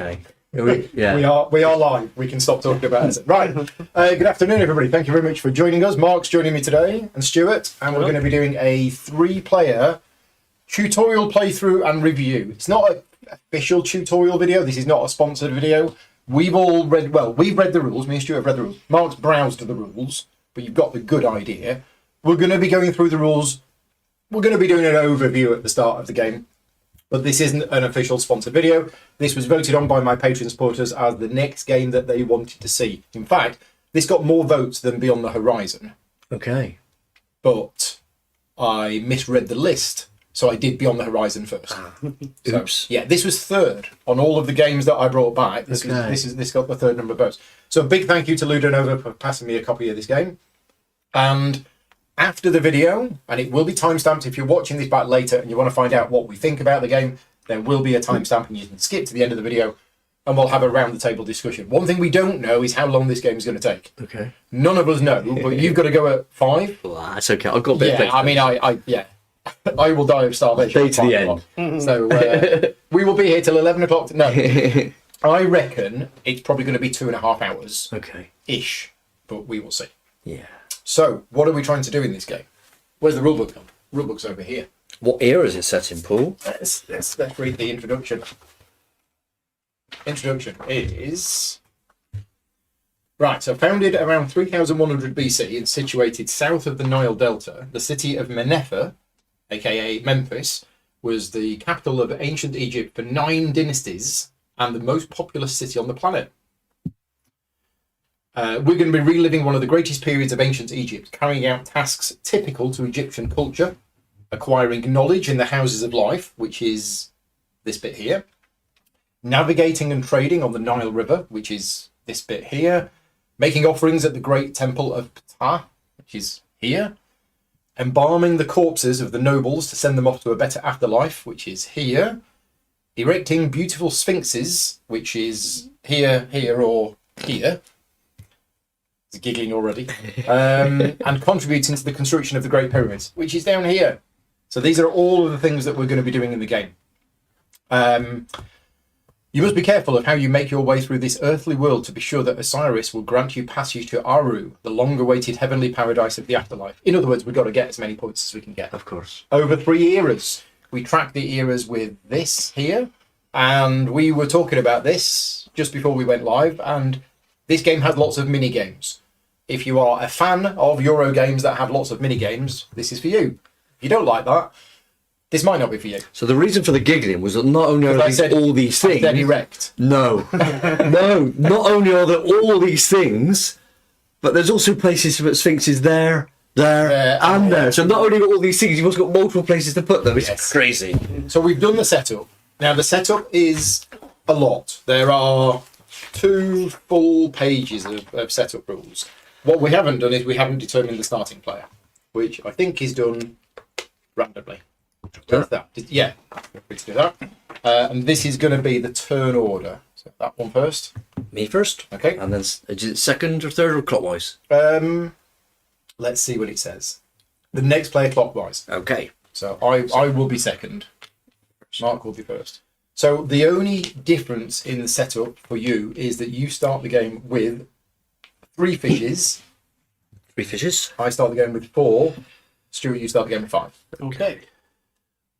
Okay. We are live. We can stop talking about it. Right. Good afternoon, everybody. Thank you very much for joining us. Mark's joining me today, and Stuart, and we're going to be doing a 3-player tutorial playthrough and review. It's not an official tutorial video. This is not a sponsored video. We've read the rules. Me and Stuart have read the rules. Mark's browsed the rules, but you've got the good idea. We're going to be going through the rules. We're going to be doing an overview at the start of the game. But this isn't an official sponsored video. This was voted on by my Patreon supporters as the next game that they wanted to see. In fact, this got more votes than Beyond the Horizon. Okay. But I misread the list, so I did Beyond the Horizon first. Oops. So, yeah, this was third on all of the games that I brought back. This got the third number of votes. So a big thank you to Ludonova for passing me a copy of this game. And after the video, and it will be timestamped if you're watching this back later and you want to find out what we think about the game, there will be a timestamp and you can skip to the end of the video and we'll have a round the table discussion. One thing we don't know is how long this game is going to take. Okay. None of us know, but you've got to go at 5. Well, that's okay. I've got a bit of I will die of starvation. Stay to the end. So we will be here till 11 o'clock. No, I reckon it's probably going to be 2.5 hours. Okay. Ish, but we will see. Yeah. So, what are we trying to do in this game? Where's the rulebook gone? Rulebook's over here. What era is it set in, Paul? Let's read the introduction. Introduction is... Right, so founded around 3100 BC and situated south of the Nile Delta, the city of Men-Nefer, aka Memphis, was the capital of ancient Egypt for 9 dynasties and the most populous city on the planet. We're going to be reliving one of the greatest periods of ancient Egypt, carrying out tasks typical to Egyptian culture, acquiring knowledge in the houses of life, which is this bit here, navigating and trading on the Nile River, which is this bit here, making offerings at the great temple of Ptah, which is here, embalming the corpses of the nobles to send them off to a better afterlife, which is here, erecting beautiful sphinxes, which is here, here, or here. It's giggling already. And contributing to the construction of the Great Pyramids, which is down here. So these are all of the things that we're going to be doing in the game. You must be careful of how you make your way through this earthly world to be sure that Osiris will grant you passage to Aru, the long-awaited heavenly paradise of the afterlife. In other words, we've got to get as many points as we can get. Of course. Over 3 eras. We track the eras with this here, and we were talking about this just before we went live, and this game has lots of mini-games. If you are a fan of Euro games that have lots of mini-games, this is for you. If you don't like that, this might not be for you. So the reason for the giggling was that not only are there all these things... Dead erect. No. No. Not only are there all these things, but there's also places for sphinxes there, and there. So not only all these things, you've also got multiple places to put them. It's crazy. So we've done the setup. Now the setup is a lot. There are 2 full pages of setup rules. What we haven't done is we haven't determined the starting player, which I think is done randomly. Where's that? Yeah, feel free to do that. And this is going to be the turn order. So that one first. Me first. Okay. And then is it second or third or clockwise? Let's see what it says. The next player clockwise. Okay. So I will be second. Mark will be first. So the only difference in the setup for you is that you start the game with 3 fishes. 3 fishes. I start the game with 4. Stuart, you start the game with 5. Okay.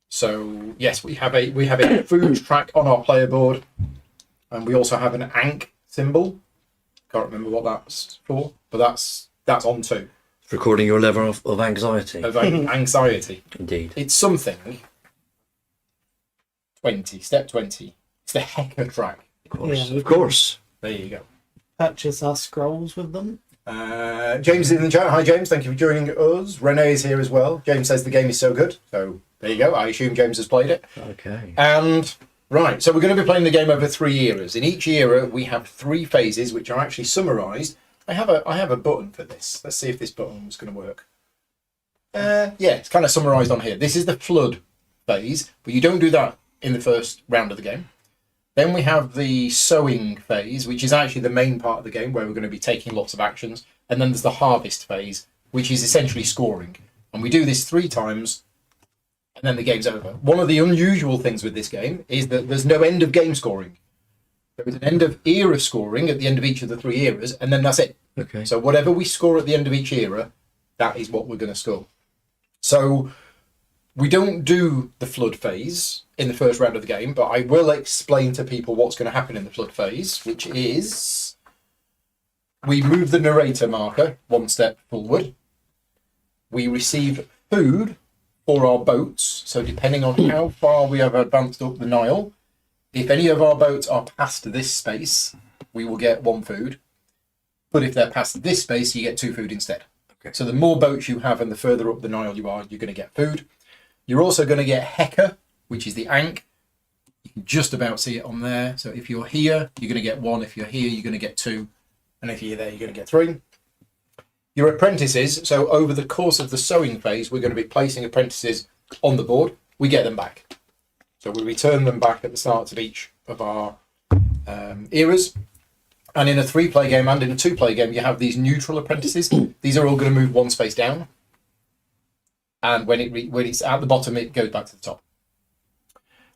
So yes, we have a food track on our player board, and we also have an Ankh symbol. Can't remember what that's for, but that's on 2. It's recording your level of anxiety. Of anxiety. Indeed. It's something. 20. Step 20. It's the Hecker track. Of course. Yeah, Of course. There you go. Purchase our scrolls with them. James is in the chat. Hi James, thank you for joining us. Renee is here as well. James says the game is so good. So there you go. I assume James has played it. Okay. And right, so we're going to be playing the game over 3 eras. In each era, we have 3 phases, which are actually summarised. I have a button for this. Let's see if this button is going to work. Yeah, it's kind of summarised on here. This is the flood phase, but you don't do that in the first round of the game. Then we have the sowing phase, which is actually the main part of the game where we're going to be taking lots of actions. And then there's the harvest phase, which is essentially scoring. And we do this 3 times, and then the game's over. One of the unusual things with this game is that there's no end of game scoring. There is an end of era scoring at the end of each of the 3 eras, and then that's it. Okay. So whatever we score at the end of each era, that is what we're going to score. So we don't do the flood phase in the first round of the game, but I will explain to people what's going to happen in the flood phase, which is we move the narrator marker 1 step forward. We receive food for our boats. So depending on how far we have advanced up the Nile, if any of our boats are past this space, we will get 1 food. But if they're past this space, you get 2 food instead. Okay. So the more boats you have and the further up the Nile you are, you're going to get food. You're also going to get Heka, which is the Ankh. You can just about see it on there. So if you're here, you're going to get 1. If you're here, you're going to get 2. And if you're there, you're going to get 3. Your apprentices, so over the course of the sowing phase, we're going to be placing apprentices on the board. We get them back. So we return them back at the start of each of our eras. And in a 3-player game and in a 2-player game, you have these neutral apprentices. These are all going to move 1 space down. And when it's at the bottom, it goes back to the top.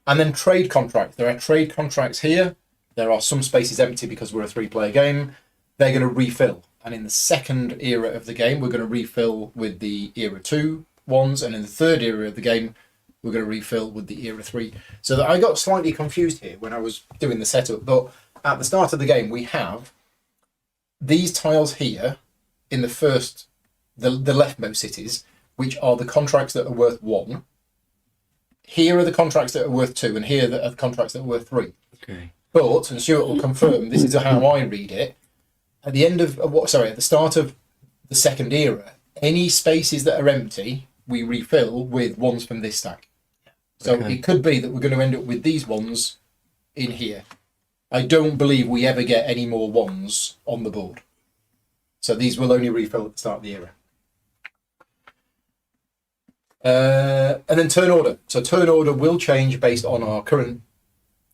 And then trade contracts. There are trade contracts here. There are some spaces empty because we're a 3-player game. They're going to refill. And in the second era of the game, we're going to refill with the era 2 ones. And in the third era of the game, we're going to refill with the era 3. So that I got slightly confused here when I was doing the setup. But at the start of the game, we have these tiles here in the first, the leftmost cities, which are the contracts that are worth 1. Here are the contracts that are worth 2, and here are the contracts that are worth 3. Okay. But, and Stuart will confirm, this is how I read it. At the at the start of the second era, any spaces that are empty, we refill with 1s from this stack. So it could be that we're going to end up with these ones in here. I don't believe we ever get any more 1s on the board. So these will only refill at the start of the era. And then turn order. So turn order will change based on our current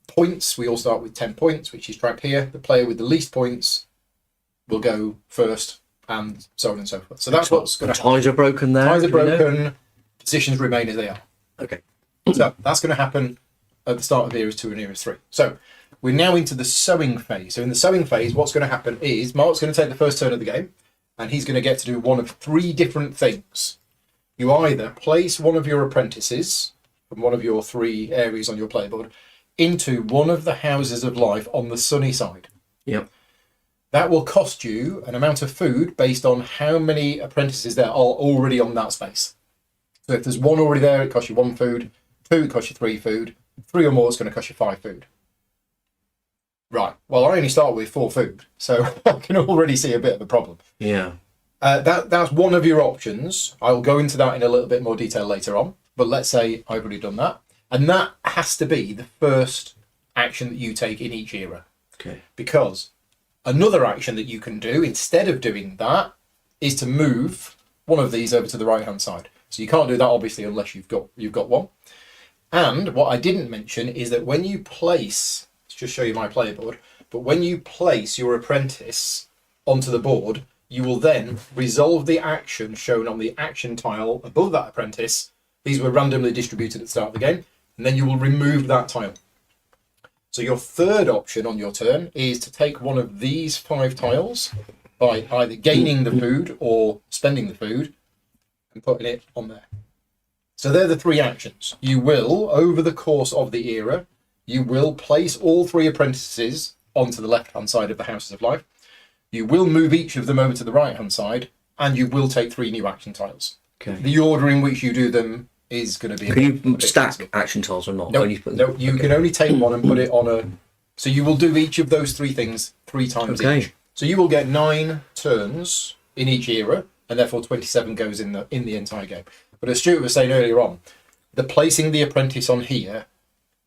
points. We all start with 10 points, which is tracked here. The player with the least points will go first, and so on and so forth. So that's what's going to happen. Ties are broken there. Ties are broken. Positions remain as they are. Okay. So that's going to happen at the start of eras 2 and eras 3. So we're now into the sowing phase. So in the sowing phase, what's going to happen is Mark's going to take the first turn of the game, and he's going to get to do one of 3 different things. You either place one of your apprentices from one of your 3 areas on your playboard into one of the houses of life on the sunny side. Yep. That will cost you an amount of food based on how many apprentices there are already on that space. So if there's 1 already there, it costs you 1 food. 2, it costs you 3 food. 3 or more, it's going to cost you 5 food. Right. Well, I only start with 4 food, so I can already see a bit of a problem. Yeah. That's one of your options. I'll go into that in a little bit more detail later on. But let's say I've already done that. And that has to be the first action that you take in each era. Okay. Because another action that you can do instead of doing that is to move one of these over to the right-hand side. So you can't do that, obviously, unless you've got one. And what I didn't mention is that when you place, let's just show you my player board, but when you place your apprentice onto the board, you will then resolve the action shown on the action tile above that apprentice. These were randomly distributed at the start of the game, and then you will remove that tile. So your third option on your turn is to take one of these 5 tiles by either gaining the food or spending the food and putting it on there. So they're the 3 actions. You will, over the course of the era, you will place all 3 apprentices onto the left-hand side of the Houses of Life. You will move each of them over to the right-hand side, and you will take 3 new action tiles. Okay. The order in which you do them is going to be... Can you stack action tiles or not? No, you can only take one and put it on a... So you will do each of those 3 things 3 times each. So you will get 9 turns in each era, and therefore 27 goes in the entire game. But as Stuart was saying earlier on, the placing the apprentice on here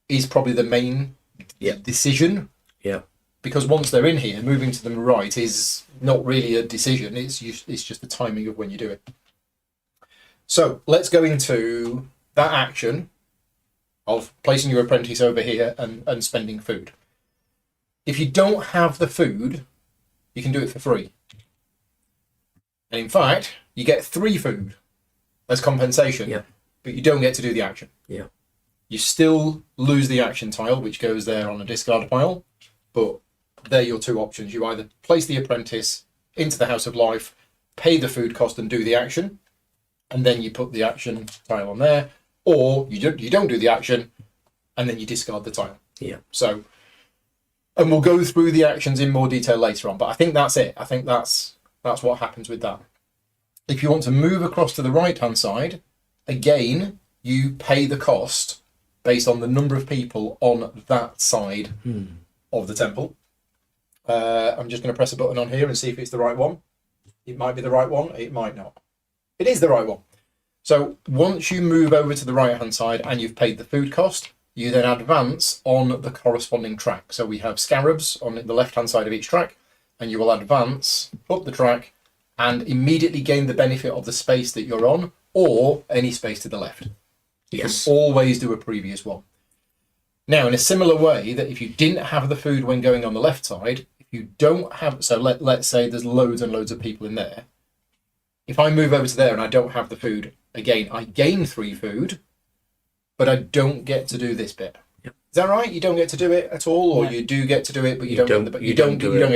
is probably the main decision. Yeah. Because once they're in here, moving to the right is not really a decision. It's just the timing of when you do it. So let's go into that action of placing your apprentice over here and spending food. If you don't have the food, you can do it for free. And in fact, you get 3 food as compensation, but you don't get to do the action. Yeah. You still lose the action tile, which goes there on a discard pile, But they're your two options. You either place the apprentice into the House of Life, pay the food cost and do the action, and then you put the action tile on there, or you don't do the action and then you discard the tile. Yeah. So, and we'll go through the actions in more detail later on, but I think that's it. I think that's what happens with that. If you want to move across to the right hand side, again, you pay the cost based on the number of people on that side of the temple. I'm just going to press a button on here and see if it's the right one. It might be the right one, it might not. It is the right one. So once you move over to the right hand side and you've paid the food cost, you then advance on the corresponding track. So we have scarabs on the left hand side of each track, and you will advance up the track and immediately gain the benefit of the space that you're on, or any space to the left. You can always do a previous one. Now, in a similar way that if you didn't have the food when going on the left side, if you don't have, so let's say there's loads and loads of people in there. If I move over to there and I don't have the food, again, I gain 3 food, but I don't get to do this bit. Yep. Is that right? You don't get to do it at all, or you do get to do it, but you don't get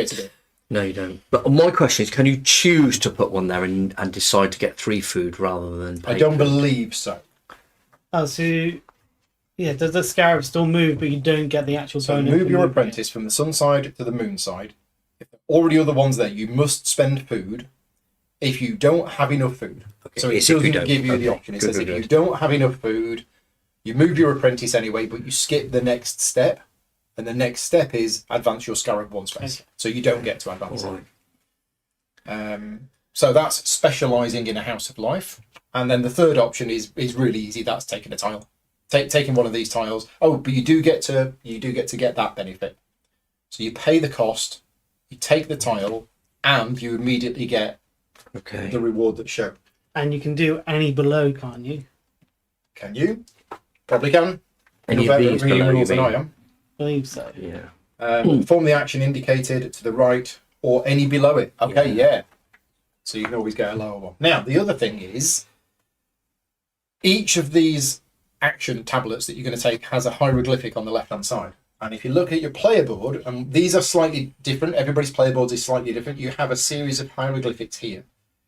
to do it. No, you don't. But my question is, can you choose to put one there and decide to get 3 food rather than pay I don't food? believe so. Oh, so yeah, does the scarab still move, but you don't get the actual So bonus? move for your moving apprentice from the sun side to the moon side. If there are already other ones there, you must spend food. If you don't have enough food, Okay. so it It's if you doesn't don't. give you the Okay. option. It Good, says good, if you good. don't have enough food, you move your apprentice anyway, but you skip the next step, and the next step is advance your scarab 1 space. Okay. So you don't get to advance All it. right. So that's specialising in a House of Life, and then the third option is really easy. That's taking a tile, taking one of these tiles. Oh, but you do get to get that benefit. So you pay the cost, you take the tile, and you immediately get Okay. the reward that's shown. And you can do any below, can't you? Can you? Probably can. Any You're of better these at reading below, you rules than I mean? am. I believe so. Yeah. Perform the action indicated to the right or any below it. Okay, yeah. So you can always get a lower one. Now, the other thing is, each of these action tablets that you're going to take has a hieroglyphic on the left-hand side. And if you look at your player board, and these are slightly different, everybody's player boards is slightly different, you have a series of hieroglyphics here.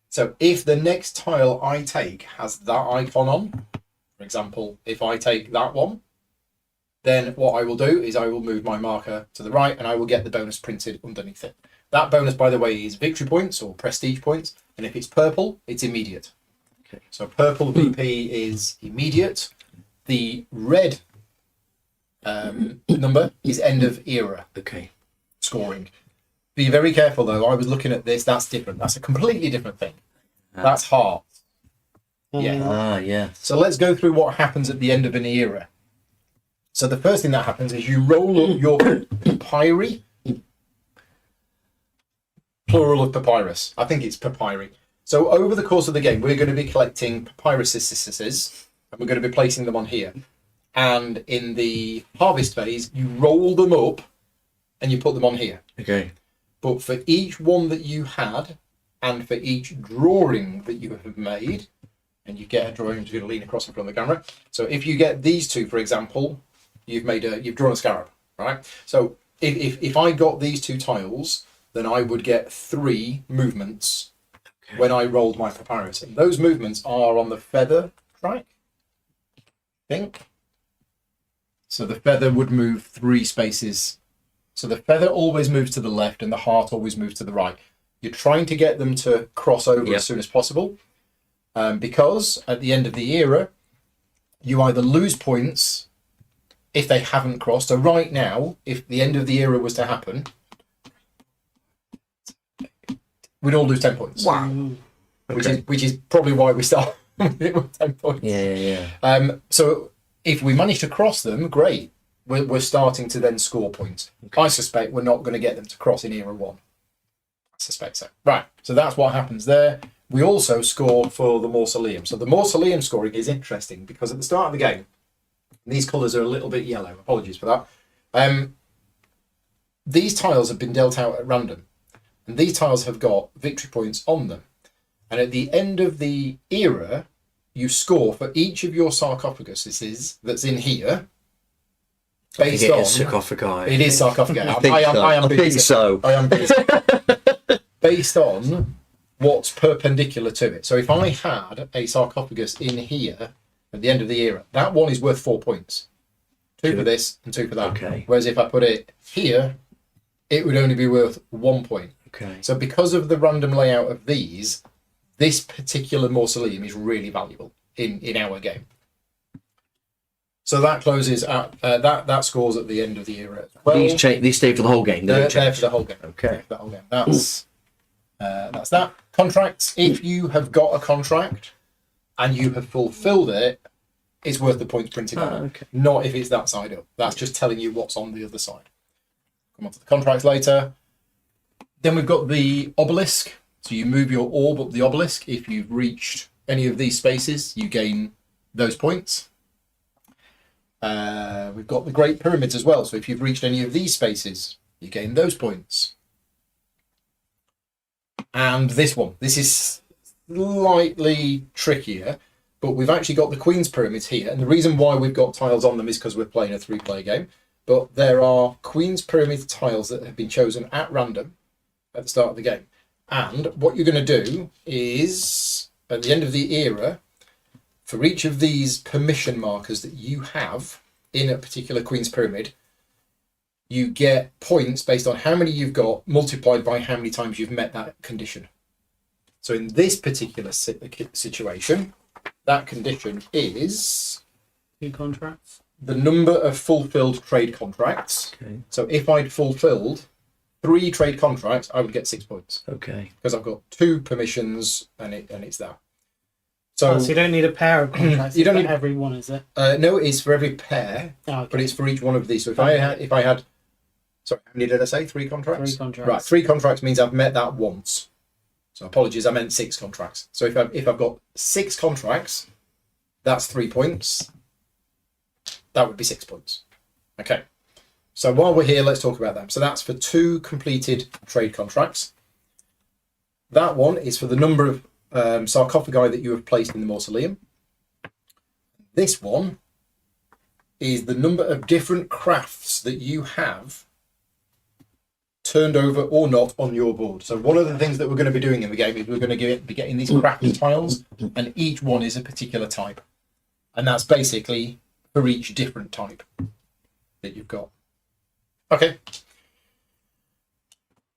So if the next tile I take has that icon on, for example, if I take that one, then what I will do is I will move my marker to the right and I will get the bonus printed underneath it. That bonus, by the way, is victory points or prestige points. And if it's purple, it's immediate. Okay. So purple VP is immediate. The red number is end of era Okay. scoring. Be very careful though. I was looking at this. That's different. That's a completely different thing. That's heart. Yeah. Ah, yeah. So let's go through what happens at the end of an era. So the first thing that happens is you roll up your papyri. Plural of papyrus. I think it's papyri. So over the course of the game, we're going to be collecting papyruses, and we're going to be placing them on here. And in the harvest phase, you roll them up and you put them on here. Okay. But for each one that you had, and for each drawing that you have made, and you get a drawing, I'm just going to lean across in front of the camera. So if you get these two, for example, you've drawn a scarab, right? So if I got these 2 tiles, then I would get 3 movements when I rolled my papyrus. And those movements are on the feather track, I think. So the feather would move 3 spaces. So the feather always moves to the left and the heart always moves to the right. You're trying to get them to cross over as soon as possible, because at the end of the era, you either lose points if they haven't crossed. So right now, if the end of the era was to happen, we'd all lose 10 points. Wow. Which is probably why we start with 10 points. Yeah. So if we manage to cross them, great. We're starting to then score points. Okay. I suspect we're not going to get them to cross in era 1. I suspect so. Right, so that's what happens there. We also score for the mausoleum. So the mausoleum scoring is interesting because at the start of the game, these colours are a little bit yellow. Apologies for that. These tiles have been dealt out at random. And these tiles have got victory points on them. And at the end of the era, you score for each of your sarcophaguses that's in here. based It on is sarcophagi. it is sarcophagi. I think so. I am think so. I am based on what's perpendicular to it. So if I had a sarcophagus in here at the end of the era, that one is worth 4 points. 2 for this and 2 for that. Okay. Whereas if I put it here, it would only be worth 1 point. Okay. So because of the random layout of these, this particular mausoleum is really valuable in our game. So that closes at that scores at the end of the era. Well, These stay for the whole game. they're there for the whole game. Okay. For the whole game. That's that. Contracts. If you have got a contract and you have fulfilled it, it's worth the points printed on it. Okay. Not if it's that side up. That's just telling you what's on the other side. Come on to the contracts later. Then we've got the obelisk. So you move your orb up the obelisk. If you've reached any of these spaces, you gain those points. We've got the Great Pyramids as well. So if you've reached any of these spaces, you gain those points. And this one. This is slightly trickier, but we've actually got the Queen's Pyramids here. And the reason why we've got tiles on them is because we're playing a 3-player game. But there are Queen's Pyramid tiles that have been chosen at random at the start of the game. And what you're going to do is, at the end of the era, for each of these permission markers that you have in a particular Queen's Pyramid, you get points based on how many you've got multiplied by how many times you've met that condition. So in this particular situation, that condition is 2 contracts. the number of fulfilled trade contracts. Okay. So if I'd fulfilled 3 trade contracts, I would get 6 points Okay. because I've got 2 permissions and it's that. So, So you don't need a pair of contracts. You don't for need- every one, is it? no, it's for every pair, Oh, okay. but it's for each one of these. So if I had, sorry, how many did I say? 3 contracts. 3 contracts. Right, 3 contracts means I've met that once. So apologies, I meant 6 contracts. So if I've got 6 contracts, that's 3 points. That would be 6 points. Okay. So while we're here, let's talk about them. So that's for 2 completed trade contracts. That one is for the number of sarcophagi that you have placed in the mausoleum. This one is the number of different crafts that you have turned over or not on your board. So one of the things that we're going to be doing in the game is we're going to be getting these craft tiles, and each one is a particular type. And that's basically for each different type that you've got. Okay.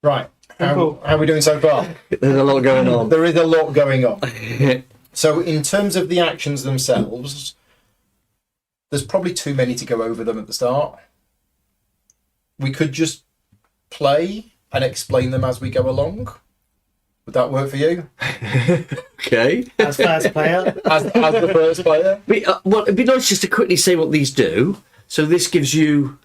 Right. How are we doing so far? There's a lot going on. There is a lot going on. So in terms of the actions themselves, there's probably too many to go over them at the start. We could just play and explain them as we go along. Would that work for you? Okay. As first player. As the first player? Well, it'd be nice just to quickly say what these do. So this gives you...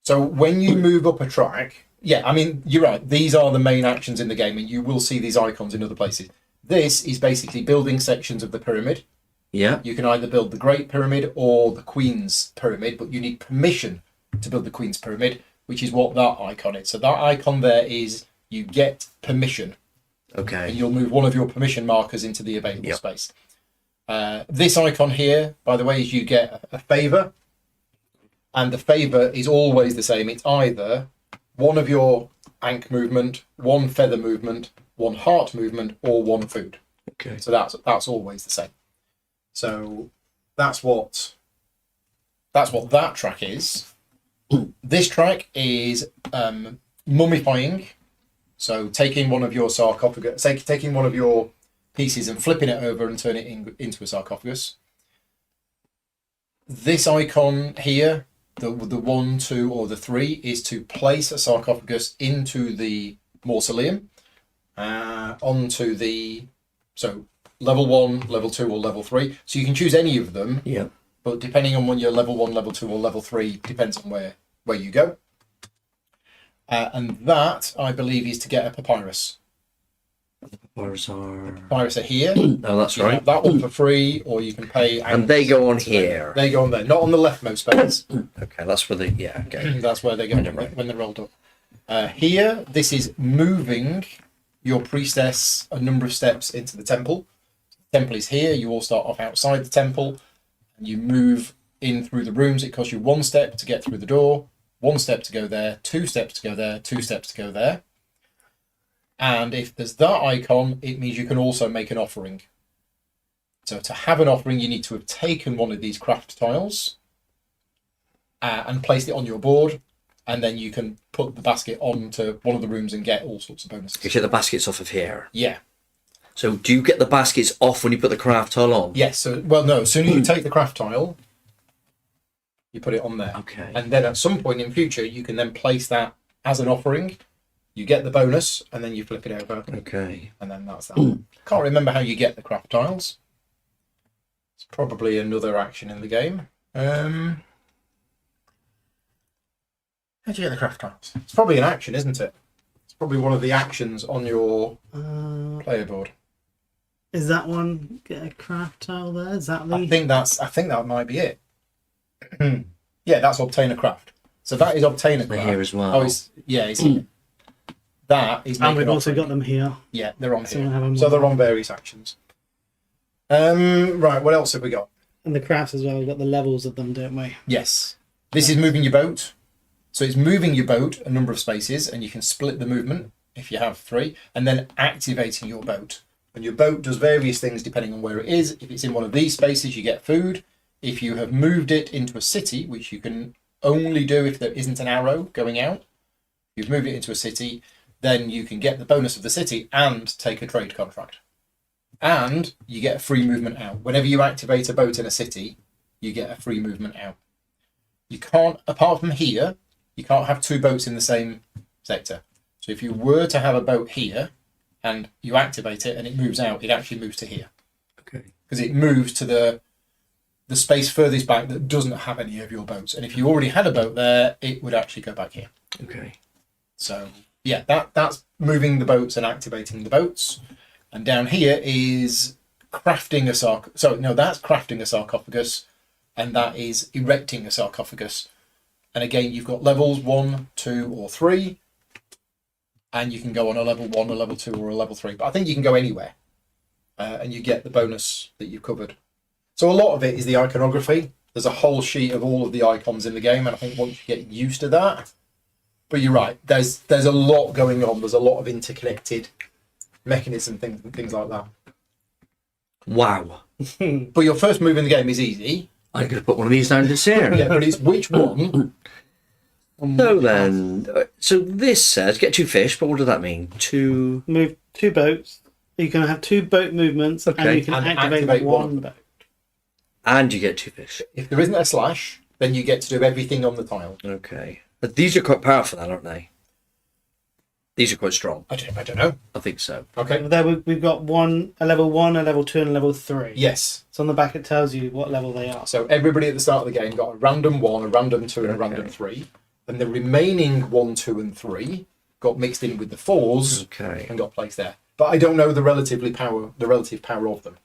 So when you move up a track, yeah, I mean, you're right. These are the main actions in the game, and you will see these icons in other places. This is basically building sections of the pyramid. Yeah. You can either build the Great Pyramid or the Queen's Pyramid, but you need permission to build the Queen's Pyramid, which is what that icon is. So that icon there is you get permission, and Okay. you'll move one of your permission markers into the available space. This icon here, by the way, is you get a favour, and the favour is always the same. It's either one of your Ankh movement, 1 feather movement, 1 heart movement, or 1 food. Okay. So that's always the same. So that's what that track is. This track is mummifying. So taking one of your sarcophagus, taking one of your pieces and flipping it over and turning it into a sarcophagus. This icon here, the 1, 2, or the 3, is to place a sarcophagus into the mausoleum, onto the level 1, level 2, or level 3. So you can choose any of them. Yeah. But depending on when you're level 1, level 2, or level 3, depends on where you go. And that, I believe, is to get a papyrus. Papyrus are... Papyrus are here. Oh, that's You can right. have that one for free, or you can pay. And they go on here. They go on there, not on the leftmost space. Okay, that's for the... Yeah, okay. That's where they go when they're rolled up. Here, this is moving your priestess a number of steps into the temple. The temple is here. You all start off outside the temple, and you move in through the rooms, it costs you 1 step to get through the door, 1 step to go there, 2 steps to go there, 2 steps to go there. And if there's that icon, it means you can also make an offering. So to have an offering, you need to have taken one of these craft tiles and placed it on your board, and then you can put the basket onto one of the rooms and get all sorts of bonuses. You take the baskets off of here. Yeah. So do you get the baskets off when you put the craft tile on? Yes. So, well, no. As soon as you take the craft tile, you put it on there. Okay. And then at some point in future, you can then place that as an offering. You get the bonus, and then you flip it over. Okay. And then that's that. Can't remember how you get the craft tiles. It's probably another action in the game. How'd you get the craft tiles? It's probably an action, isn't it? It's probably one of the actions on your player board. Is that one get a craft tile there? Is that the... I think that might be it. Yeah, that's obtain a craft. So that is obtain a They're craft. here as well. Oh, it's that is. And we've an also offering. got them here. Yeah, they're on So we'll here. have them So on. they're on various actions. Right, what else have we got? And the crafts as well, we've got the levels of them, don't we? Yes. This is moving your boat. So it's moving your boat a number of spaces, and you can split the movement if you have 3, and then activating your boat. And your boat does various things depending on where it is. If it's in one of these spaces, you get food. If you have moved it into a city, which you can only do if there isn't an arrow going out, you've moved it into a city, then you can get the bonus of the city and take a trade contract. And you get a free movement out. Whenever you activate a boat in a city, you get a free movement out. You can't, apart from here, you can't have 2 boats in the same sector. So if you were to have a boat here and you activate it and it moves out, it actually moves to here. Okay. Because it moves to the space furthest back that doesn't have any of your boats. And if you already had a boat there, it would actually go back here. Okay. So yeah, that's moving the boats and activating the boats. And down here is crafting a that's crafting a sarcophagus, and that is erecting a sarcophagus. And again, you've got levels 1, 2, or 3, and you can go on a level 1, a level 2, or a level 3. But I think you can go anywhere, and you get the bonus that you've covered. So a lot of it is the iconography. There's a whole sheet of all of the icons in the game, and I think once you get used to that, but you're right. There's a lot going on. There's a lot of interconnected mechanism things like that. Wow. But your first move in the game is easy. I'm going to put one of these down this here. Yeah, but it's which one? So then, so this says get 2 fish, but what does that mean? 2. Move 2 boats. You can have 2 boat movements, Okay. and you can And activate activate one one. boat. And you get 2 fish. If there isn't a slash, then you get to do everything on the tile. Okay. But these are quite powerful then, aren't they? These are quite strong. I don't know. I think so. Okay. There we've got a level 1, a level 2, and a level 3. Yes. So on the back it tells you what level they are. So everybody at the start of the game got a random 1, a random 2, and a random 3. And the remaining 1, 2, and 3 got mixed in with the 4s Okay. and got placed there. But I don't know the relative power of them.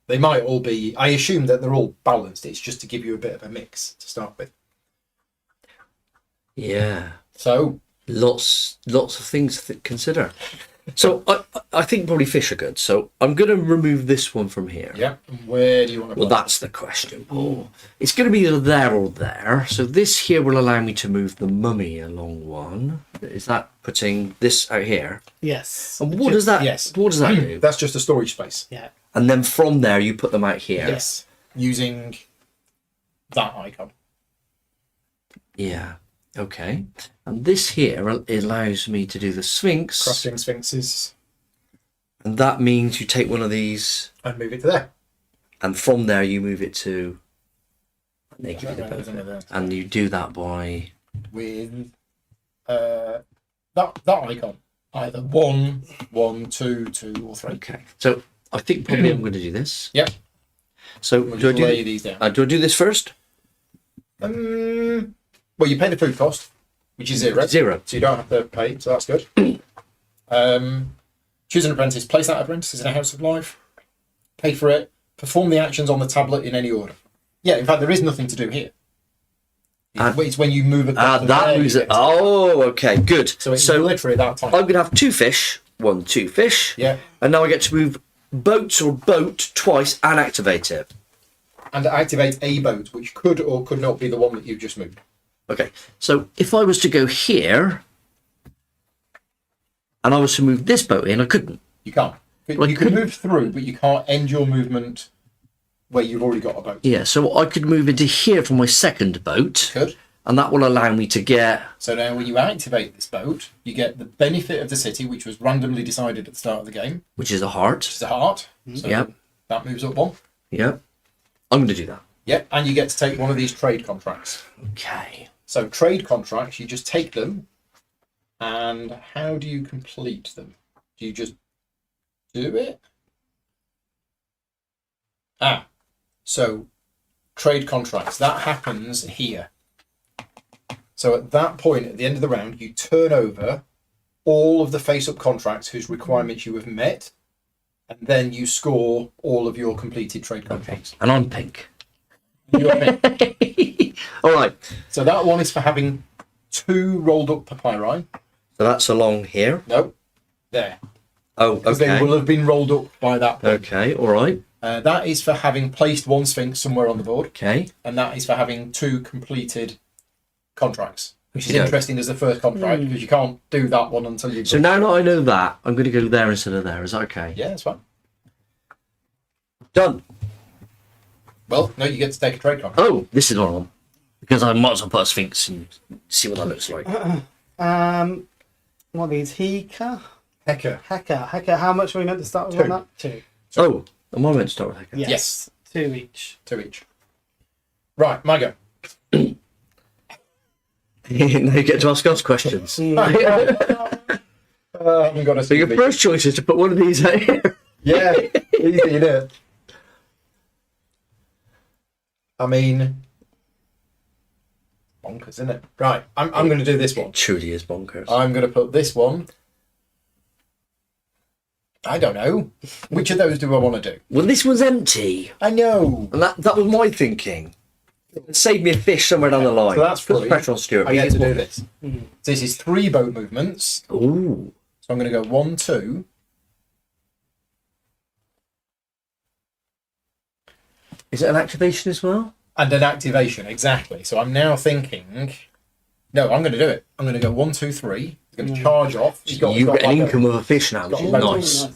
They might all be. I assume that they're all balanced. It's just to give you a bit of a mix to start with. Yeah. So Lots of things to consider. So I think probably fish are good. So I'm going to remove this one from here. yeah, where do you want to? Well, that's the question, Paul. It's going to be either there or there. So this here will allow me to move the mummy along one. Is that putting this out here? Yes. And what does that? Yes. What does that do? That's just a storage space. Yeah. And then from there you put them out here. Yes, using that icon. Yeah. Okay. And this here allows me to do the Sphinx. Crossing sphinxes And that means you take one of these, and move it to there. and from there you move it to. And they give you the Right, benefit. And you do that by. with that icon. Either 1, 1, 2, 2, or 3. Okay. So I think probably I'm going to do this. Yep. So We'll do I just do? lay these down. Do I do this first? Well, you pay the food cost, which is 0. 0. So you don't have to pay, so that's good. Choose an apprentice. Place that apprentice in a house of life. Pay for it. Perform the actions on the tablet in any order. Yeah, in fact, there is nothing to do here. It's when you move across the That there moves you it. get to- Oh, okay, good. So it's literally that time. I'm going to have 2 fish. 1, 2 fish. Yeah. And now I get to move boats or boat twice and activate it. and activate a boat, which could or could not be the one that you've just moved. Okay, so if I was to go here, and I was to move this boat in, I couldn't. You can't. You can move through, but you can't end your movement where you've already got a boat. Yeah, so I could move into here for my second boat. Good. And that will allow me to get... So now when you activate this boat, you get the benefit of the city, which was randomly decided at the start of the game. Which is a heart. Which is a heart. So Yep. that moves up one. Yep. I'm going to do that. Yep, and you get to take one of these trade contracts. Okay. So trade contracts, you just take them, and how do you complete them? Do you just do it? So trade contracts, that happens here. So at that point, at the end of the round, you turn over all of the face-up contracts whose requirements you have met, and then you score all of your completed trade contracts. And I'm pink. You're pink. All right. So that one is for having 2 rolled up papyri. So that's along here. No, there. Oh, Because okay. they will have been rolled up by that point. Okay, all right. That is for having placed 1 Sphinx somewhere on the board, Okay. and that is for having 2 completed contracts, which is Yeah. interesting as the first contract, because you can't do that one until you've So done. now that I know that, I'm going to go there instead of there. Is that okay? Yeah, that's fine. Done. Well, no, you get to take a trade contract. Oh, this is what I want. Because I might as well put a Sphinx and see what that looks like. What are these? Hecker. Hecker. How much are we meant to start with 2. on that? 2. Oh, am I meant to start with Hecker? Yes. 2 each. 2 each. Right, my go. Now you get to ask us questions. I haven't got a So your CV. first choice is to put one of these out here. Yeah, easy, innit? I mean, bonkers, isn't it? Right, I'm going to do this one. It truly is bonkers. I'm going to put this one. I don't know. Which of those do I want to do? Well, this one's empty. I know. And that was my thinking. Save me a fish somewhere down the line. So that's Put free. pressure on Stuart. I get to do this. So this is 3 boat movements. Ooh. So I'm going to go 1, 2. Is it an activation as well? And an activation, exactly. So I'm now thinking, no, I'm going to do it. I'm going to go 1, 2, 3. It's going to charge off. He's got- You he's got get an like a- income of a fish now, which got is a boat. nice.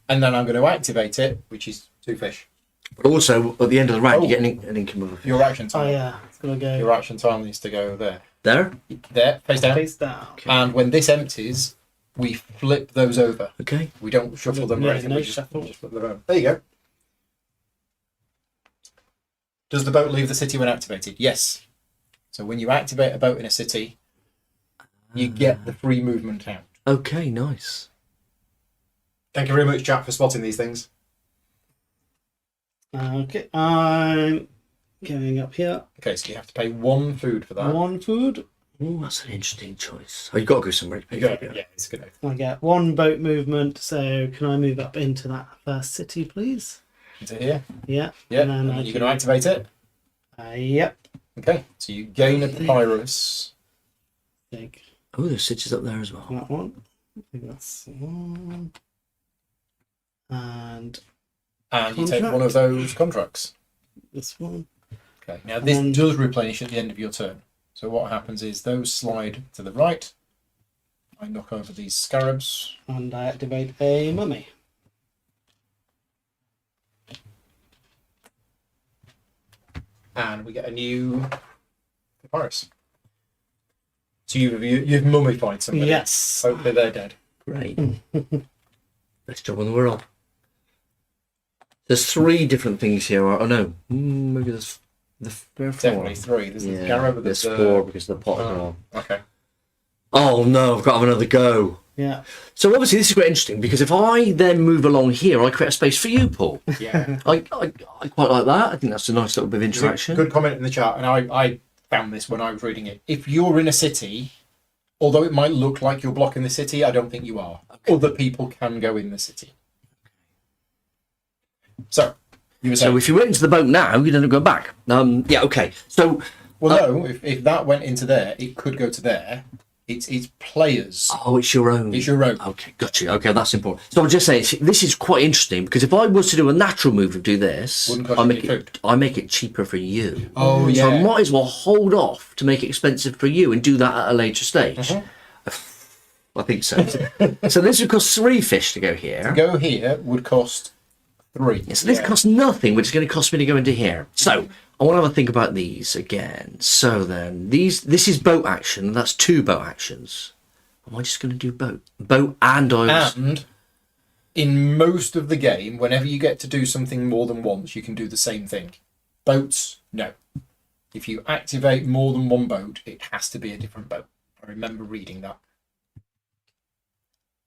And then I'm going to activate it, which is 2 fish. But also, at the end of the round, Oh. you get an income of a fish. Your action Oh time. yeah, it's gonna go Your action time needs to go there. There? There, face down. face down. And when this empties, we flip those over. Okay. We don't shuffle them or No, anything. no We just shuffle. flip them over. There you go. Does the boat leave the city when activated? Yes. So when you activate a boat in a city, you get the free movement out. Okay, nice. Thank you very much, Jack, for spotting these things. Okay, I'm going up here. Okay, so you have to pay 1 food for that. 1 food. Oh, that's an interesting choice. Oh, you've got to go somewhere to pay You for got it. it. Yeah, it's good. I get 1 boat movement. So can I move up into that first city, please? Into here. Yeah. Yeah. And then And I then you're can- going to activate it. Yep. Okay. So you gain a papyrus. Take Oh, there's cities up there as well. that one. I think that's 1. And And you take Contract. one of those contracts. this one. Okay. Now this then- does replenish at the end of your turn. So what happens is those slide to the right. I knock over these scarabs. And I activate a mummy. And we get a new papyrus. So you've mummified somebody. Yes. Hopefully they're dead. Great. Best job in the world. There's 3 different things here. Oh, no. Maybe there's there are 4. Definitely 3. There's the Yeah, scarab. there's the- 4 because of the pot. Oh, okay. Oh, no, I've got to have another go. Yeah. So obviously this is quite interesting because if I then move along here, I create a space for you, Paul. Yeah. I quite like that. I think that's a nice little bit of interaction. Good comment in the chat, and I found this when I was reading it. If you're in a city, although it might look like you're blocking the city, I don't think you are. Other people can go in the city. So, you were saying, So if you went into the boat now, you'd end up going back. Yeah, okay. So well, no, if that went into there, it could go to there, It's players. Oh, it's your own. It's your own. Okay, gotcha. Okay, that's important. So I'm just saying, this is quite interesting because if I was to do a natural move and do this, Wouldn't cost I you make any it. food. I make it cheaper for you. Oh, So I yeah. might as well hold off to make it expensive for you and do that at a later stage. I think so. So this would cost 3 fish to go here. Go here would cost 3. So this costs nothing, which is going to cost me to go into here. So I want to have a think about these again. So then this is boat action. That's 2 boat actions. Am I just going to do boat? Boat and I was... And in most of the game, whenever you get to do something more than once, you can do the same thing. Boats, no. If you activate more than one boat, it has to be a different boat. I remember reading that.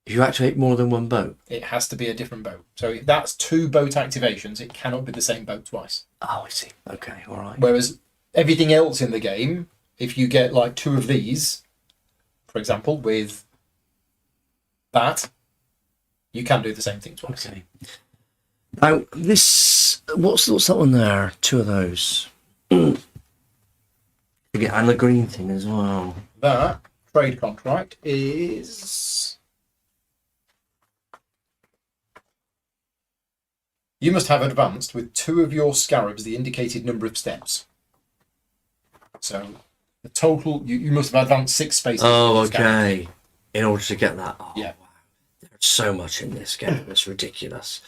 If you activate more than one boat? It has to be a different boat. So if that's 2 boat activations. It cannot be the same boat twice. Oh, I see. Okay, all right. Whereas everything else in the game, if you get like 2 of these, for example, with that, you can do the same thing twice. Okay. Now, this... What's that one there? 2 of those. You get and the green thing as well. That trade contract is... You must have advanced with 2 of your scarabs the indicated number of steps. So the total, you must have advanced 6 spaces. Oh, with the scarab. okay. In order to get that. Oh, Yeah. wow. There's so much in this game. It's ridiculous.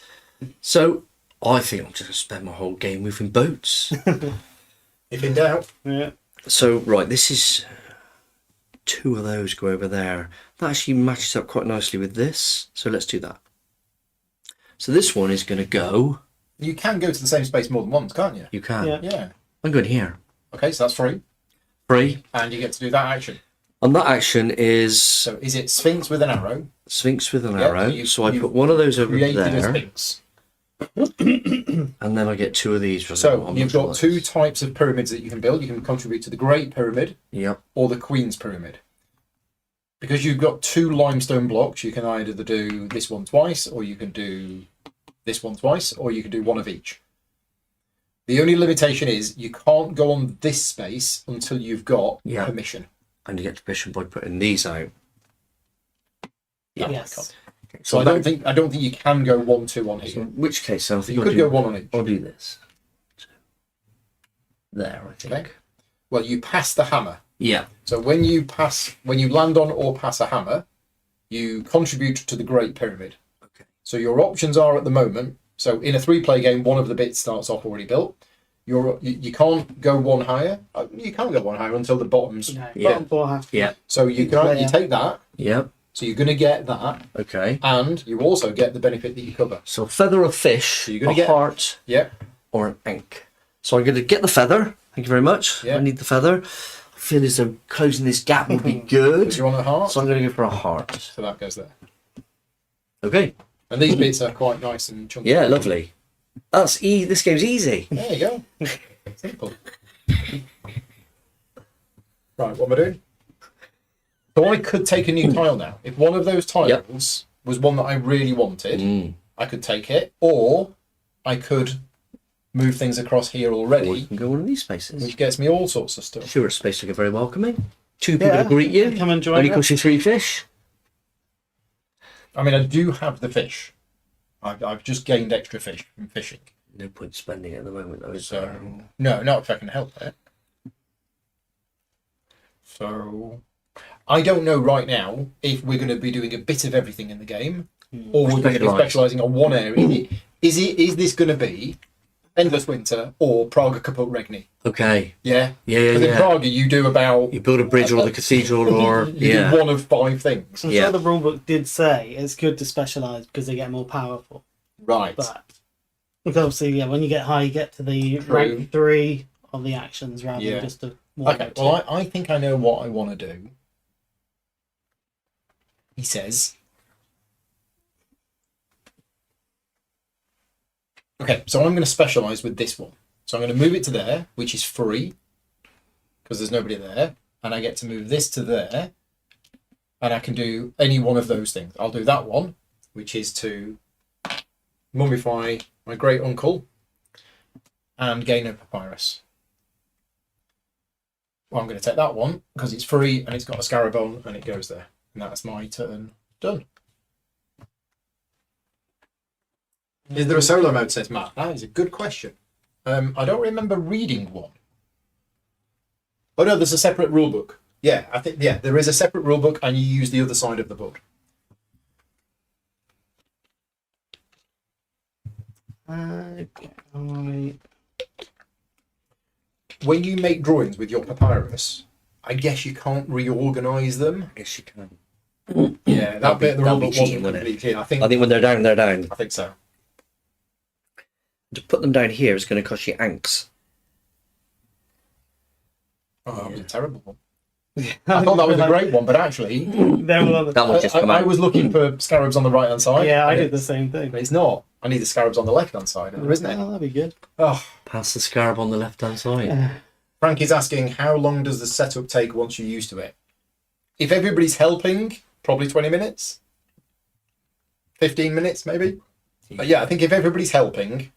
So I think I'm just going to spend my whole game moving boats. If in doubt. Yeah. So, right, this is 2 of those go over there. That actually matches up quite nicely with this. So let's do that. So this one is going to go... You can go to the same space more than once, can't you? You can. Yeah. Yeah. I'm going here. Okay, so that's free. 3. And you get to do that action. And that action is So is it Sphinx with an arrow? Sphinx with an Yeah, arrow. so So I put one of those over Created a there. Sphinx. And then I get 2 of these. For So I'm you've not got sure 2 types of pyramids that you can build. You can contribute to the Great Pyramid Yep. or the Queen's Pyramid. Because you've got 2 limestone blocks, you can either do this one twice, or you can do this one twice, or you can do one of each. The only limitation is you can't go on this space until you've got Yeah. permission. And you get permission by putting these out. Yeah. Yes. Okay, So I don't think you can go 1, 2 on So here. in which case, I think You I'll could do, go 1 on each. I'll do this. There, I think. Okay. Well, you pass the hammer. Yeah. So when you land on or pass a hammer, you contribute to the Great Pyramid. Okay. So your options are at the moment. So in a 3-player game, one of the bits starts off already built. You can't go 1 higher. You can't go 1 higher until the bottom's. No, Yeah. bottom 4 have to. Yeah. So you take that. Yep. So you're going to get that, Okay. and you also get the benefit that you cover. So feather of fish, you're gonna a get- heart, Yeah. or an ink. So I'm going to get the feather. Thank you very much. Yeah. I need the feather. I feel as though closing this gap would be good. If you want a heart, So I'm going to go for a heart. so that goes there. Okay. And these bits are quite nice and chunky. Yeah, lovely. This game's easy. There you go. Simple. Right, what am I doing? So I could take a new tile now. If one of those tiles was one that I really wanted, I could take it, or I could move things across here Or already, you can go one of these spaces. which gets me all sorts of stuff. Sure, a space to go very welcoming. 2 people Yeah. to greet you. Come and join Only us. cost you 3 fish. I mean, I do have the fish. I've just gained extra fish from fishing. No point spending it at the moment, though. Is there? So, no, not if I can help it. So, I don't know right now if we're going to be doing a bit of everything in the game, or we're going to be specialising on one area. Is this going to be Endless Winter or Praga Kaput Regni? Okay. Yeah? Yeah, yeah, Because in yeah. Praga you do about... You build a bridge or the cathedral or... you yeah. do one of 5 things. I'm Yeah. sure the rulebook did say it's good to specialise because they get more powerful. Right. But because obviously, yeah, when you get high, you get to the True. rank 3 of the actions rather Yeah. than just the 1 Okay, or 2. well, I think I know what I want to do. He says... Okay, so I'm going to specialise with this one. So I'm going to move it to there, which is free, because there's nobody there. And I get to move this to there, and I can do any one of those things. I'll do that one, which is to mummify my great uncle and gain a papyrus. Well, I'm going to take that one because it's free and it's got a scarab on and it goes there. And that's my turn done. Is there a solo mode, says Matt? That is a good question. I don't remember reading one. Oh no, there's a separate rule book. Yeah, I think there is a separate rule book and you use the other side of the board. Okay. When you make drawings with your papyrus, I guess you can't reorganise them. I guess you can. Yeah, that bit of the rule book cheating, wasn't wouldn't completely clear. I think when they're down, they're down. I think so. To put them down here is going to cost you anks. Oh, that was a terrible one. I thought that was a great one, but actually, That one just come I out. was looking for scarabs on the right hand side. Yeah, I and did the same thing. It's not. I need the scarabs on the left hand side, and there isn't Oh, any. that'd be good. Oh, Pass the scarab on the left-hand side. Frank is asking, how long does the setup take once you're used to it? If everybody's helping, probably 20 minutes. 15 minutes, maybe. But yeah, I think if everybody's helping,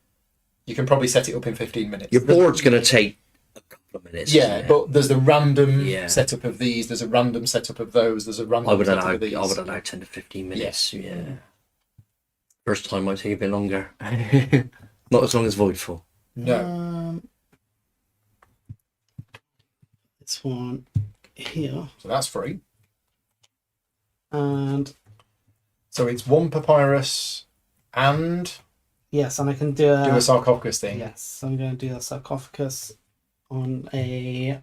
you can probably set it up in 15 minutes. Your board's going to take a couple of minutes. Yeah, isn't it? but there's the random Yeah. setup of these. There's a random setup of those. There's a random I would setup allow of these. 10 to 15 minutes. Yeah. First time might take a bit longer. Not as long as Voidful. No. This one here. So that's free. And So it's one papyrus and yes, and I can do do a sarcophagus thing. yes, I'm going to do a sarcophagus on a.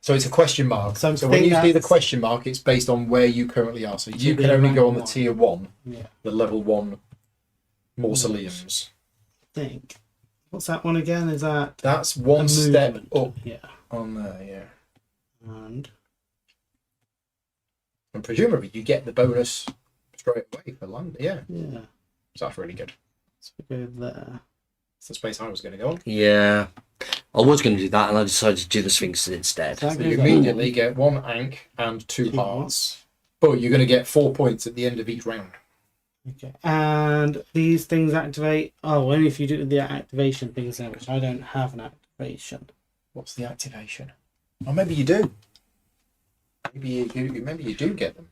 So it's a question mark. So So I when think you do the that's- question mark, it's based on where you currently are. So you be can only go on the rank one. tier 1, Yeah, the level 1 mausoleums. I think. What's that one again? Is that That's a one step movement? up Yeah, on there, yeah. and And presumably you get the bonus straight away for land. Yeah, yeah, so that's really good. so we go there. It's the space I was going to go on. Yeah. I was going to do that and I decided to do the Sphinxes instead. So that So goes you there. immediately get 1 ankh and 2 Two hearts. But you're going to get 4 points at the end of each round. Okay, and these things activate. Oh, only if you do the activation things there, which I don't have an activation. What's the activation? Oh, maybe you do. Maybe you do get them.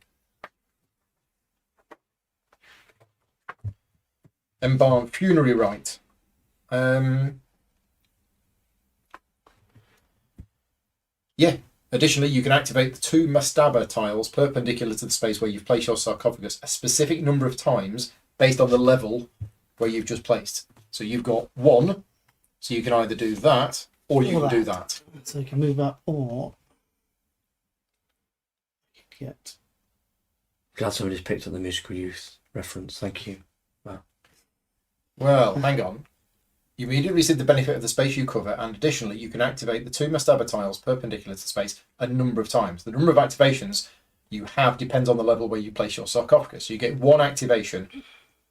Embalm funerary rite. Yeah. Additionally, you can activate the 2 mastaba tiles perpendicular to the space where you've placed your sarcophagus a specific number of times based on the level where you've just placed. So you've got 1, so you can either do that or you Or can do that. that. So you can move up, or you can get. Glad somebody's picked up the Musical Youth reference. Thank you. Well, hang on. You immediately receive the benefit of the space you cover, and additionally, you can activate the 2 mastaba tiles perpendicular to space a number of times. The number of activations you have depends on the level where you place your sarcophagus. So you get 1 activation.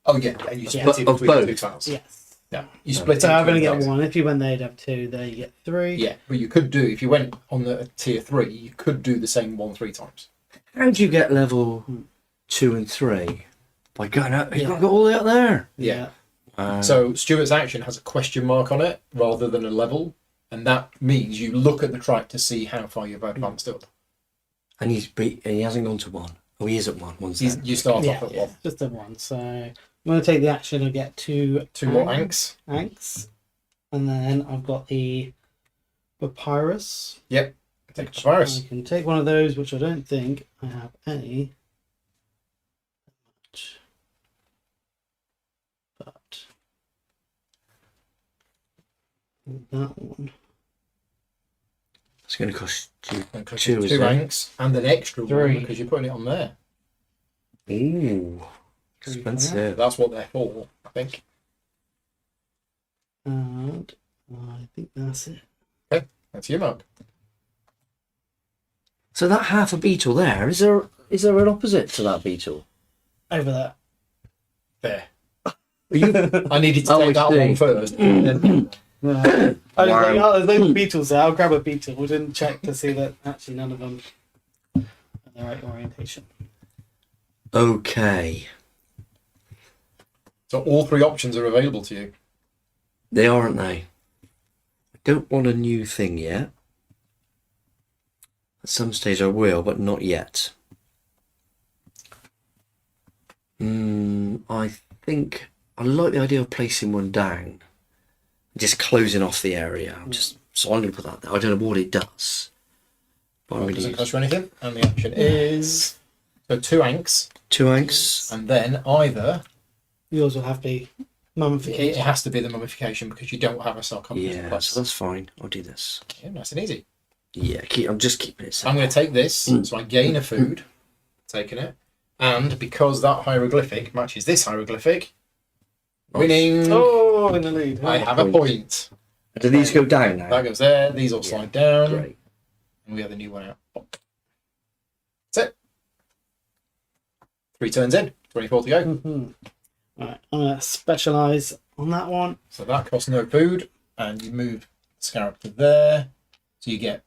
Oh yeah, and you split it Of between the 2 both? tiles. Yes. Yeah, you split So it. I've only between get the tiles. 1. If you went there, you'd have 2. There you get 3. Yeah, but you could do, if you went on the tier 3, you could do the same 1 3 times. How do you get level 2 and 3? By going out, you've got to go all the way up there. Yeah. So Stuart's action has a question mark on it rather than a level, and that means you look at the track to see how far you've advanced up. And he hasn't gone to 1. Oh, he is at 1. One's there. You start Yeah, off at yeah, 1. just a 1. So I'm going to take the action and get 2. 2 more anks. Anks. And then I've got the papyrus. Yep. Take Which papyrus. I can take one of those, which I don't think I have any. But that one. It's going to cost you And click 2, 2 is it? ranks and an extra 1 3. because you're putting it on there. Ooh. Expensive. That's what they're for, I think. And I think that's it. That's you, Mark. So that half a beetle there, is there an opposite to that beetle? Over there. There. Are you, I needed to Oh, take I that see. one first. and then- I was like, Wow. oh, there's no beetles there. I'll grab a beetle. We didn't check to see that actually none of them are the right orientation. okay. so all 3 options are available to you. They aren't they? I don't want a new thing yet. At some stage I will, but not yet. I think I like the idea of placing one down, just closing off the area. So I'm going to put that there. I don't know what it does. But I'm Well, it going to doesn't use cost you anything, and the action is so 2 anks, 2 anks. and then either Yours will have to be it mummification. has to be the mummification because you don't have a sarcophagus Yeah, plus. so that's fine. I'll do this. Yeah, nice and easy. Yeah, I'm just keeping it I'm simple. going to take this, so I gain a food, taking it, and because that hieroglyphic matches this hieroglyphic, winning. Oh, in the lead. I have a point. Do these go down now? That goes there. These all slide down, Great. and we have the new one out. That's it. 3 turns in. 24 to go. Mhm. Right, I'm going to specialise on that one. So that costs no food, and you move the scarab to there, so you get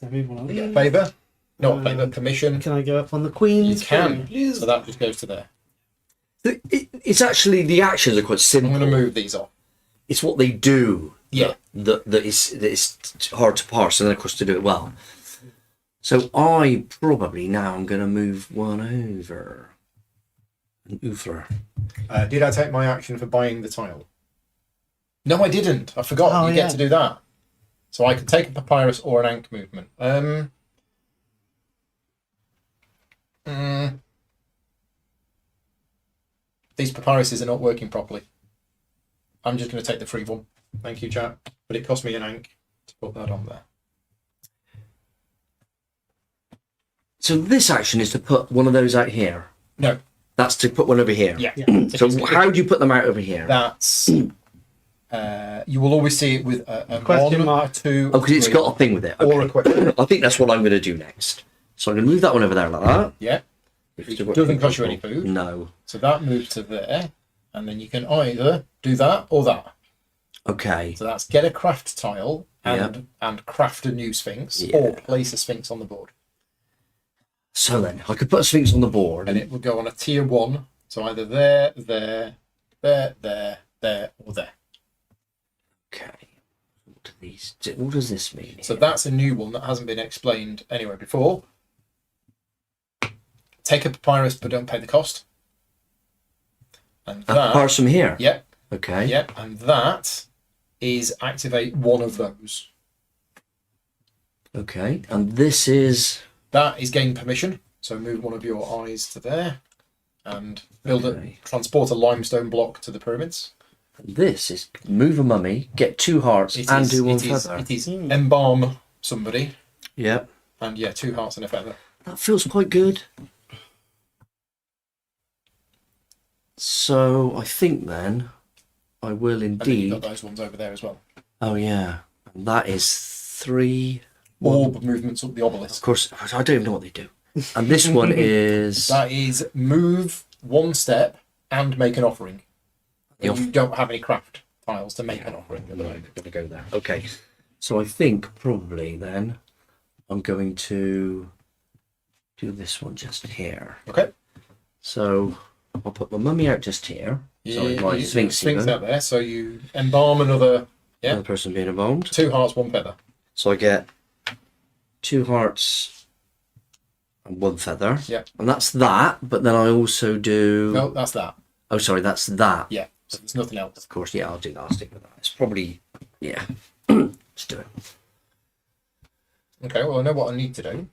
So move on. favour. Not favour, permission. Can I go up on the You queen's? can. throne? So that just goes to there. It's actually, the actions are quite I'm simple. going to move these off. It's what they do Yeah. that is hard to parse, and then of course to do it well. So I probably now I'm going to move one over. An over. Did I take my action for buying the tile? No, I didn't. I forgot. Oh, you yeah. get to do that. So I could take a papyrus or an ankh movement. These papyruses are not working properly. I'm just going to take the free one. Thank you, chat. But it cost me an ankh to put that on there. So this action is to put one of those out here. No. That's to put one over here. Yeah. So how do you put them out over here? That's... you will always see it with a Question 1, mark. a 2, Oh, because it's three, got a thing with it. or Okay. a question. I think that's what I'm going to do next. So I'm going to move that one over there like that. Yeah. It doesn't cost you any food. No. So that moves to there. And then you can either do that or that. Okay. So that's get a craft tile and craft a new sphinx or place a sphinx on the board. So then, I could put a sphinx on the board. And it will go on a tier 1. So either there, there, there, there, there, or there. Okay. What does this mean? So here? that's a new one that hasn't been explained anywhere before. Take a papyrus but don't pay the cost. And that... Apart from here? Yep. Okay. Yep. And that is activate one of those. Okay. And this is... That is gain permission. So move one of your eyes to there and Okay. transport a limestone block to the pyramids. This is move a mummy, get 2 hearts, and do 1 feather. It is embalm somebody. Yep. And 2 hearts and a feather. That feels quite good. So I think then I will And then you've indeed. got those ones over there as well. Oh yeah, and that is 3. Orb movements up the Of obelisk. course, I don't even know what they do. And this one is That is move 1 step and make an offering. The You don't have any craft tiles to make an offering. I'm going to go there. Okay, so I think probably then I'm going to do this one just here. Okay. So I'll put my mummy out just here. Sorry, my sphinx. Sphinx out there. So you embalm another Another person being embalmed. 2 hearts, 1 feather. So I get 2 hearts and 1 feather. Yeah. And that's that, but then I also do... No, that's that. Oh, sorry, that's that. Yeah. So there's nothing else. Of course, yeah, I'll do that. I'll stick with that. It's probably... Yeah. Let's do it. Okay, well, I know what I need to do.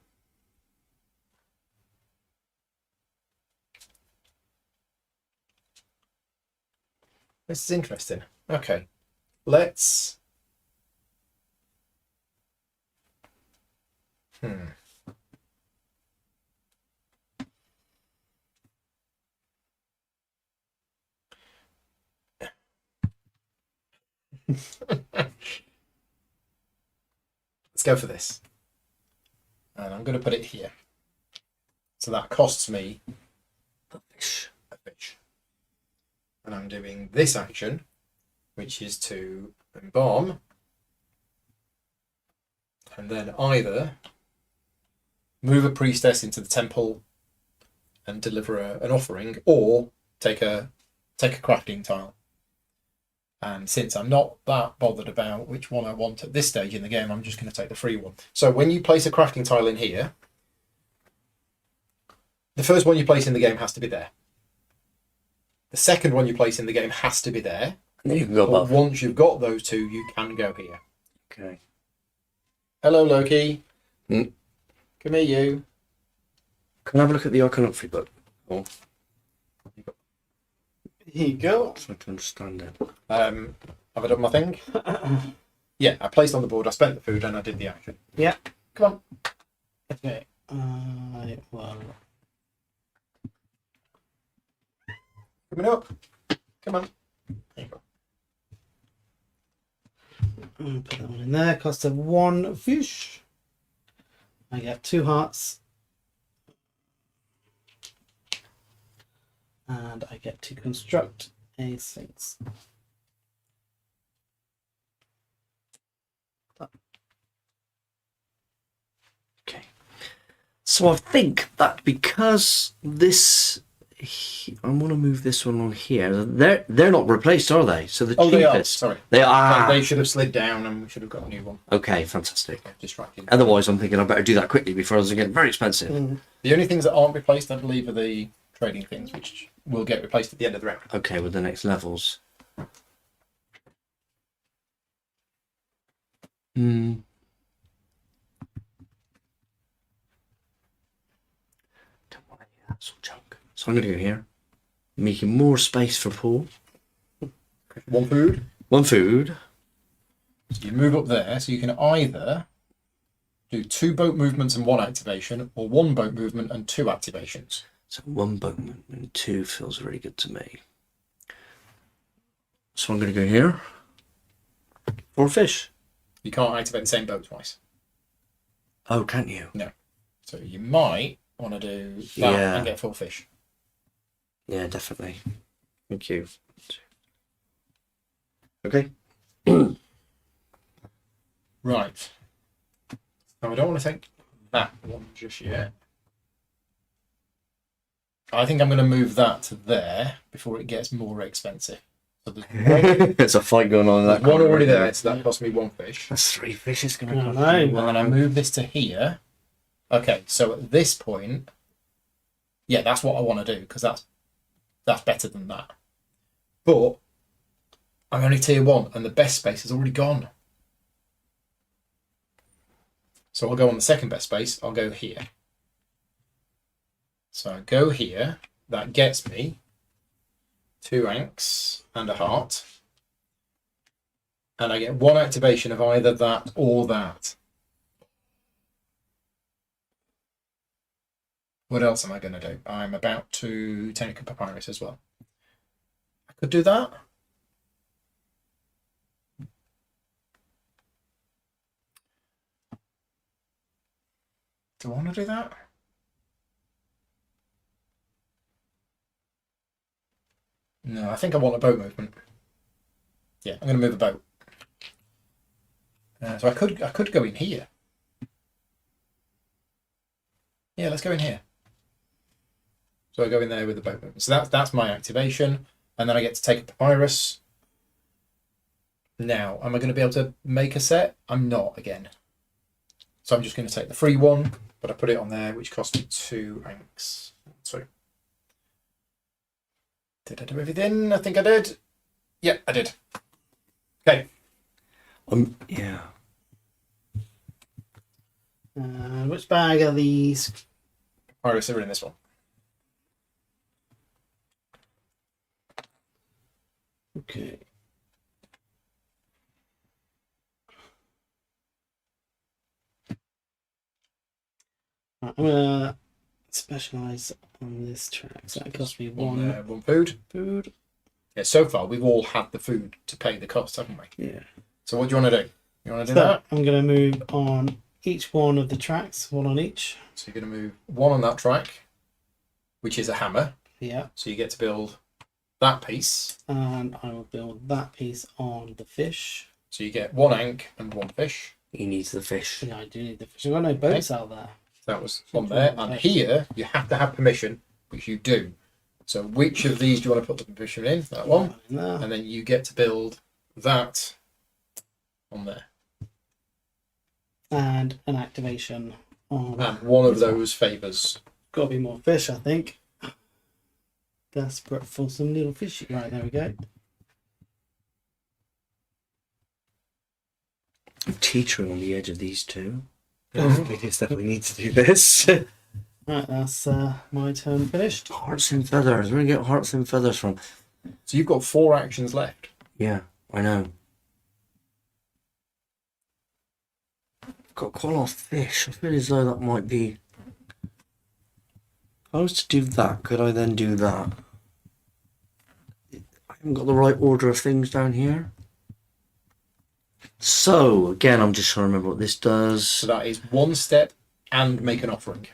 This is interesting. Okay, let's... Let's go for this. And I'm going to put it here. So that costs me a fish. And I'm doing this action, which is to embalm. And then either move a priestess into the temple and deliver an offering, or take a crafting tile. And since I'm not that bothered about which one I want at this stage in the game, I'm just going to take the free one. So when you place a crafting tile in here, the first one you place in the game has to be there. The second one you place in the game has to be there. And then you can go But above. once you've got those two, you can go here. Okay. Hello, Loki. Mm. Come here, you. Can I have a look at the iconography book? Oh, Here you go. so I can understand it. Have I done my thing? Yeah, I placed on the board, I spent the food, and I did the action. Yeah. Come on. Okay. Well. Coming up. Come on. There you go. I'll put that one in there. Cost of 1 fish. I get 2 hearts. And I get to construct a sphinx. Okay. So I think that because this, I want to move this one on here. They're not replaced, are they? So the Oh, they are. cheapest. Sorry. They are. They should have slid down, and we should have got a new one. Okay, fantastic. Distracting. Otherwise, I'm thinking I better do that quickly before it's getting very expensive. The only things that aren't replaced, I believe, are the trading things, which will get replaced at the end of the round. Okay, with the next levels. Hmm. Don't want any of that sort of junk. So I'm going to go here, making more space for Paul. One food. One food. So you move up there, so you can either do 2 boat movements and 1 activation, or 1 boat movement and 2 activations. So 1 boat movement, 2 feels really good to me. So I'm going to go here. 4 fish. You can't activate the same boat twice. Oh, can't you? No. So you might want to do that Yeah. and get 4 fish. Yeah, definitely. Thank you. Okay. Right. Now I don't want to take that one just yet. I think I'm going to move that to there before it gets more expensive. So there's There's a fight going on in that one corner already right there, now. so that cost me 1 fish. That's 3 fish. It's going to Oh, cost no. you And then I move this to here. Okay, so at this point, yeah, that's what I want to do, because that's better than that. But I'm only tier 1, and the best space is already gone. So I'll go on the second best space. I'll go here. So I go here. That gets me 2 anks and a heart. And I get 1 activation of either that or that. What else am I going to do? I'm about to take a papyrus as well. I could do that. Do I want to do that? No, I think I want a boat movement. Yeah, I'm going to move a boat. So I could go in here. Yeah, let's go in here. So I go in there with the boat movement. So that's my activation, and then I get to take a papyrus. Now, am I going to be able to make a set? I'm not again. So I'm just going to take the free one, but I put it on there, which cost me 2 anks. So did I do everything? I think I did. Yeah, I did. Okay. Yeah. Which bag are these? Papyrus are in this one. Okay. Right, I'm gonna specialize on this track. So that cost me 1 One food. food. Yeah, so far we've all had the food to pay the cost, haven't we? Yeah. So what do you want to do? You want to So do that? I'm gonna move on each one of the tracks, 1 on each. So you're going to move 1 on that track, which is a hammer. Yeah. So you get to build that piece. And I will build that piece on the fish. So you get 1 ank and 1 fish. He needs the fish. Yeah, I do need the fish. I've got no boats out there. That was on there. And here you have to have permission, which you do. So which of these do you want to put the permission in? That one. In there. And then you get to build that on there. And an activation on. And one of those favours. Got to be more fish, I think. Desperate for some little fishy. Right, there we go. I'm teetering on the edge of these two. It's definitely need to do this. Right, that's my turn finished. Hearts and feathers. Where do you get hearts and feathers from? So you've got 4 actions left. Yeah, I know. I've got quite a lot of fish. I feel as though that might be. If I was to do that, could I then do that? I haven't got the right order of things down here. So, again, I'm just trying to remember what this does. So that is 1 step and make an offering.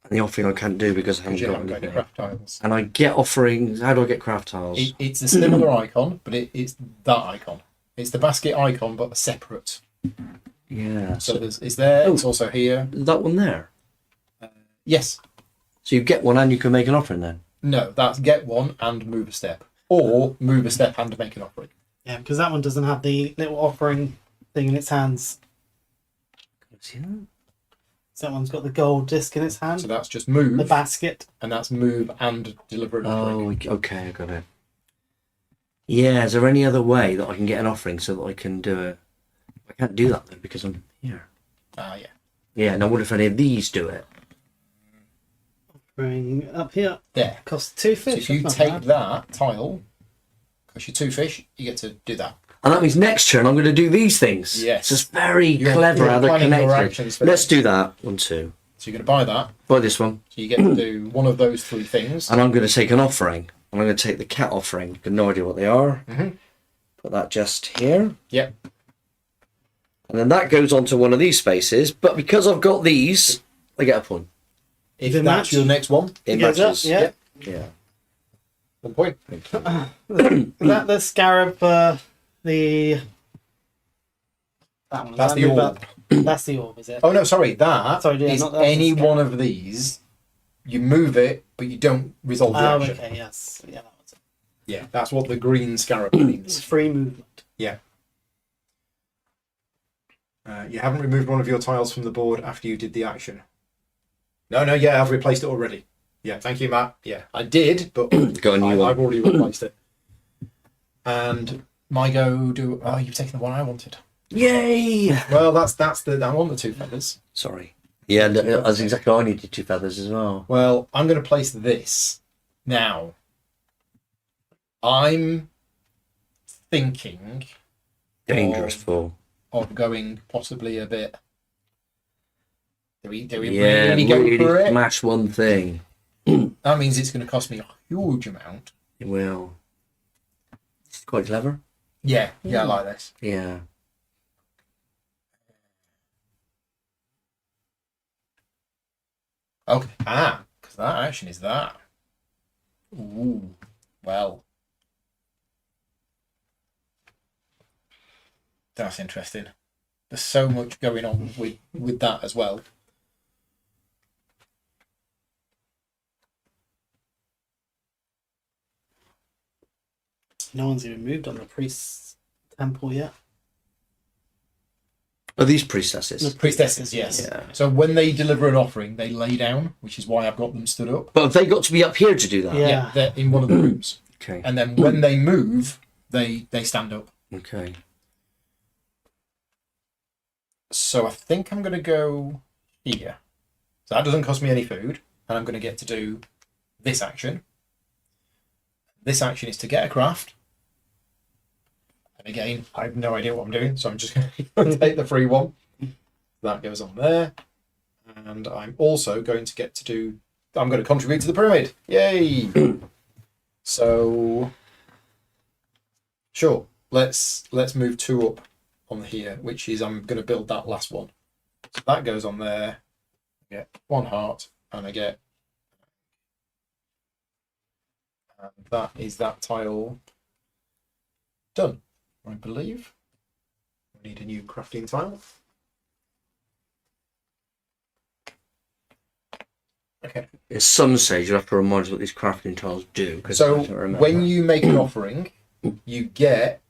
And the offering I can't do because I haven't You got haven't got any anything. craft tiles. And I get offerings. How do I get craft tiles? It's a similar icon, but it's that icon. It's the basket icon, but separate. Yeah. So it's there. Oh. It's also here. Is that one there? Yes. So you get one and you can make an offering then? No, that's get 1 and move a step. Or move a step and make an offering. Yeah, because that one doesn't have the little offering thing in its hands. Can I see that? So that one's got the gold disc in its hand. So that's just move. The basket. And that's move and deliver an offering. Oh, okay, I got it. Yeah, is there any other way that I can get an offering so that I can do it? I can't do that though because I'm here. Ah, yeah. Yeah, now what if any of these do it? Bring up here. There. Costs 2 So fish. if you that's not take bad. that tile, because you're 2 fish, you get to do that. And that means next turn I'm going to do these things. Yes. So it's very You're clever how they're planning your connected. actions for Let's this. do that. 1, 2. So you're going to buy that. Buy this one. So you get to do one of those 3 things. And I'm going to take an offering. And I'm going to take the cat offering. Got no idea what they are. Mhm. Put that just here. Yep. And then that goes onto one of these spaces. But because I've got these, I get a point. If Does it that's match? your next one, It Goes up, matches. yeah. Yeah. 1 point. Is that the scarab? The. That one. That's Does that the move orb. up? That's the orb, is it? Oh no, sorry. That Sorry, yeah, is not- that's any the one of these. You move it, but you don't resolve the Oh, action. okay, yes. Yeah, that one's it. Yeah, that's what the green scarab It's means. free movement. Yeah. You haven't removed one of your tiles from the board after you did the action. No, yeah, I've replaced it already. Yeah, thank you, Matt. Yeah, I did, but Got a new one. I've already replaced it. And my go do. Oh, you've taken the one I wanted. Yay! Well, that's the. I want the 2 feathers. Sorry. Yeah, that's exactly what I needed 2 feathers as well. Well, I'm going to place this now. I'm thinking Dangerous fool. of going possibly a bit. Do we Yeah, really go for it? smash one thing. That means it's going to cost me a huge amount. It will. It's quite clever. Yeah, I like this. Yeah. Okay. Because that action is that. Ooh. Well. That's interesting. There's so much going on with that as well. No one's even moved on the priest's temple yet. Are these priestesses? No. Priestesses, yes. Yeah. So when they deliver an offering, they lay down, which is why I've got them stood up. But have they got to be up here to do that? Yeah. They're in one of the rooms. Okay. And then when they move, they stand up. Okay. So I think I'm going to go here. So that doesn't cost me any food. And I'm going to get to do this action. This action is to get a craft. And again, I have no idea what I'm doing. So I'm just going to take the free one. That goes on there. And I'm also going to get to do... I'm going to contribute to the pyramid. Yay! So... Sure. Let's move 2 up on here, which is I'm going to build that last one. So that goes on there. I get 1 heart, and I get... And that is that tile done, I believe. We need a new crafting tile. Okay. At some stage, you'll have to remind us what these crafting tiles do. 'Cause So I don't remember. when you make an offering, you get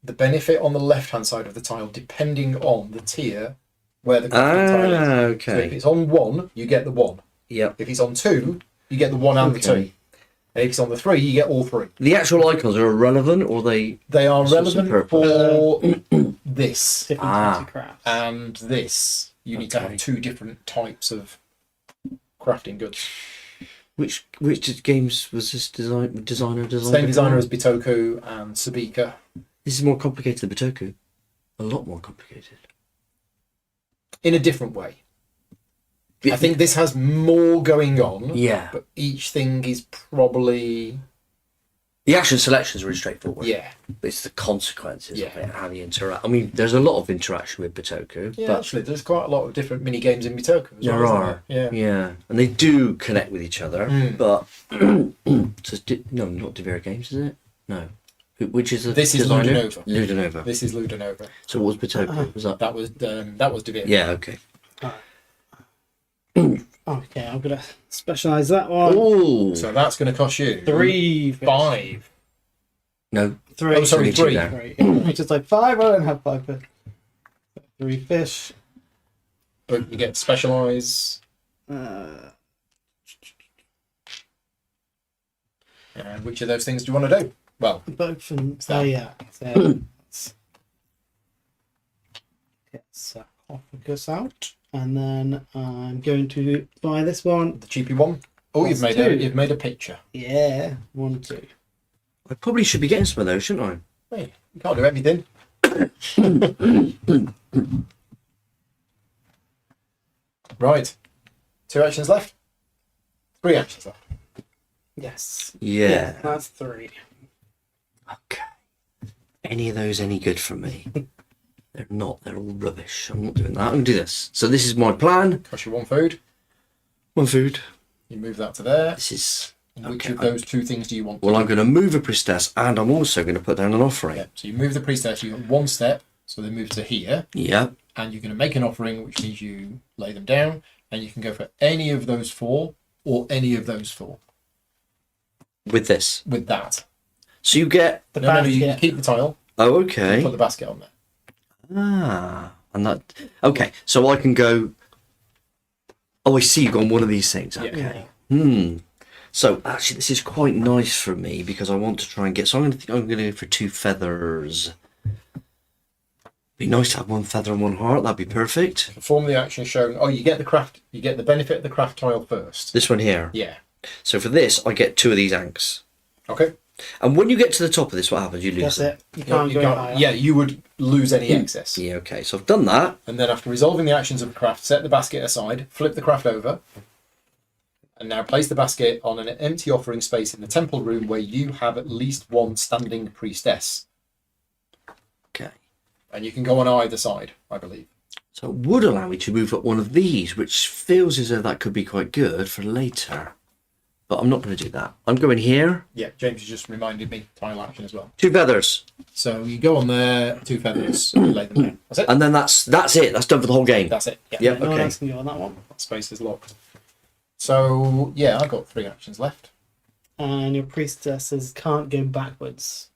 the benefit on the left-hand side of the tile, depending on the tier where the crafting tile is. So if Okay. it's on 1, you get the 1. Yep. If it's on 2, you get the 1 and the 2. Okay. And if it's on the 3, you get all 3. The actual icons are irrelevant, or they? They are Serve some relevant purpose. for this Different Ah. types of crafts. and this. You need to Okay. have 2 different types of crafting goods. Which games was this designer? Same designer as Bitoku and Sabika. This is more complicated than Bitoku. A lot more complicated. In a different way. I think this has more going on. Yeah. But each thing is probably... The action selection is really straightforward. Yeah. It's the consequences of Yeah. it, how you interact. I mean, there's a lot of interaction with Bitoku. Yeah, but actually, there's quite a lot of different mini games in Bitoku as there well, are. isn't there? Yeah. And they do connect with each other. Mm. But no, not Devere Games, is it? No. Which is the This is designer? Ludonova. Ludonova. This is Ludonova. So what was Bitoku? Was that? That was DeVere. Yeah. Okay. Okay, I'm gonna specialize that one. Oh. So that's going to cost you 3. 5. No. 3. Oh, sorry, Only two 3. there. 3. It's just like 5. I don't have 5, but 3 fish. But you get specialise. Uh, And which of those things do you want to do? Well, both and that? yeah. So let's get sarcophagus out, and then I'm going to buy this one. the cheapy one. Oh, That's you've 2. made a picture. Yeah, 1, 2. I probably should be getting some of those, shouldn't Hey, you can't do everything. Right. 2 actions left. 3 actions left. Yes. I? Yeah. That's 3. Okay. Any of those any good for me? They're not. They're all rubbish. I'm not doing that. I'm going to do this. So this is my plan. Cost you 1 food. One food. You move that to there. This is... Which okay, of those 2 things do you want? Well, to I'm going to move a priestess, and I'm also going to put down an offering. Yeah. So you move the priestess. You have 1 step. So they move to here. Yep. And you're going to make an offering, which means you lay them down. And you can go for any of those 4 or any of those 4 With this. with that. So you get... The No, you basket. keep the tile. Oh, And okay. put the basket on there. Ah. And that... Okay. So I can go... Oh, I see. You've got one of these things. Yeah. Okay. Hmm. So actually, this is quite nice for me because I want to try and get... So I'm going to go for 2 feathers. Be nice to have 1 feather and 1 heart. That'd be perfect. Perform the action shown. Oh, you get the craft. You get the benefit of the craft tile first. This one here. Yeah. So for this, I get 2 of these anks. Okay. And when you get to the top of this, what happens? You lose That's them. it. You can't go higher. Yeah, you would lose any excess. Yeah, okay. So I've done that. And then after resolving the actions of the craft, set the basket aside, flip the craft over, and now place the basket on an empty offering space in the temple room where you have at least 1 standing priestess. Okay. And you can go on either side, I believe. So it would allow me to move up one of these, which feels as though that could be quite good for later. But I'm not going to do that. I'm going here. Yeah, James has just reminded me, tile action as well. 2 feathers. So you go on there, 2 feathers, and you lay them down. That's it. And then that's it. That's done for the whole game. That's it. Yeah. Yep, No one okay. else can go on that one. That space is locked. So, yeah, I've got 3 actions left. And your priestesses can't go backwards.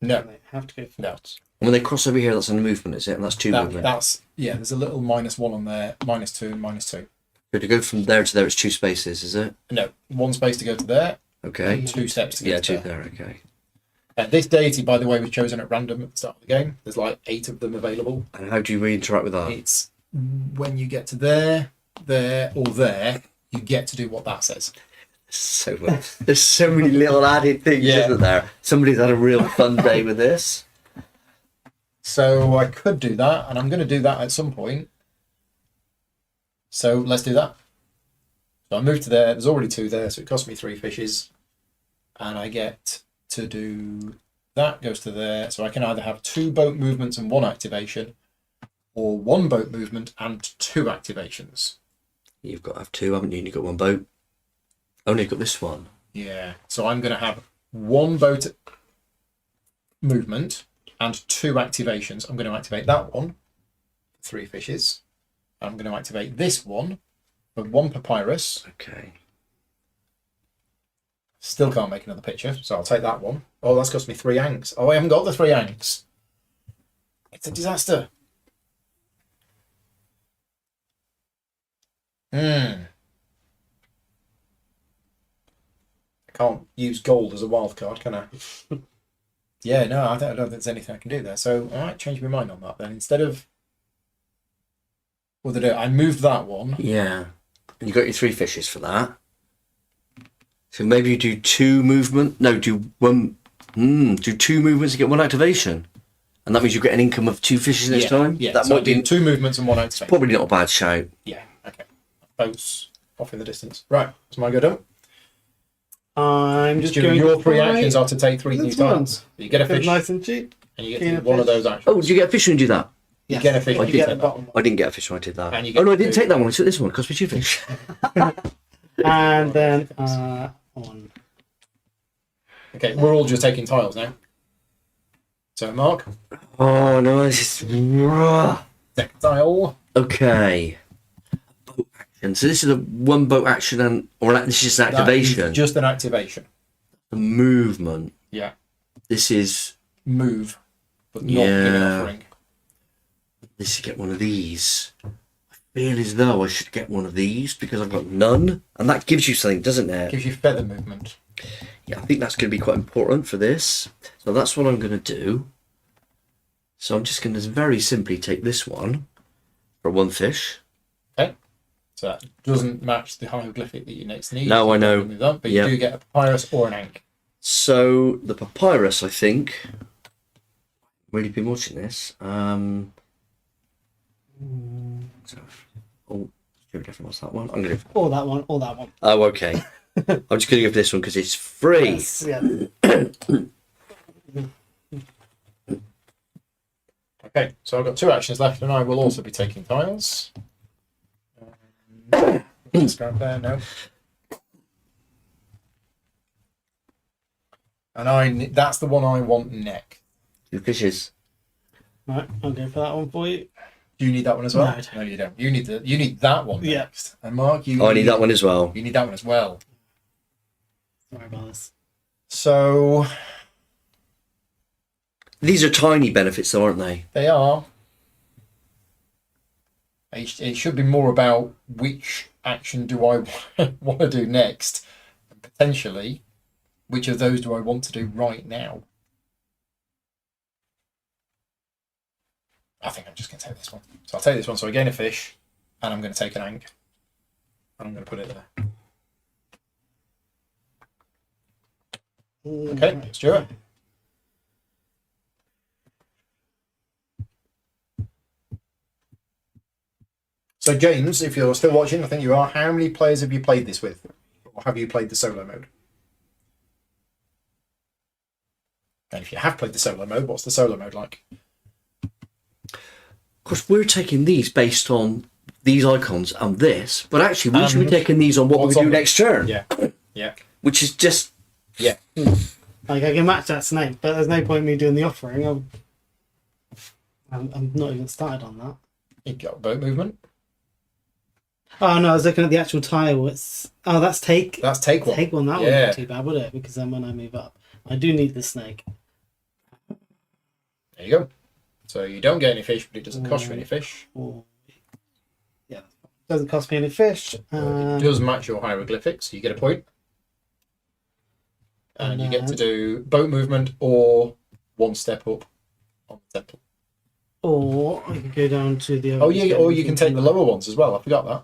No. They have to go No. forwards. And when they cross over here, that's a movement, is it? And that's 2 movement. That's, yeah, there's a little -1 on there, -2 and -2. So to go from there to there, it's 2 spaces, is it? No, 1 space to go to there, Okay. 2 steps to go Yeah, to 2 there. there, okay. And this deity, by the way, was chosen at random at the start of the game. There's like 8 of them available. And how do you interact with that? It's when you get to there, there, or there, you get to do what that says. So there's so many little added things, Yeah. isn't there? Somebody's had a real fun day with this. So I could do that, and I'm going to do that at some point. So let's do that. So I move to there. There's already 2 there, so it costs me 3 fishes. And I get to do that, goes to there. So I can either have 2 boat movements and 1 activation, or 1 boat movement and 2 activations. You've got to have 2, haven't you? And you've got 1 boat. Only got this one. Yeah. So I'm going to have 1 boat movement and 2 activations. I'm going to activate that one for 3 fishes. I'm going to activate this one for 1 papyrus. Okay. Still can't make another picture, so I'll take that one. Oh, that's cost me 3 anks. Oh, I haven't got the 3 anks. It's a disaster. I can't use gold as a wild card, can I? Yeah, no, I don't know if there's anything I can do there. So I might change my mind on that then. Instead of what did I do? I moved that one. Yeah. And you got your 3 fishes for that. So maybe you do 2 movement. No, do 1. Do 2 movements to get 1 activation. And that means you get an income of 2 fishes next time? Yeah, That so might be 2 movements and 1 activation. probably not a bad shout. Yeah, okay. Boats off in the distance. Right, is my go done? I'm just Stu, going your to 3 try actions are to take 3 new this one. tiles. You get a It's fish, nice and cheap. and you get Gain to a do one of fish. those actions. Oh, did you get a fish when you do that? You get a fish You when you get take the that. bottom one. I didn't get a fish when I did that. And you get Oh no, I to didn't do- take that one. I took this one. It cost me 2 fish. And then on. Okay, we're all just taking tiles now. So, Mark, Oh no, this is... deck tile. Okay. Boat action. So this is a 1 boat action or this is just an activation. That is just an activation. A movement. Yeah. This is... Move, but not give an Yeah. offering. This is get one of these. I feel as though I should get one of these because I've got none. And that gives you something, doesn't it? Gives you feather movement. Yeah, I think that's going to be quite important for this. So that's what I'm going to do. So I'm just going to very simply take this one for 1 fish. Okay. So that doesn't match the hieroglyphic that you next need. No, I know. Move on, but Yeah. you do get a papyrus or an ankh. So the papyrus, I think... Really been watching this. So, oh, very different. What's that one? I'm going to... Or that one, or that one. Oh, okay. I'm just going to go for this one because it's free. Yes, yeah. Okay, so I've got 2 actions left, and I will also be taking tiles. Let's grab there, no. And that's the one I want next. 2 fishes. Right, I'll go for that one for you. Do you need that one as well? No, I don't. No, you don't. You need that one Yeah. next. And Mark, you Oh, I need that one as well. You need that one as well. Sorry about this. So These are tiny benefits, though, aren't they? they are. It should be more about which action do I want to do next, and potentially which of those do I want to do right now. I think I'm just going to take this one. So I'll take this one. So I gain a fish, and I'm going to take an ankh, and I'm going to put it there. Okay, Right. Stuart. So James, if you're still watching, I think you are. How many players have you played this with, or have you played the solo mode? And if you have played the solo mode, what's the solo mode like? Of course, we're taking these based on these icons and this, but actually we should be And taking these on what we what's do on next turn. Yeah, yeah, Which is just... yeah. Like, I can match that snake, but there's no point in me doing the offering. I'm not even started on that. You got boat movement. Oh no, I was looking at the actual tile. That's take. That's take one. Take one. That Yeah. wouldn't be too bad, would it? Because then when I move up, I do need the snake. There you go. So you don't get any fish, but it doesn't cost you any fish. Or, yeah, doesn't cost me any fish. It does match your hieroglyphics, so you get a point. And you get to do boat movement or 1 step up on the temple. Or I could go down to the. Oh yeah, or you can take the lower ones as well. I forgot that.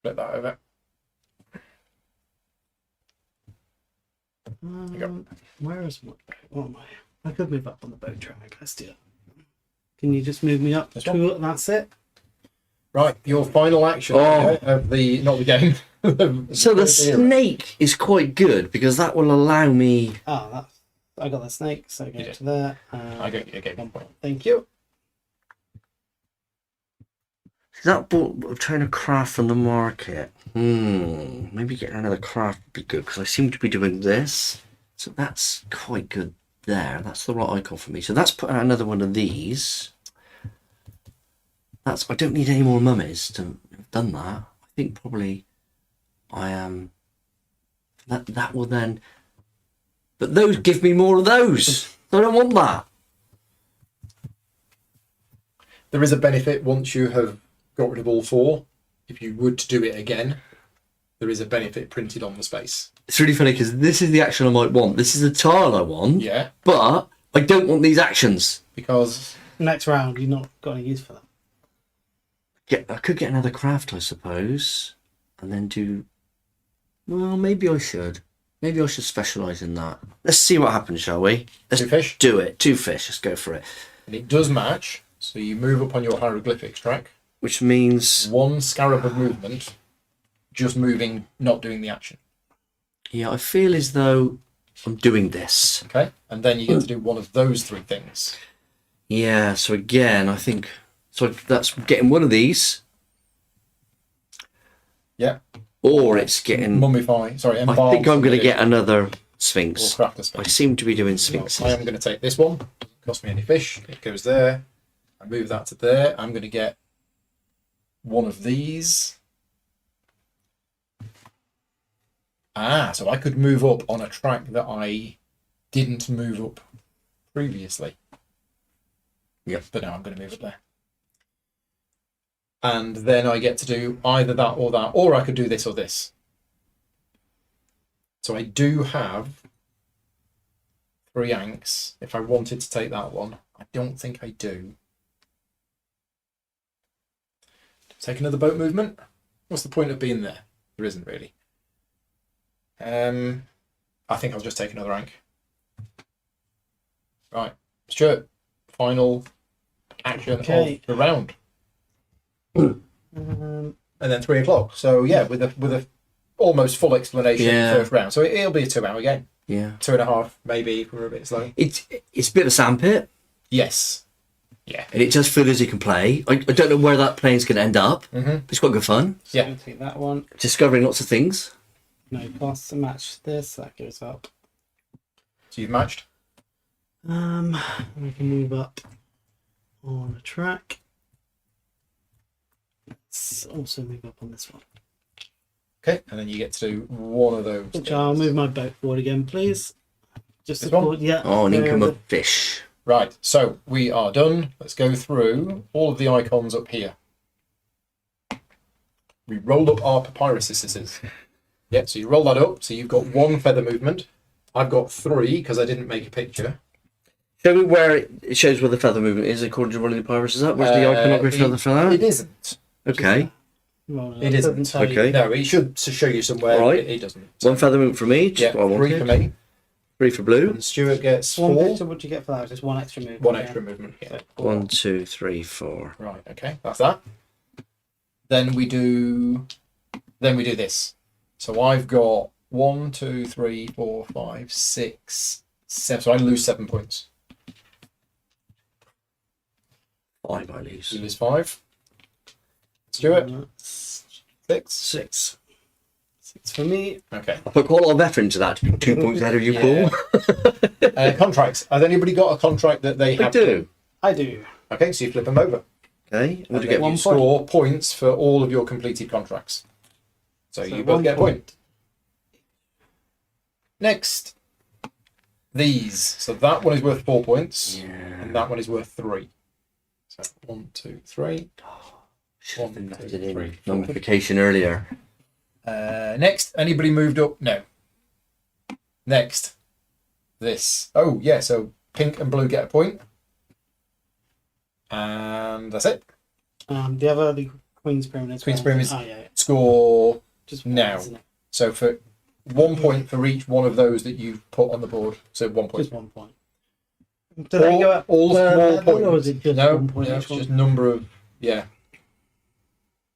Flip that over. Where is my? What am I? I could move up on the boat track. Let's do it. Can you just move me up? This one? That's it. Right, your final action Oh. of the not the game. So the snake is quite good because that will allow me... Oh, that's. I got the snake, so go Yeah. to there. I got you. Okay, 1 point. Thank you. That boat I'm trying to craft from the market. Maybe getting another craft would be good because I seem to be doing this. So that's quite good there. That's the right icon for me. So that's put out another one of these. I don't need any more mummies to have done that. I think probably I am. That will then. But those give me more of those. I don't want that. There is a benefit once you have got rid of all 4. If you would do it again, there is a benefit printed on the space. It's really funny because this is the action I might want. This is the tile I want. Yeah. But I don't want these actions. Because Next round, you've not got any use for that. Yeah, I could get another craft, I suppose, and then do. Well, maybe I should. Maybe I should specialise in that. Let's see what happens, shall we? Let's 2 fish. do it. 2 fish. Let's go for it. And it does match. So you move up on your hieroglyphics track. Which means, 1 scarab of movement. Just moving, not doing the action. yeah, I feel as though I'm doing this. Okay. And then you get to do one of those 3 things. Yeah. So again, I think that's getting one of these, Yeah. or it's getting. Mummify. Sorry, I embalm. think I'm going to somebody get another or sphinx. craft a I sphinx. seem to be doing Well, sphinxes. I am going to take this one. Doesn't cost me any fish. It goes there. I move that to there. I'm going to get one of these. So I could move up on a track that I didn't move up previously. Yep. But now I'm going to move it there. And then I get to do either that, or I could do this or this. So I do have 3 anks if I wanted to take that one. I don't think I do. Take another boat movement? What's the point of being there? There isn't really. I think I'll just take another ank. Right, Stuart, final action Okay. of the round. Um, And then 3 o'clock. So yeah, with a almost full explanation Yeah. first round. So it'll be a 2-hour game. Yeah. 2.5 maybe if we're a bit slow. It's a bit of a sandpit, Yes. Yeah. and it does feel as you can play. I don't know where that plane's going to end up. Mm-hmm. It's quite good fun. so Yeah. I'm gonna take that one. Discovering lots of things. No costs to match this. That goes up. So you've matched. We can move up on a track. Let's also move up on this one. Okay, and then you get to do one of those. Which I'll move my boat forward again, please. Just This to one? yeah. Oh, an there income are of fish. Right, so we are done. Let's go through all of the icons up here. We roll up our papyrus scissors. Yeah, so you roll that up. So you've got 1 feather movement. I've got 3 because I didn't make a picture. Show me where it shows where the feather movement is according to rolling the pirates is up. Where's the iconography for that? It isn't. Okay. Well, It isn't. doesn't tell you. Okay. No, it should show you somewhere. Right. It doesn't. 1 feather movement from each. Yeah, What I 3 wanted. for me. 3 for blue. And Stuart gets One 4. picture, what do you get for that? Just 1 extra move. 1 extra movement. Yeah. So, 1, 2, 3, 4. Right, okay, that's that. Then we do this. So I've got 1, 2, 3, 4, 5, 6, 7. So I lose 7 points. 5 I lose. You lose 5. Stuart, that's 6. 6. 6 for me. Okay. I put quite a lot of effort into that to be 2 points ahead of you, Yeah. Paul. Contracts. Has anybody got a contract that they I have? do. I do. Okay, so you flip them over. Okay. What do And you then get? one you score points for all of your completed contracts. So you both 1 get a point. point. Next, these. So that one is worth 4 points, Yeah. and that one is worth 3. So 1, 2, 3. Should have 1, invested 2, in 3. notification earlier. Next, anybody moved up? No. Next, this. Oh yeah, so pink and blue get a point, and that's it. The other, the Queen's Pyramid. Queen's Pyramid. Oh, yeah. Score. Just Now. Isn't it? So for 1 point for each one of those that you've put on the board. So 1 point. Just 1 point. Do they go up all per small level, points. or is it just No, 1 point no, each it's one? just number of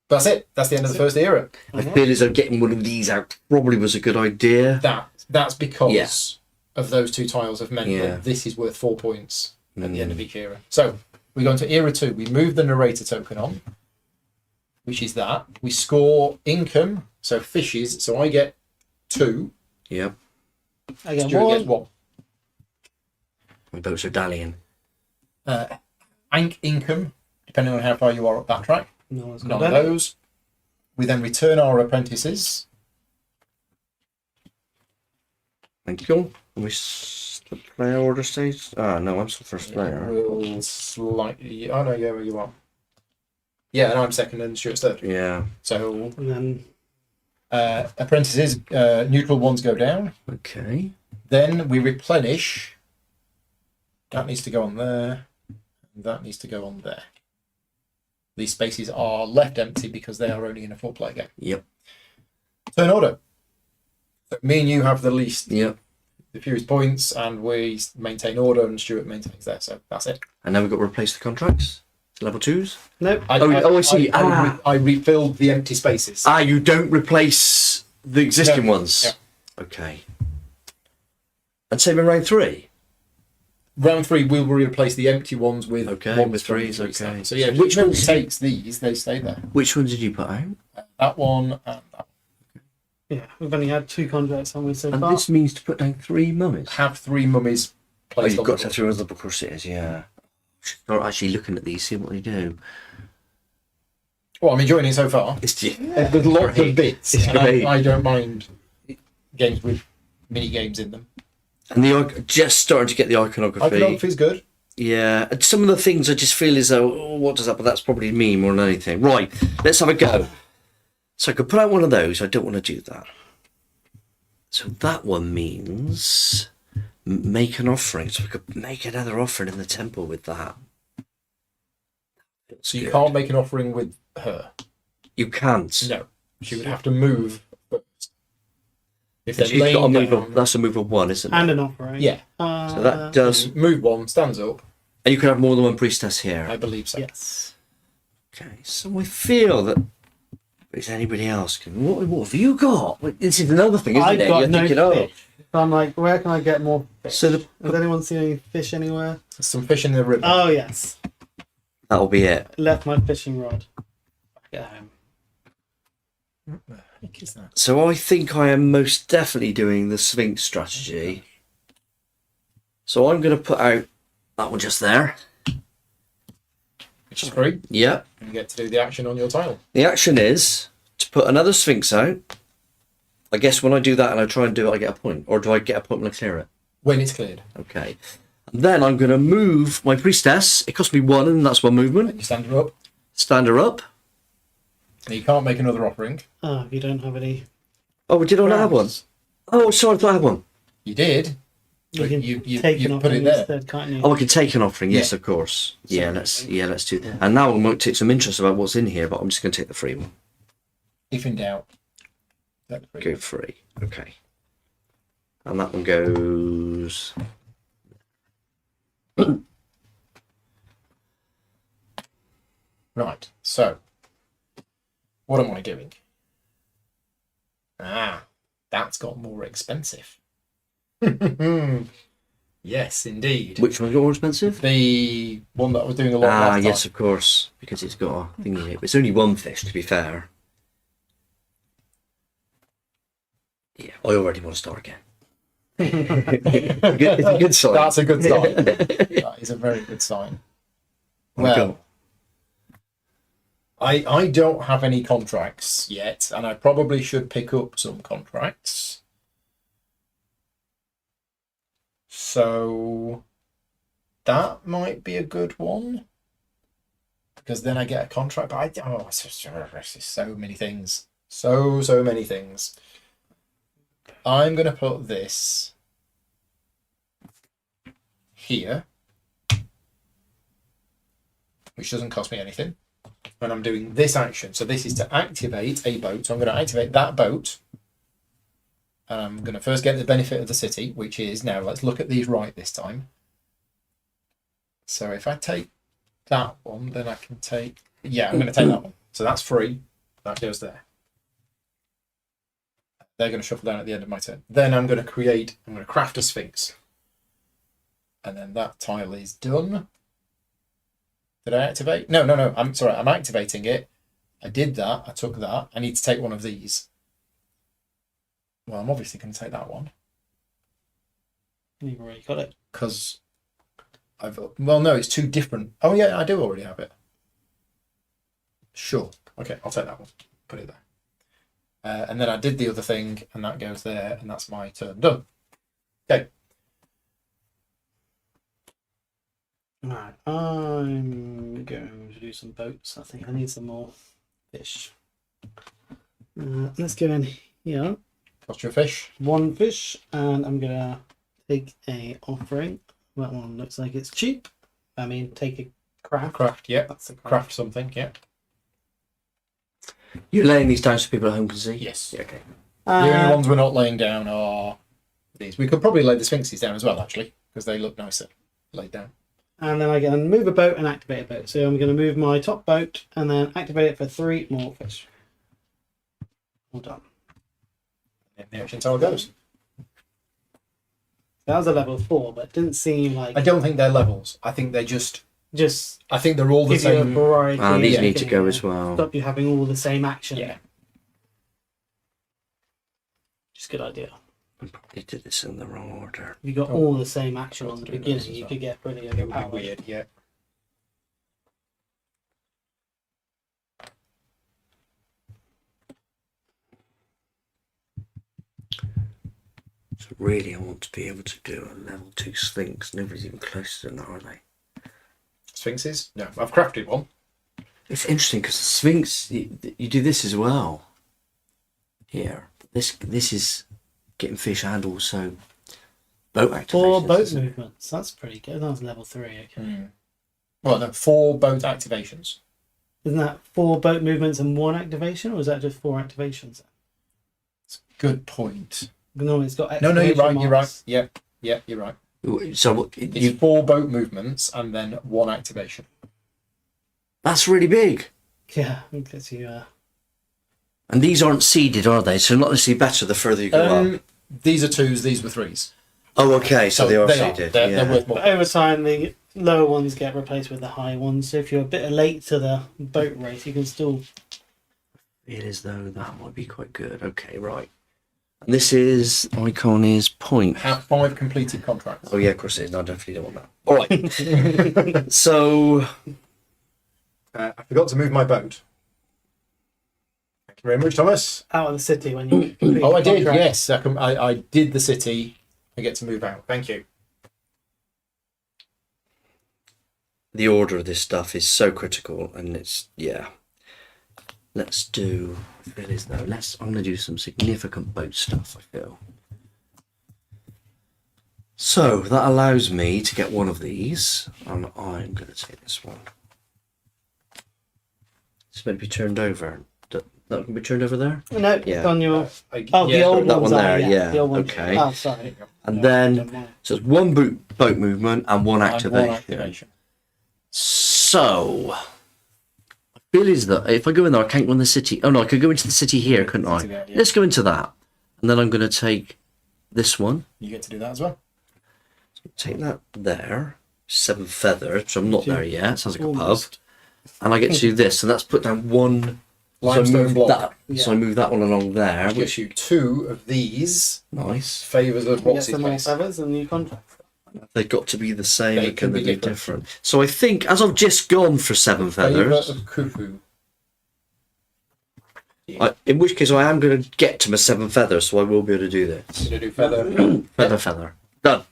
That's it. That's the end of the first era. I feel as though getting one of these out probably was a good idea. That's because of those 2 tiles have meant Yeah. that this is worth 4 points at the end of each era. So we go into era 2. We move the narrator token on, which is that. We score income, so fishes. So I get 2. Yep. I get Stuart gets 1. 1. My boats are dallying. Ank income, depending on how far you are up that track. No one's None got of that. those. We then return our apprentices. Thank you. We the player order stage. Ah, no, I'm still first player. We'll slightly. Oh no, yeah, where you are. Yeah, and I'm second and Stuart's third. Yeah. So And then apprentices, neutral ones go down. Okay. Then we replenish. That needs to go on there. And that needs to go on there. These spaces are left empty because they are only in a 4-player game. Yep. Turn order. So me and you have the least Yep. the fewest points, and we maintain order, and Stuart maintains there. So that's it. And now we've got to replace the contracts. Level 2s. nope. I see. I refilled the empty spaces. You don't replace the existing No. ones. Yeah. Okay. And same in round 3. Round 3, we'll replace the empty ones with Okay, ones with from threes, the okay. So yeah, Which which one ones- takes these? They stay there. Which ones did you put out? That one and that Yeah, we've only had 2 contracts on we so And far. this means to put down 3 mummies. one. Have 3 mummies Oh, placed you've on got the to have 3 ones. Of course it is, yeah. Start actually looking at these, see what they do. Well, I'm enjoying it so far. It's just, There's lots great. of bits, It's and great. I don't mind games with mini games in them. And just starting to get the iconography. Iconography is good. Yeah, and some of the things I just feel as though, what does that? But that's probably me more than anything. Right, let's have a go. So I could put out one of those. I don't want to do that. So that one means make an offering. So we could make another offering in the temple with that. So you Good. can't make an offering with her. You can't. No, she would have to move first. If You've they're got a laying move down, of, that's a move of 1, isn't it? And an offering. yeah, So that does. move 1, stands up. And you can have more than one priestess here. I believe so. Yes. Okay, so I feel that. Is anybody else? What have you got? Well, this is another thing, isn't I've it? got You're no thinking, oh. fish. So I'm like, where can I get more fish? So the- Has anyone seen any fish anywhere? There's some fish in the river. Oh, yes. That'll be it. Left my fishing rod back at home. What the heck is that? So I think I am most definitely doing the Sphinx strategy. So I'm going to put out that one just there. Which is great. Yep. And you get to do the action on your tile. The action is to put another Sphinx out. I guess when I do that and I try and do it, I get a point. Or do I get a point when I clear it? When it's cleared. Okay. And then I'm going to move my priestess. It costs me 1, and that's 1 movement. And you stand her up. Stand her up. And you can't make another offering. Oh, if you don't have any. Oh, did I not have one? crabs, Oh, sorry, I thought I had one. You did. You But can you take an put it offering there. instead, can't you? Oh, I can take an offering. Yes, Yeah. of course. Let's do that. And now I might take some interest about what's in here, but I'm just going to take the free one. If in doubt. Take the free. Go free. Okay. And that one goes. Right. So, what am I doing? That's got more expensive. Yes, indeed. Which one's more expensive? The one that I was doing a lot last time. Yes, of course, because it's got a thingy here. It's only 1 fish, to be fair. Yeah, I already want to start again. It's a good sign. That's a good sign. That is a very good sign. Well, I don't have any contracts yet, and I probably should pick up some contracts. So that might be a good one, because then I get a contract. But it's just so many things, so many things. I'm gonna put this here, which doesn't cost me anything. And I'm doing this action. So this is to activate a boat. So I'm going to activate that boat. And I'm going to first get the benefit of the city, which is, now let's look at these right this time. So if I take that one, then I can take, yeah, I'm going to take that one. So that's free. That goes there. They're going to shuffle down at the end of my turn. Then I'm going to craft a Sphinx. And then that tile is done. Did I activate? No. I'm sorry. I'm activating it. I did that. I took that. I need to take one of these. Well, I'm obviously going to take that one. You've already got it. Because well, no, it's 2 different. Oh, yeah, I do already have it. Sure. Okay, I'll take that one. Put it there. And then I did the other thing, and that goes there, and that's my turn done. Okay. Right, I'm going to do some boats. I think I need some more fish. Let's go in here. Cost you a fish. One fish, and I'm gonna take a offering. That one looks like it's cheap. I mean, take a craft. Craft, yeah. That's a Craft something, yeah. You're laying these down so people at home can see? Yes. Yeah, okay. The only ones we're not laying down are these. We could probably lay the Sphinxes down as well, actually, because they look nicer laid down. And then I can move a boat and activate a boat. So I'm going to move my top boat and then activate it for 3 more fish. All done. And the action tower goes. That was a level 4, but it didn't seem like I don't think they're levels. I think they're just. I think they're all the give you a same. variety. Ah, these of need to go things, as well. Stop you having all the same action. Yeah. Just a good idea. I probably did this in the wrong order. If you got all the same action on the doing beginning, this as you well. could get pretty It would be overpowered. weird, yeah. So really, I want to be able to do a level 2 Sphinx. Nobody's even close to that, are they? Sphinxes? No, I've crafted one. It's interesting because the Sphinx, you do this as well. Here, this is getting fish and also boat activations. 4 boat isn't it? movements. That's pretty good. That was level 3. Okay. Well, no, 4 boat activations. Isn't that 4 boat movements and 1 activation, or is that just 4 activations? Good point. No, it's got No, exclamation you're right. You're right. marks. Yeah, you're right. So what, It's 4 boat movements and then 1 activation. that's really big. Yeah, because you. And these aren't seeded, are they? So not necessarily better the further you go up. These are 2s. These were 3s. Oh, okay. So they are seeded. They're Yeah. worth more. But over time, the lower ones get replaced with the high ones. So if you're a bit late to the boat race, you can still. It is though that might be quite good. Okay, right. And this is icon is point. Have 5 completed contracts. Oh yeah, of course it is. No, I definitely don't want that. All right. So I forgot to move my boat. Thank you very much, Thomas. Out of the city when you. complete Oh, the I did. contract. Yes, I did the city. I get to move out. Thank you. the order of this stuff is so critical, and it's Let's do. It is though. I'm going to do some significant boat stuff. I feel. So that allows me to get one of these, and I'm going to take this one. It's meant to be turned over. That can be turned over there. No, it's Yeah. on your. I- Oh, the yeah, old that ones one are, there, yeah, The old ones. okay. Oh, sorry. And No, then don't mind. so it's one boat movement and one and activation. one activation. So I feel is that if I go in there, I can't go in the city. Oh no, I could go into the city here, couldn't I? There, yeah. Let's go into that, and then I'm going to take this one. You get to do that as well. Take that there. 7 feathers, so I'm not there yet. Sounds like a pub. Almost. And I get to do this, and that's put down one. So I Limestone move block. that. So I move that one along there. Which Which gives you 2 of these nice. favours of Get what's his some more face. feathers and new contracts. They've got to be the same. They Or can can be they be different. different? So I think, as I've just gone for 7 Favour feathers, of Khufu. in which case I am going to get to my 7 feathers, so I will be able to do this. Going to do feather. Feather. Done.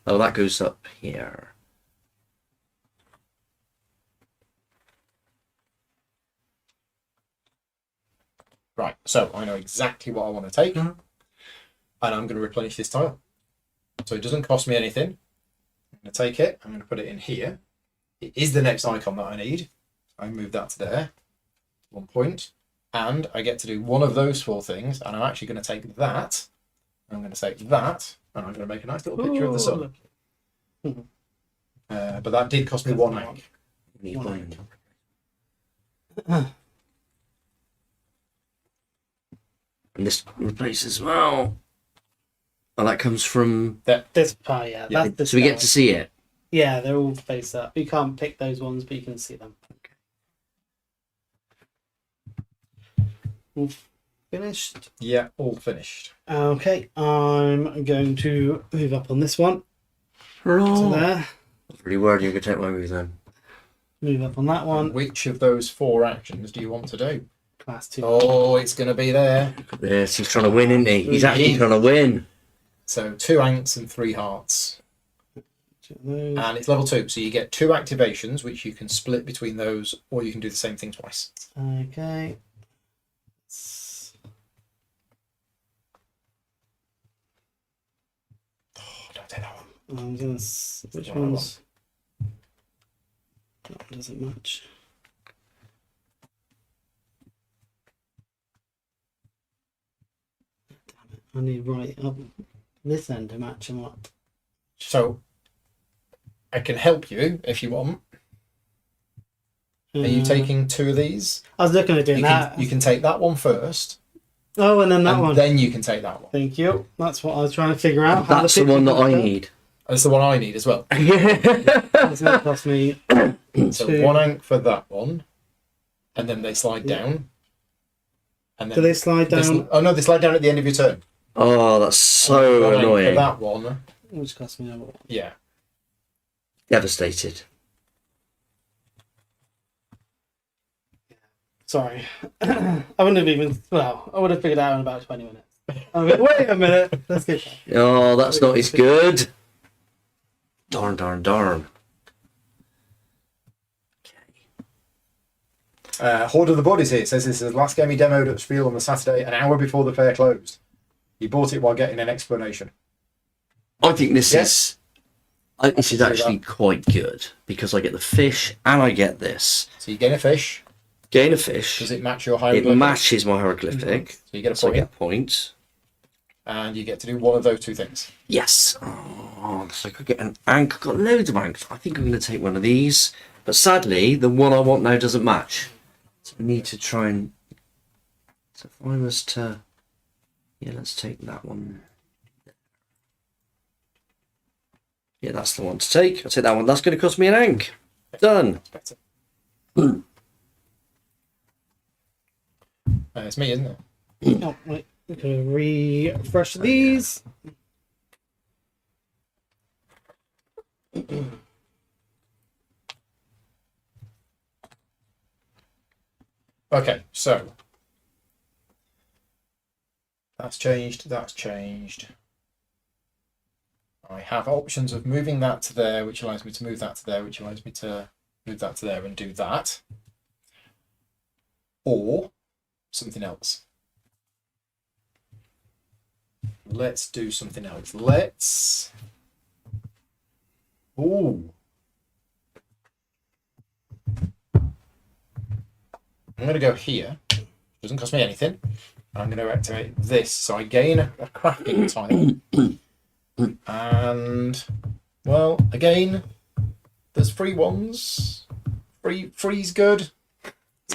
Oh, that goes up here. Right, so I know exactly what I want to take, Mhm. and I'm going to replenish this tile. So it doesn't cost me anything. I'm going to take it, I'm going to put it in here. It is the next icon that I need. I move that to there, 1 point, and I get to do one of those 4 things, and I'm actually going to take that, and I'm going to take that, and I'm going to make a nice little picture of the sun. But that did cost me 1 egg. Need One one. And this replaces as well. And that comes from. This part, yeah. Yeah, That's the So we get start. to see it. Yeah, they're all faced up. You can't pick those ones, but you can see them. All finished. Yeah, all finished. Okay, I'm going to move up on this one. So Oh, there. I was really worried you could take my move then. Move up on that one. Which of those 4 actions do you want to do? Class 2. Oh, it's going to be there. Yes, he's trying to win, isn't he? He's actually trying to win. So 2 ants and 3 hearts. Two of those. And it's level 2, so you get 2 activations, which you can split between those, or you can do the same thing twice. Okay. Oh, don't take that one. I'm gonna. Which ones? That one doesn't match. Damn it! I need right up this end to match them up. So, I can help you if you want. Are you taking 2 of these? I was looking at doing that. You can take that one first. Oh, and then that and one. Then you can take that one. Thank you. That's what I was trying to figure out. That's the one that I need. That's the one I need as well. It's going to cost me So 2. 1 ank for that one, and then they slide down. And then Do they slide down? Oh no, they slide down at the end of your turn. Oh, that's so 1 ank annoying. for that one. Which cost me another one. Yeah. Devastated. Sorry. I wouldn't have even. Well, I would have figured it out in about 20 minutes. I mean, wait a minute. Let's get that. Oh, that's not as good. Darn, darn, darn. Horde of the Bodies here. It says this is the last game he demoed at Spiel on the Saturday, an hour before the fair closed. He bought it while getting an explanation. I think this Yes. this is actually quite good because I get the fish and I get this. So you gain a fish. Gain a fish. Does it match your It hieroglyphic? matches my hieroglyphic. So you get a So I point, get points. and you get to do one of those 2 things. Yes. Oh, so I could get an ank. I've got loads of anks. I think I'm going to take one of these. But sadly, the one I want now doesn't match. So we need to try and... So if I was to... Yeah, let's take that one. Yeah, that's the one to take. I'll take that one. That's going to cost me an ank. Done. That's better. It's me, isn't it? Oh, wait. I'm going to refresh these. Okay, so that's changed, that's changed. I have options of moving that to there, which allows me to move that to there, which allows me to move that to there and do that. Or something else. Let's do something else. Let's... Ooh. I'm going to go here. Doesn't cost me anything. I'm going to activate this. So I gain a crafting tile. And, well, again, there's free ones. Free's good.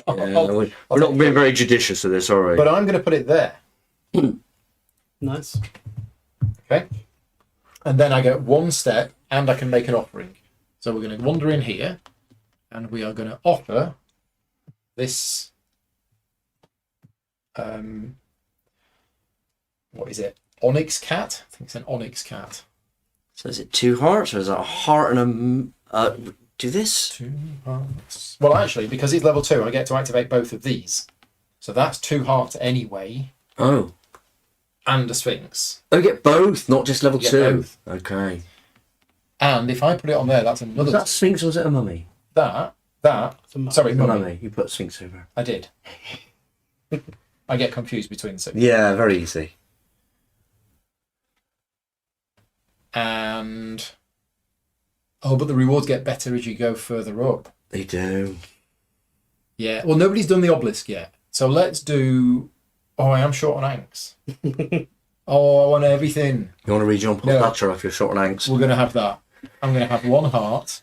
Yeah, we're not being very judicious with this, are we? But I'm going to put it there. Nice. Okay. And then I get 1 step and I can make an offering. So we're going to wander in here and we are going to offer this, what is it? Onyx cat? I think it's an onyx cat. So is it 2 hearts or is it a heart and a... do this? 2 hearts. Well, actually, because he's level 2, I get to activate both of these. So that's 2 hearts anyway. Oh. And a sphinx. Oh, you get both, not just level You 2. get both. Okay. And if I put it on there, that's Was another... that Sphinx or was it a mummy? Sorry, mummy. Mummy. You put Sphinx over. I did. I get confused between the 2. Yeah, very easy. And... Oh, but the rewards get better as you go further up. They do. Yeah. Well, nobody's done the obelisk yet. So let's do... Oh, I am short on anks. Oh, I want everything. You want to read No. Thatcher off your short ranks? We're going to have that. I'm going to have 1 heart.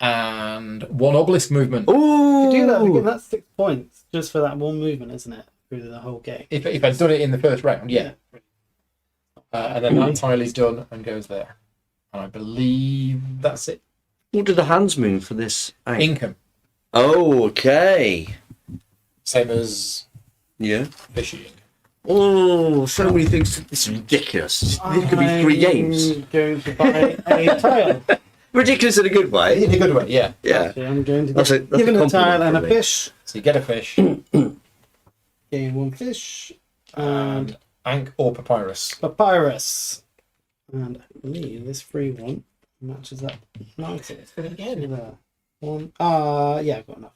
And 1 obelisk movement. Ooh! You do that because that's 6 points just for that one movement, isn't it? Through the whole game. If I'd done it in the first round, yeah. And then that tile is done and goes there. And I believe that's it. What did the hands mean for this? Ank? Income. Oh, okay. Same as Yeah. fishing. Oh, so many things. This is ridiculous. This could be 3 games. I'm going to buy a tile. Ridiculous in a good way. In a good way, yeah. Yeah. Actually, I'm going to That's get a given a compliment tile and a from me. fish. So you get a fish Gain 1 fish. and And ank or papyrus. papyrus. And I believe this free one matches up nicely. Again. There. One. Yeah, I've got enough.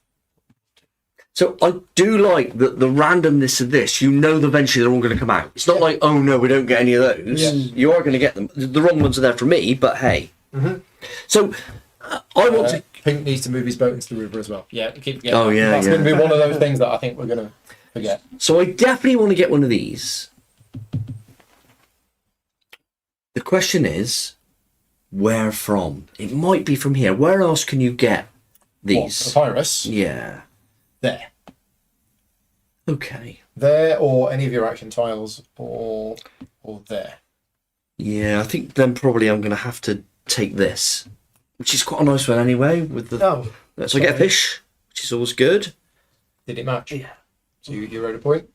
So I do like the randomness of this. You know that eventually they're all going to come out. It's not like, oh no, we don't get any of those. Yeah. You are going to get them. The wrong ones are there for me, but hey. Mm-hmm. So I want to... Pink needs to move his boat into the river as well. Yeah, keep getting Oh, that. yeah, That's yeah. going to be one of those things that I think we're going to forget. So I definitely want to get one of these. The question is, where from? It might be from here. Where else can you get these? What, Papyrus? Yeah. There. Okay. There, or any of your action tiles, or there. Yeah, I think then probably I'm going to have to take this, which is quite a nice one anyway. With the Oh, so I get a fish, which is always good. Did it match? yeah. So you wrote a point?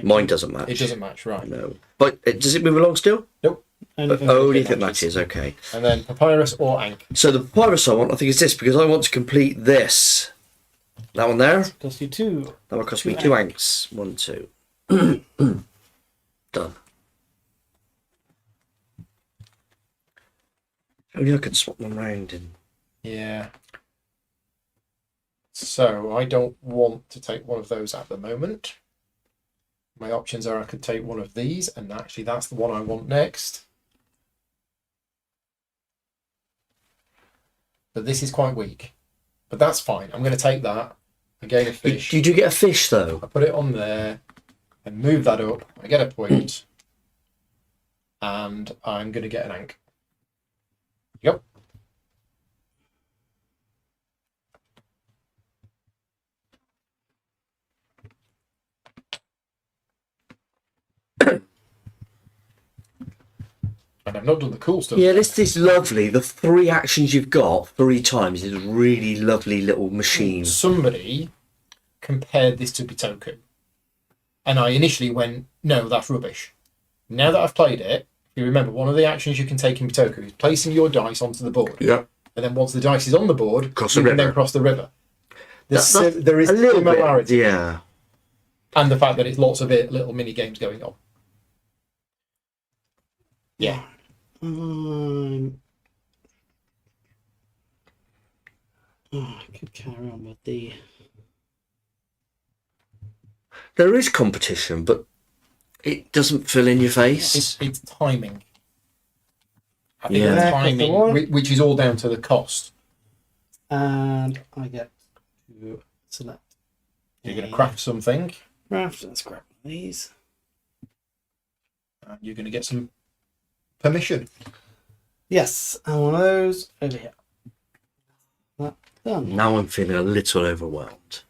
Mine doesn't match. It doesn't match, right. No, but does it move along still? Nope. Only if it matches. Okay. And then Papyrus or Ankh. So the papyrus I want, I think, is this because I want to complete this. That one there. Cost you 2. That would cost me 2 2 anks. 1, 2. Done. Only I could swap them round in. Yeah. So I don't want to take one of those at the moment. My options are I could take one of these, and actually that's the one I want next. But this is quite weak. But that's fine. I'm going to take that. I gain a fish. You do get a fish though. I put it on there and move that up. I get a point. And I'm going to get an Ankh. Yep. And I've not done the cool stuff. Yeah, this is lovely. The 3 actions you've got 3 times is a really lovely little machine. Somebody compared this to Bitoku. And I initially went, no, that's rubbish. Now that I've played it, if you remember, one of the actions you can take in Bitoku is placing your dice onto the board. Yeah. And then once the dice is on the board, Cross you the can then river. cross the river. There is a little similarity. bit. Yeah. And the fact that it's lots of little mini games going on. Yeah. I could carry on with the. There is competition, but it doesn't fill in your face. It's timing. I think Yeah. it's The timing, one. which is all down to the cost. And I get to select. You're going to craft something, Craft. Let's grab these. and you're going to get some permission. Yes, and one of those over here. That done. Now I'm feeling a little overwhelmed.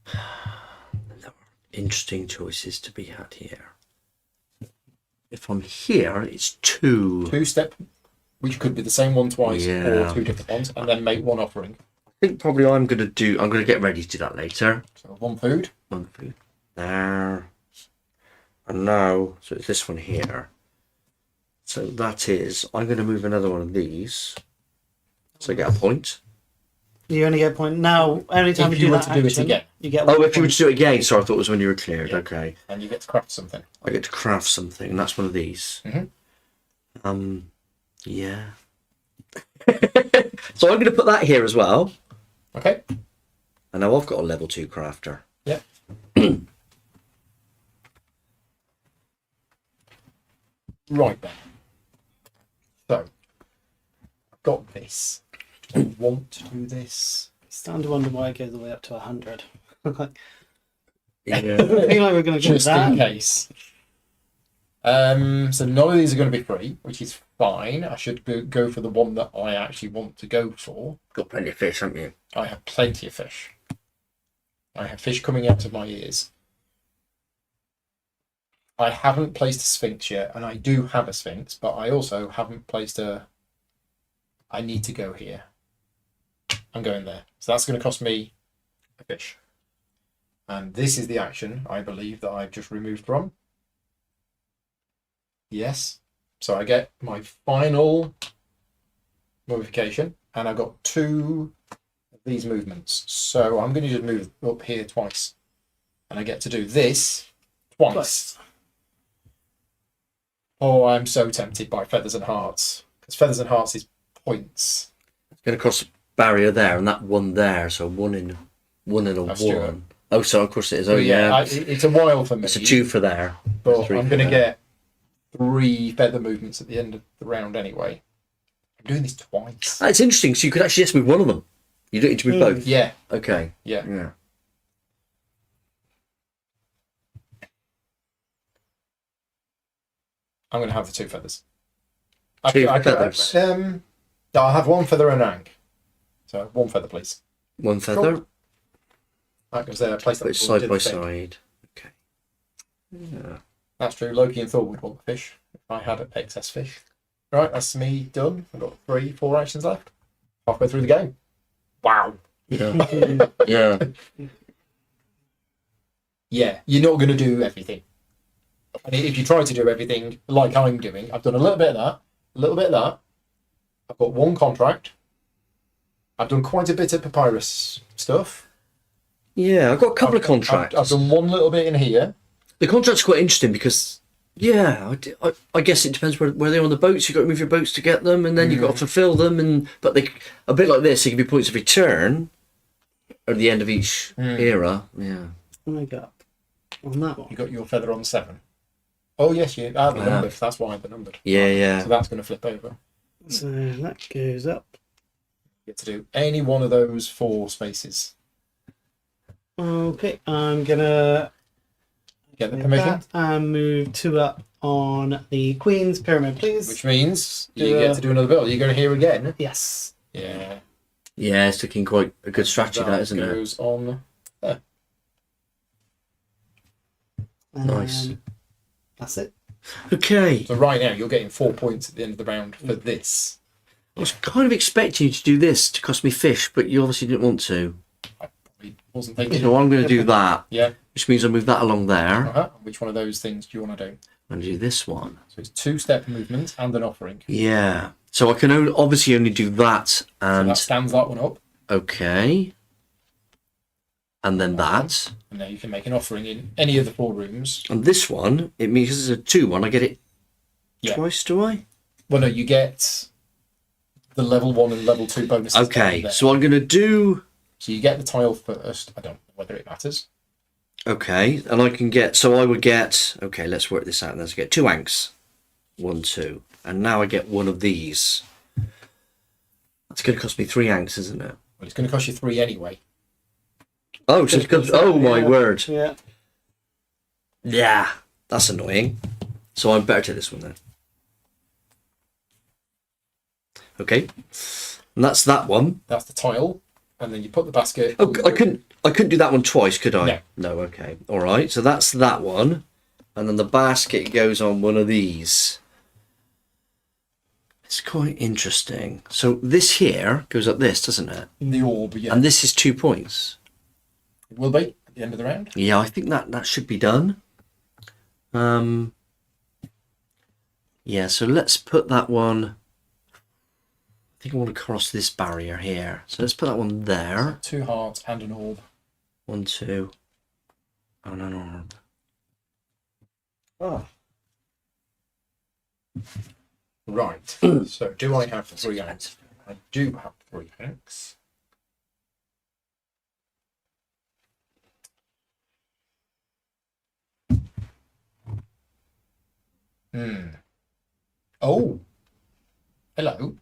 There are interesting choices to be had here. If I'm here, it's 2. 2-step, which could be the same one twice Yeah. or 2 different ones, and then make one offering. I think probably I'm going to get ready to do that later. So 1 food. 1 food. There. And now, so it's this one here. So that is, I'm going to move another one of these. So I get a point. You only get a point now. Anytime If you you do were that to do it action, again. you get. Oh, one if you were point. to do it again, so I thought it was when you were cleared. Yeah. Okay. And you get to craft something. I get to craft something, and that's one of these. Mhm. Yeah. So I'm going to put that here as well. Okay. And now I've got a level 2 crafter. Yep. Right then. So, I've got this. Do I want to do this? It's starting to wonder why it goes all the way up to 100. I Yeah. feel like we're going to go Just in that. case. So none of these are going to be free, which is fine. I should go for the one that I actually want to go for. Got plenty of fish, haven't you? I have plenty of fish. I have fish coming out of my ears. I haven't placed a Sphinx yet, and I do have a Sphinx, but I also haven't placed a... I need to go here. I'm going there. So that's going to cost me a fish. And this is the action, I believe, that I've just removed from. Yes. So I get my final modification, and I've got 2 of these movements. So I'm going to just move up here twice, and I get to do this twice. Oh, I'm so tempted by Feathers and Hearts, because Feathers and Hearts is points. It's going to cross a barrier there and that one there, so one in a That's one. true. Oh, so of course it is. Oh, So yeah. it's a while for me. It's a 2 for there. But 3 I'm for going to there. get 3 feather movements at the end of the round anyway. I'm doing this twice. It's interesting. So you could actually just move one of them. You don't need to move both. Yeah, Okay. yeah. Yeah. I'm going to have the 2 feathers. 2 feathers. I'll have 1 feather and rank. So 1 feather, please. 1 feather. Cool. That goes there. Place that Put it before we side did by the thing. side. Okay. Yeah. That's true. Loki and Thor would want the fish if I had excess fish. Right, that's me done. I've got 4 actions left. Halfway through the game. Wow. Yeah. Yeah. Yeah, you're not going to do everything. And if you try to do everything like I'm doing, I've done a little bit of that, a little bit of that. I've got 1 contract. I've done quite a bit of papyrus stuff. Yeah, I've got a couple of contracts. I've done 1 little bit in here. The contract's quite interesting because, yeah, I guess it depends where they're on the boats. You've got to move your boats to get them, and then you've got to fulfil them. But they, a bit like this, it can be points of return at the end of each era. Yeah. What I got on that one? You got your feather on 7. Oh yes, you are the numbered. That's why they're numbered. Yeah, yeah. So that's going to flip over. So that goes up. You get to do any one of those 4 spaces. Okay, I'm gonna Get the move permission, that and move 2 up on the Queen's Pyramid, please. which means you Do get to do another bit. You're going to hear again. Yes. Yeah. Yeah, it's looking quite a good strategy, that, isn't it? Goes on. And Nice. That's it. Okay. So right now you're getting 4 points at the end of the round for this. I was kind of expecting you to do this to cost me fish, but you obviously didn't want to. I probably wasn't thinking. So I'm going to do that, Yeah. which means I move that along there. Uh-huh. Which one of those things do you want to do? I'm going to do this one. So it's 2-step movement and an offering. Yeah. So I can obviously only do that So and... that stands that one up. Okay. And then that. And now you can make an offering in any of the 4 rooms. And this one, it means it's a 2-1. I get it Yeah. twice, do I? Well, no, you get the level 1 and level 2 bonuses. down Okay. there. So I'm going to do... So you get the tile first. I don't know whether it matters. Okay. And I can get... So I would get... Okay, let's work this out. Let's get 2 anks. 1, 2. And now I get one of these. That's going to cost me 3 anks, isn't it? Well, it's going to cost you 3 anyway. Oh, so it's got... Oh, my Yeah. word. Yeah. Yeah. That's annoying. So I'm better to this one then. Okay. And that's that one. That's the tile. And then you put the basket. Oh, I couldn't do that one twice, could I? No. No, okay. All right. So that's that one. And then the basket goes on one of these. It's quite interesting. So this here goes up this, doesn't it? The orb, yeah. And this is 2 points. It will be at the end of the round. Yeah, I think that should be done. Yeah, so let's put that one... I think I want to cross this barrier here. So let's put that one there. 2 hearts and an orb. 1, 2. And an orb. Oh. Right. So do I have 3 anks? I do have 3 anks. Oh. Hello.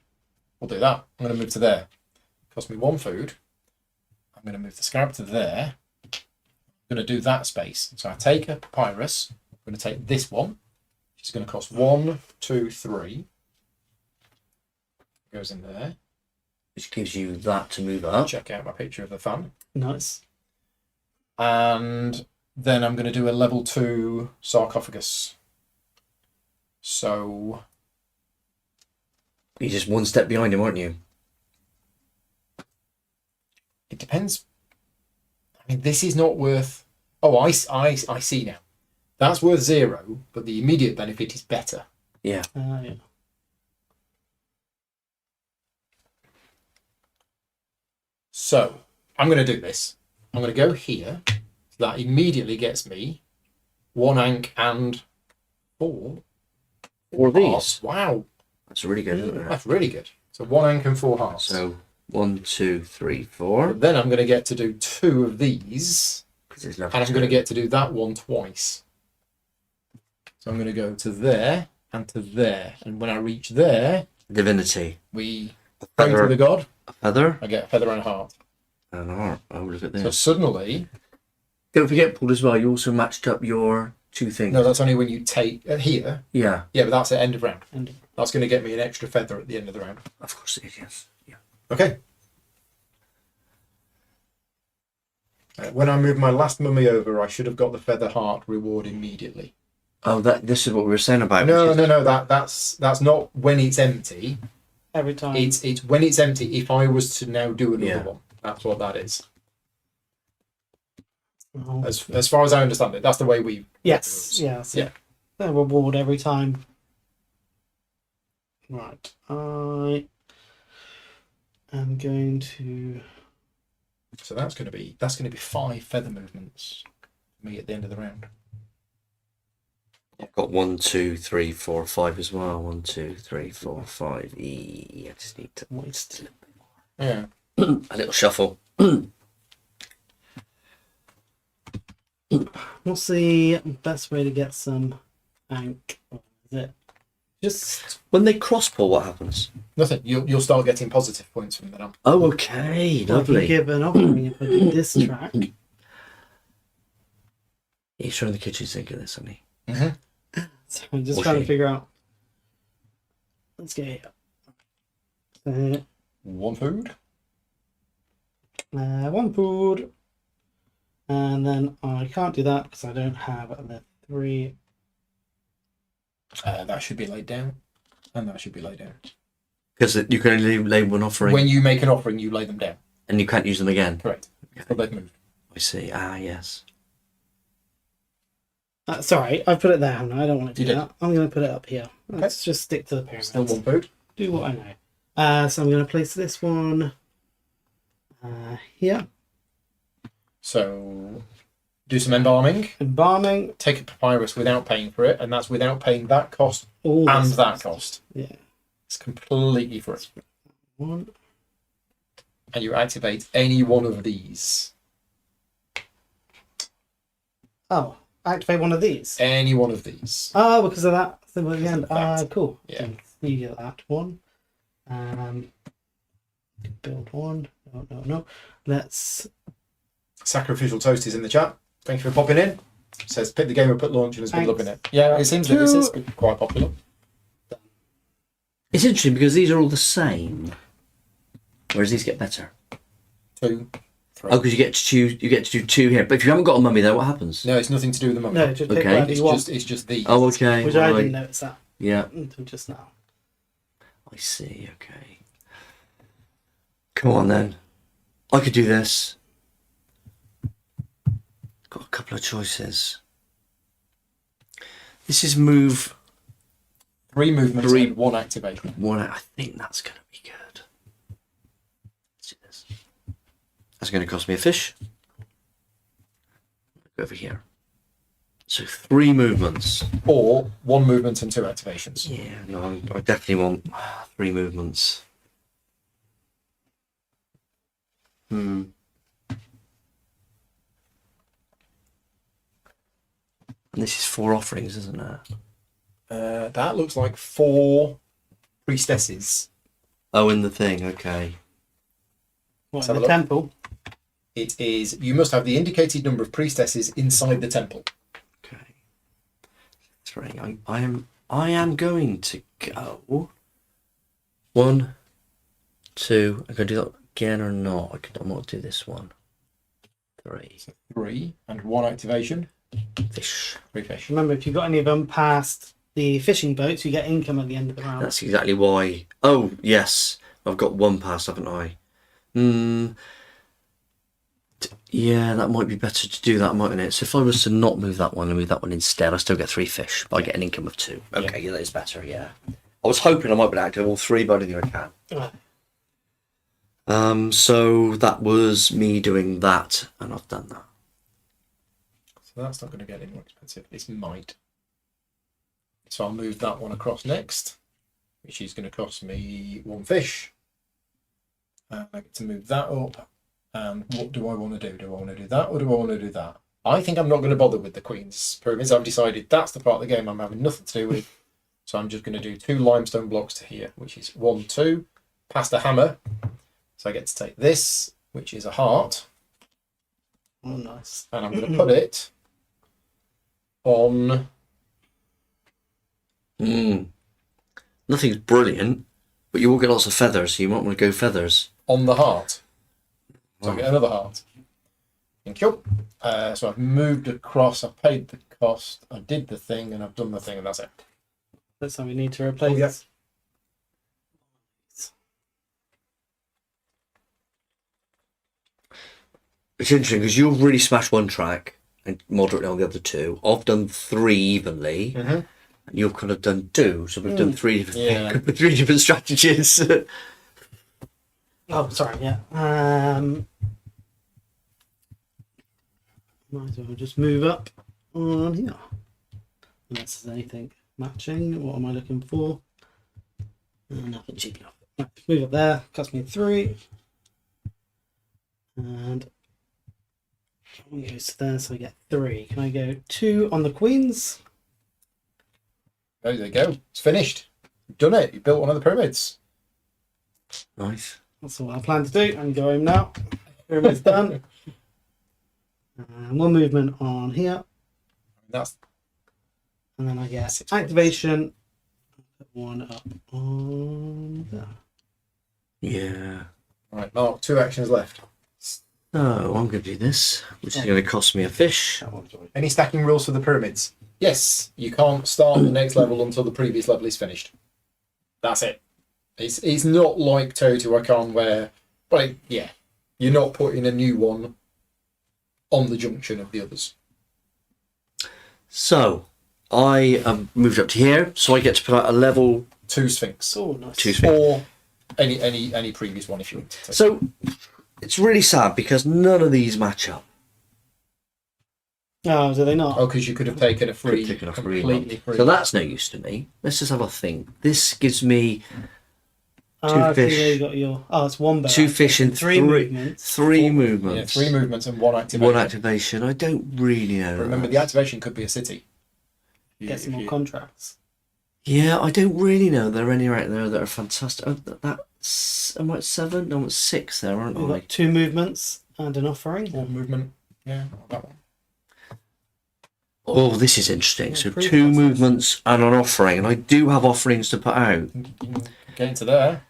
We'll do that. I'm going to move to there. Cost me 1 food. I'm going to move the scarab to there. I'm going to do that space. So I take a papyrus. I'm going to take this one, which is going to cost 1, 2, 3. Goes in there. Which gives you that to move up. Check out my picture of the fan. Nice. And then I'm going to do a level 2 sarcophagus. So You're just 1 step behind him, aren't you? it depends. I mean, this is not worth... Oh, I see now. That's worth 0, but the immediate benefit is better. Yeah. Yeah. So I'm going to do this. I'm going to go here. So that immediately gets me 1 ank and 4. 4 of hearts. these. Wow. That's really good, isn't it? That's really good. So 1 ank and 4 hearts. So 1, 2, 3, 4. But then I'm going to get to do 2 of these. And And I'm going to get to do that one twice. So I'm going to go to there and to there. And when I reach there, Divinity. we pray to feather. the god. A feather. I get a feather and a heart. And a heart. Oh, look at this. So suddenly, Don't forget, Paul, as well, you also matched up your 2 things. no, that's only when you take here. Yeah. Yeah, but that's at end of round. And That's going to get me an extra feather at the end of the round. Of course it is, yes. Yeah. Okay. When I move my last mummy over, I should have got the feather heart reward immediately. Oh, this is what we were saying about. No. That's not when it's empty. every time. It's when it's empty. If I was to now do another Yeah. one, that's what that is. Oh. As far as I understand it, that's the way we. Yes. Yeah. So Yeah. the reward every time. Right. I am going to. So that's going to be 5 feather movements for me at the end of the round. I've got 1, 2, 3, 4, 5 as well. 1, 2, 3, 4, 5. I just need to Waste. Yeah. a little shuffle. What's the best way to get some ank? Is it just When they cross pull, what happens? Nothing. You'll start getting positive points from then on. Oh, okay, like you lovely. give an offering and put this track? He's throwing the kitchen sink at this, hasn't he? So I'm just Or trying she. to figure out. Let's get here. 1 food. 1 food. And then I can't do that because I don't have the 3. That should be laid down, and that should be laid down. Because you can only lay one offering, When you make an offering, you lay them down. and you can't use them again. Correct. Okay. But they've moved. I see. Ah, yes. Sorry, I put it there. I don't want it to You do did. that. I'm going to put it up here. Let's just stick to the pyramids. Still 1 food. Do what I know. So I'm going to place this one here. So do some embalming. Embalming. Take a papyrus without paying for it, and that's without paying that cost All and this that stuff. cost. Yeah. It's completely free. 1. And you activate any one of these. Oh, activate one of these. Any one of these. Oh, because of that symbol at the end. That. Cool. Yeah. See that one. Build one. No. Let's. Sacrificial Toast is in the chat. Thank you for popping in. It says pick the game up at launch and has been Thanks. loving it. Yeah, it seems that this is quite popular. It's interesting because these are all the same, whereas these get better. 2, 3. Oh, because you get to choose. You get to do 2 here, but if you haven't got a mummy there, what happens? No, it's nothing to do with the mummy. No, just pick Okay. whatever It's you want. just these. Oh, okay. Which I right. didn't notice that Yeah, until just now. I see. Okay. Come on then. I could do this. Got a couple of choices. This is move 3 movements 3. and 1 activation. 1. I think that's going to be good. Let's do this. That's going to cost me a fish. Go over here. So 3 movements. Or 1 movement and 2 activations. Yeah, no, I definitely want 3 movements. And this is 4 offerings, isn't it? That looks like 4 priestesses. Oh, in the thing, okay. What, Let's have the a look. temple? It is, you must have the indicated number of priestesses inside the temple. Okay. 3. I am going to go 1, 2. I'm going to do that again or not? I'm going to do this one. 3. 3 and 1 activation. Fish. 3 fish. Remember, if you got any of them past the fishing boats, you get income at the end of the round. That's exactly why. Oh, yes. I've got 1 pass, haven't I? Yeah, that might be better to do that, mightn't it? So if I was to not move that one and move that one instead, I still get 3 fish, but I get an income of 2. Okay, yeah, that is better, yeah. I was hoping I might be able to do all 3, but I don't think I can. So that was me doing that, and I've done that. So that's not going to get any more expensive. This might. So I'll move that one across next, which is going to cost me 1 fish. I get to move that up. And what do I want to do? Do I want to do that or do I want to do that? I think I'm not going to bother with the Queen's Pyramids. I've decided that's the part of the game I'm having nothing to do with. So I'm just going to do 2 limestone blocks to here, which is 1, 2, past a hammer. So I get to take this, which is a heart. Oh, nice. And I'm going to put it on... Nothing's brilliant, but you will get lots of feathers, so you might want to go feathers. On the heart. So I get another heart. Thank you. So I've moved across, I've paid the cost, I did the thing, and I've done the thing, and that's it. That's something we need to replace. Oh, yeah. It's interesting because you've really smashed one track and moderately on the other 2. I've done 3 evenly, and you've kind of done 2. So we've done 3 different, 3 different strategies. Oh, sorry, yeah. Might as well just move up on here. Unless there's anything matching. What am I looking for? Nothing cheap enough. Right, move up there. Cost me 3. And one goes to there, so I get 3. Can I go 2 on the Queens? There you go. It's finished. You've done it. You built one of the pyramids. Nice. That's all I plan to do. I can go home now. Pyramid's done. And 1 movement on here. That's... And then I get activation. Put 1 up on there. Yeah. Right, Mark, 2 actions left. So I'm going to do this, which is going to cost me a fish. Any stacking rules for the pyramids? Yes, you can't start the next level until the previous level is finished. That's it. It's not like Teotihuacan where, but yeah, you're not putting a new one on the junction of the others. So I moved up to here, so I get to put out a level 2 Sphinx. Oh, nice. 2 Sphinx. Or any previous one if you want to take. So it's really sad because none of these match up. Oh, do they not? Oh, because you could have taken a free, Taken a free completely free. So that's no use to me. Let's just have a think. This gives me I see fish. where you got your... Oh, it's 1 bird. 2 fish and 3 movements. 3 Yeah, movements. 3 movements and 1 activation. 1 activation. I don't really know. Remember, the activation could be a city. Get some more contracts. Yeah, I don't really know. There are any right there that are fantastic. Oh, that's I'm at 7. No, I'm at 6 there, aren't We've I? got 2 movements and an offering. 1 movement. Yeah, that one. Oh, this is interesting. Yeah, So pretty 2 fast. movements and an offering, and I do have offerings to put out. You can get into there.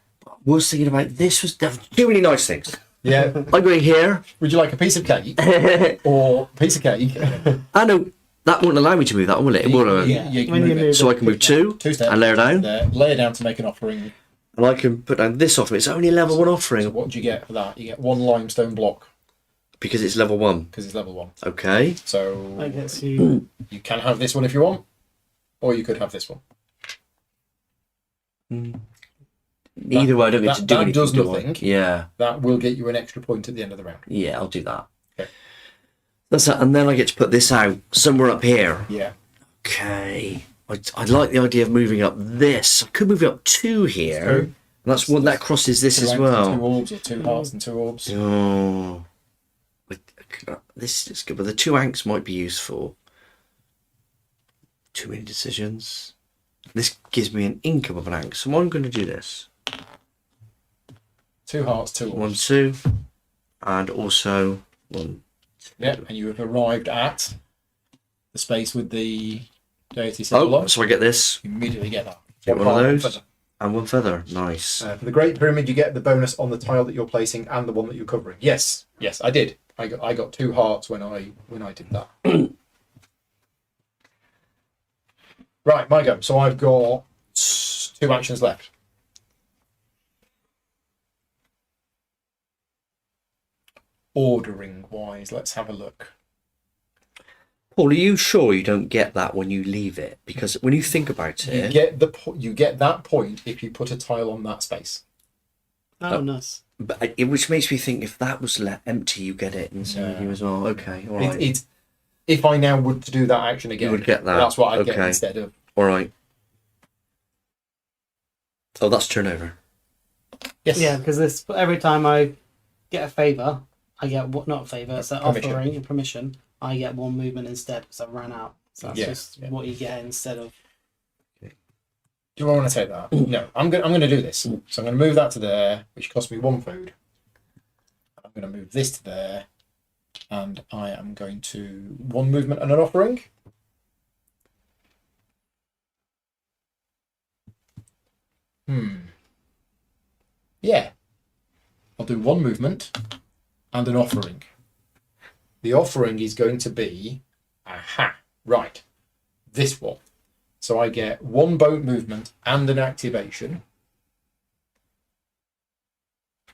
Was thinking about this was too many nice things. Yeah. I'm going here. Would you like a piece of cake or a piece of cake? I know that won't allow me to move that, will it? It will. Yeah. You can When move you it. move So I can move 2 2 steps and layer down, there, layer down to make an offering. and I can put down this offering. It's only a level 1 So offering what do you get for that? You get 1 limestone block because it's level 1. because it's level 1. Okay. So I guess you... you can have this one if you want, or you could have this one. Either way, I don't get that- to do that anything. does do I? nothing. Yeah. That will get you an extra point at the end of the round. Yeah, I'll do that. Okay. That's that, and then I get to put this out somewhere up here. Yeah. Okay. I like the idea of moving up this. I could move it up 2 here. True. And that's one that crosses this 2 as lanks well. and 2 orbs, or 2 hearts and 2 orbs. Oh. This is good, but the 2 anks might be useful. Too many decisions. This gives me an income of an ank, so I'm going to do this. 2 hearts, 2 orbs. 1, 2, and also 1. Yeah, and you have arrived at the space with the deity symbol Oh, on. so I get this You immediately get that. Get one of heart, those. feather. and 1 feather. Nice. For the Great Pyramid, you get the bonus on the tile that you're placing and the one that you're covering. Yes, I did. I got 2 hearts when I did that. Right, my go. So I've got 2 actions left. ordering wise, let's have a look. Paul, are you sure you don't get that when you leave it? Because when you think about You it, get you get that point if you put a tile on that space. Oh, nice. but which makes me think if that was empty, you get it instead of you as well. Okay, all right. It's if I now would to do that action again, You would get that. That's what I get Okay. instead of. All right. Oh, that's turnover. Yes. Yeah, because this every time I get a favour, I get what not a favour, it's an Permission. offering and permission. I get one movement instead because I ran out. So that's just what you get instead of. Do I want to take that? No, I'm gonna do this. So I'm gonna move that to there, which costs me 1 food. I'm gonna move this to there, and I am going to 1 movement and an offering. Yeah. I'll do 1 movement and an offering. The offering is going to be right. This one. So I get 1 boat movement and an activation.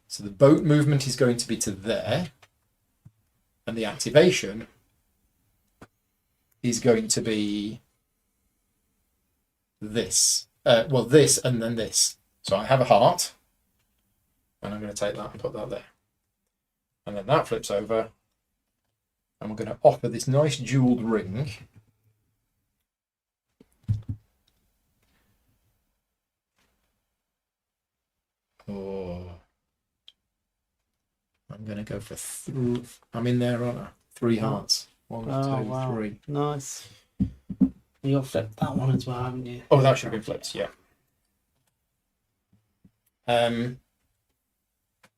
So the boat movement is going to be to there. And the activation is going to be this. This and then this. So I have a heart. And I'm going to take that and put that there. And then that flips over. And we're going to offer this nice jeweled ring. Oh, I'm going to go for I'm in there, aren't I? 3 hearts. 1, 2, wow. 3. Nice. You got flipped that one as well, haven't you? Oh, that should have been flipped, yeah.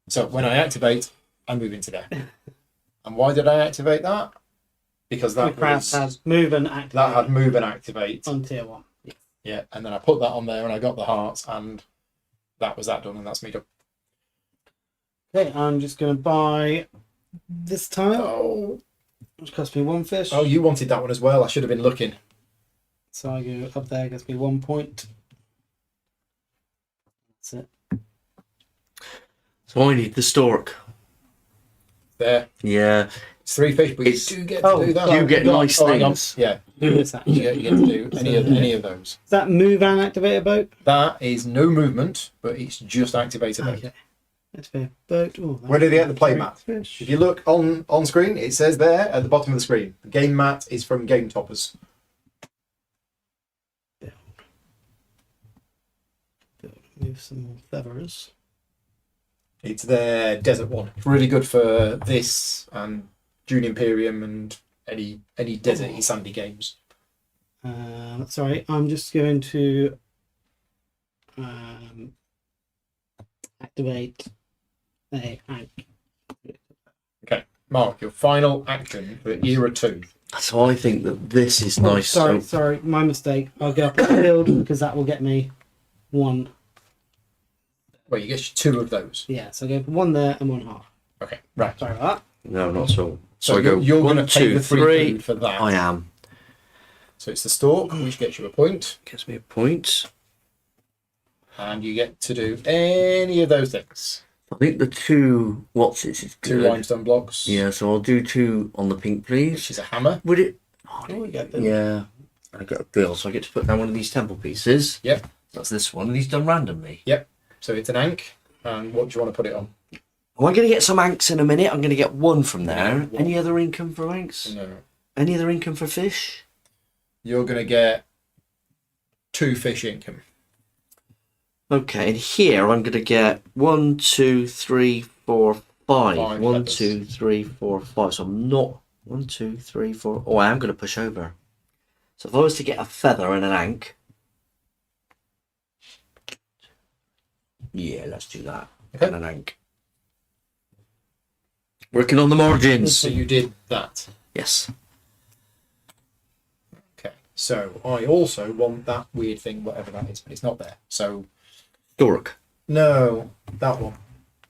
So when I activate, I move into there. And why did I activate that? Because that has move and activate. That had move and activate on tier 1. Yeah. Yeah, and then I put that on there, and I got the hearts, and that was that done, and that's me done. Okay, I'm just going to buy this tile, Oh, which cost me 1 fish. oh, you wanted that one as well. I should have been looking. So I go up there, gets me 1 point. That's it. So I need the stork. There, Yeah. it's 3 fish, but It's- you do get to do that. You get nice hang on. things. Yeah, What's that? you get to do any of those. Is that move and activate a boat? That is no movement, but it's just activated. Okay. Activate a boat. Oh, Where do they get the play mat? Fish. If you look on screen, it says there at the bottom of the screen. The game mat is from Game Toppers. Move some more feathers. It's their desert one. It's really good for this and Dune Imperium and any deserty sandy games. Sorry, I'm just going to activate a ank. Okay, Mark, your final action for Era 2. So I think that this is Oh, nice. sorry, my mistake. I'll go up the field because that will get me 1. Well, you get 2 of those. Yeah, so I go for 1 there and 1 half. Okay, right. Sorry about No, not so. So I go you're 1, going to pay 2, the 3 3. food for that. I am. So it's the stork, which gets you a point, Gets me a point. and you get to do any of those things. I think the 2 what's it? Is 2 good. limestone blocks. Yeah, so I'll do 2 on the pink, please. Which is a hammer. Would it? that. Oh, we get them. Yeah. I got a bill, so I get to put down one of these temple pieces. Yep. That's this one, and he's done randomly. Yep. So it's an ank, and what do you want to put it on? Oh, I'm going to get some anks in a minute. I'm going to get 1 from there. Yeah. Any other income for anks? No. Any other income for fish? You're going to get 2 fish income. Okay, and here I'm going to get 1, 2, 3, 4, 5. 5 1, feathers. 2, 3, 4, 5. So I'm not 1, 2, 3, 4. Oh, I am going to push over. So if I was to get a feather and an ank, yeah, let's do that. Okay. And an ank. Working on the margins. So you did that. Yes. Okay. So I also want that weird thing, whatever that is, but it's not there. So Dork. no, that one.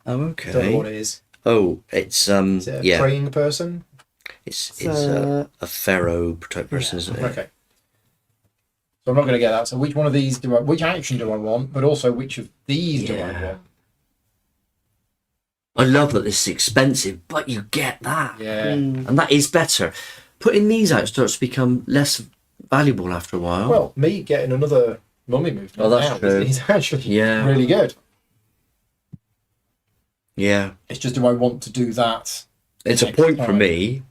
Oh, Don't know what okay. it is. Oh, it's Is it a yeah, praying person? it's So- a pharaoh type person, Yeah. isn't it? Okay. So I'm not going to get that. So which one of these which action do I want? But also which of these do I Yeah. want? I love that this is expensive, but you get that. Yeah. And that is better. Putting these out starts to become less valuable after a while. Well, me getting another mummy movement Oh, that's now true. is actually Yeah. really good. Yeah. It's just, do I want to do that? It's a next point for time? me.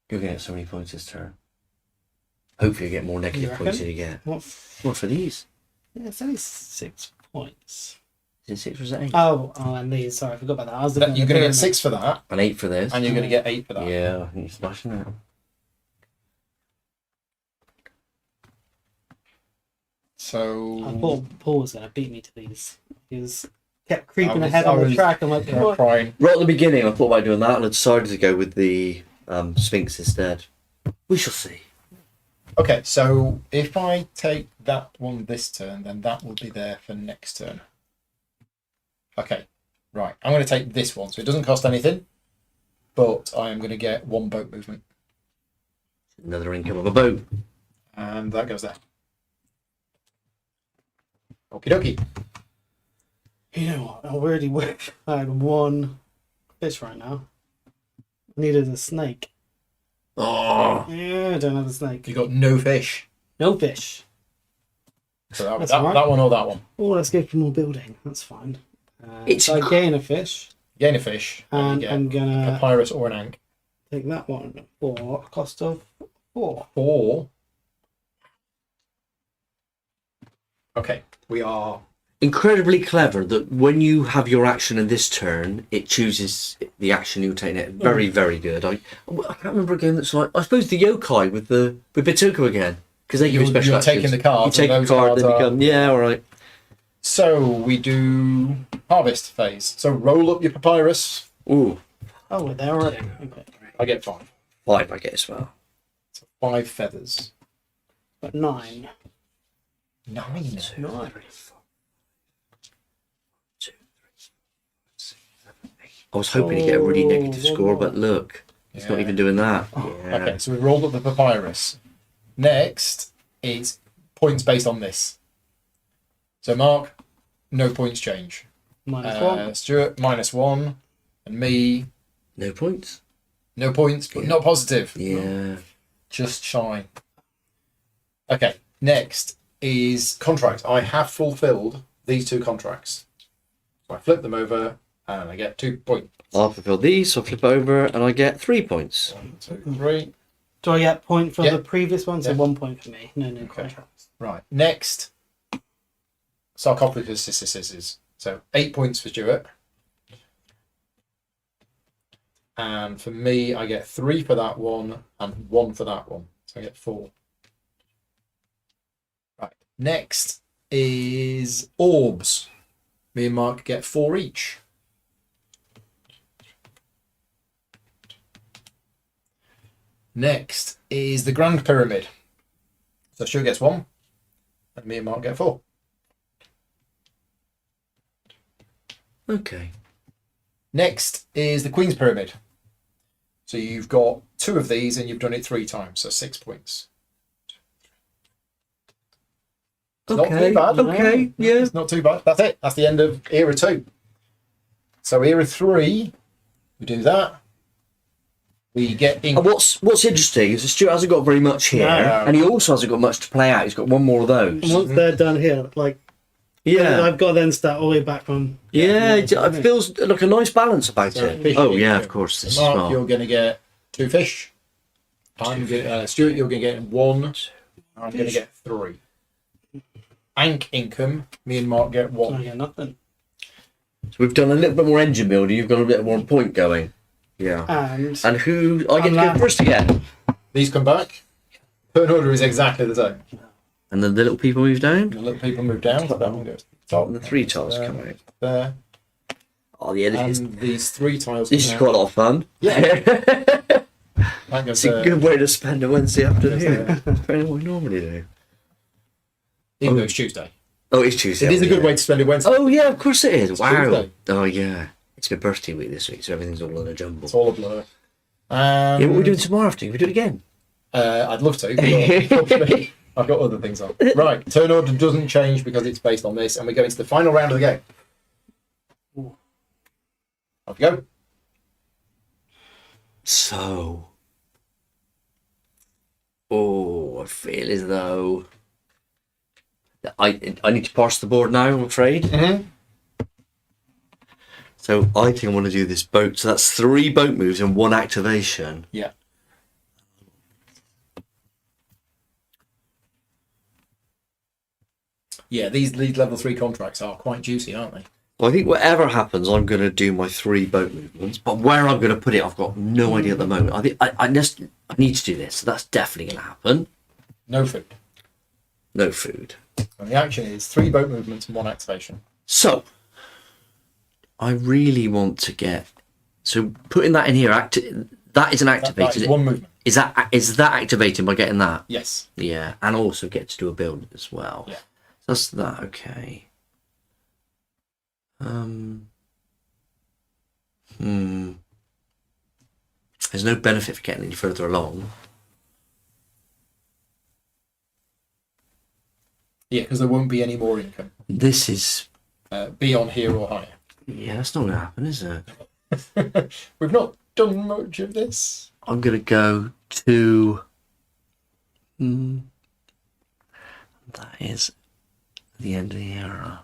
You're going to get so many points this turn. Hopefully you get more negative You points reckon? than you get. What? What for these? Yeah, it's only 6 points. Is it 6 or is it 8? Oh, and these. Sorry, I forgot about that. I was looking at You're the going to get pyramid. 6 for that, And 8 for this. and you're going to get 8 for that. Yeah, I think you're smashing it. So I thought Paul was going to beat me to these. He was kept creeping I ahead on the track. I'm like, yeah, what? crying. Right at the beginning, I thought about doing that, and I decided to go with the Sphinx instead. We shall see. Okay, so if I take that one this turn, then that will be there for next turn. Okay, right. I'm going to take this one, so it doesn't cost anything, but I am going to get 1 boat movement, Another income of a boat. and that goes there. Okie dokie. You know what? I really wish I had 1 fish right now. I needed a snake. Oh, Yeah, I don't have a snake. You got no fish. No fish. So that, That's that, all right. that one or that one. Oh, let's go for more building. That's fine. It's So I gain a fish, Gain a fish, and you I'm get a gonna papyrus or an ankh. take that one for a cost of 4. Or okay, we are incredibly clever that when you have your action in this turn, it chooses the action you're taking. It very, very good. I can't remember a game that's like. I suppose the yokai with Bituku again, because they give you You're- special you're actions. taking the cards, You take and a those card, cards then are- become all right. so we do harvest phase. So roll up your papyrus. Ooh, Oh, we're there already. Okay. I get 5. 5 I get as well. So 5 feathers. But 9. 9. 9. I was hoping to get a really negative one score, more. but look, it's not Yeah. even doing that. Yeah. Okay, so we rolled up the papyrus. Next is points based on this. So Mark, no points change. -1. Stuart, -1. And me, No points. no points, but Yeah. not positive. Yeah. Just shy. Okay, next is contract. I have fulfilled these 2 contracts. So I flip them over and I get 2 points. I'll fulfill these, so I'll flip over, and I get 3 points. 1, 2, 3. Do I get point for Yeah. the previous one? So Yeah. 1 point for me. No Okay. contracts. Right. Next, sarcophagus. So 8 points for Stuart. And for me, I get 3 for that one and 1 for that one. So I get 4. Right. Next is orbs. Me and Mark get 4 each. Next is the Grand Pyramid. So Stuart gets 1, and me and Mark get 4. Okay. Next is the Queen's Pyramid. So you've got 2 of these, and you've done it 3 times, so 6 points. It's not too bad. Okay. Yeah. It's not too bad. That's it. That's the end of Era 2. So Era 3, we do that. We get ink. And what's interesting is that Stuart hasn't got very much here, No. and he also hasn't got much to play out. He's got 1 more of those. And once they're done here, like Yeah. I've got to then start all the way back from. Yeah, it feels like a nice balance about So it. fish Oh ink. yeah, of course. This is Mark, smart. you're going to get 2 fish. Stuart, you're going to get 1. I'm going to get 3. Ank income. Me and Mark get I 1. get nothing. So we've done a little bit more engine building. You've got a bit more point going. Yeah. And Who I get to go last. first again? These come back. Turn order is exactly the same. And then the little people move down. The little people move down. So that one goes to the top. And the 3 tiles There, come out. There. Oh yeah, this is And these 3 tiles. this is come quite a out. lot of fun. Yeah. That goes It's a there. good way to spend a Wednesday afternoon. Yeah. Better than what we normally do. Even though it's Tuesday. Oh, it's Tuesday. It is a good yeah. way to spend a Wednesday. Oh yeah, of course it is. Wow. Tuesday. Oh yeah. It's my birthday week this week, so everything's all in a jumble. It's all a blur. Yeah, what are we doing tomorrow afternoon? We do it again. I'd love to. But probably I've got other things on. Right, turn order doesn't change because it's based on this, and we go into the final round of the game. Off you go. So, I feel as though I need to parse the board now, I'm afraid. Mm-hmm. So I think I want to do this boat. So that's 3 boat moves and 1 activation. Yeah. Yeah, these level 3 contracts are quite juicy, aren't they? Well, I think whatever happens, I'm going to do my 3 boat movements. But where I'm going to put it, I've got no idea at the moment. I think I need to do this. So that's definitely going to happen. No food. No food. And the action is 3 boat movements and 1 activation. So I really want to get. So putting that in here, that is an activated. That is 1 movement. Is that activating by getting that? Yes. Yeah, and also get to do a build as well. Yeah. So that's that. Okay. There's no benefit for getting any further along. Yeah, because there won't be any more income. This is. Be on here or higher. Yeah, that's not going to happen, is it? We've not done much of this. I'm going to go to. That is the end of the era.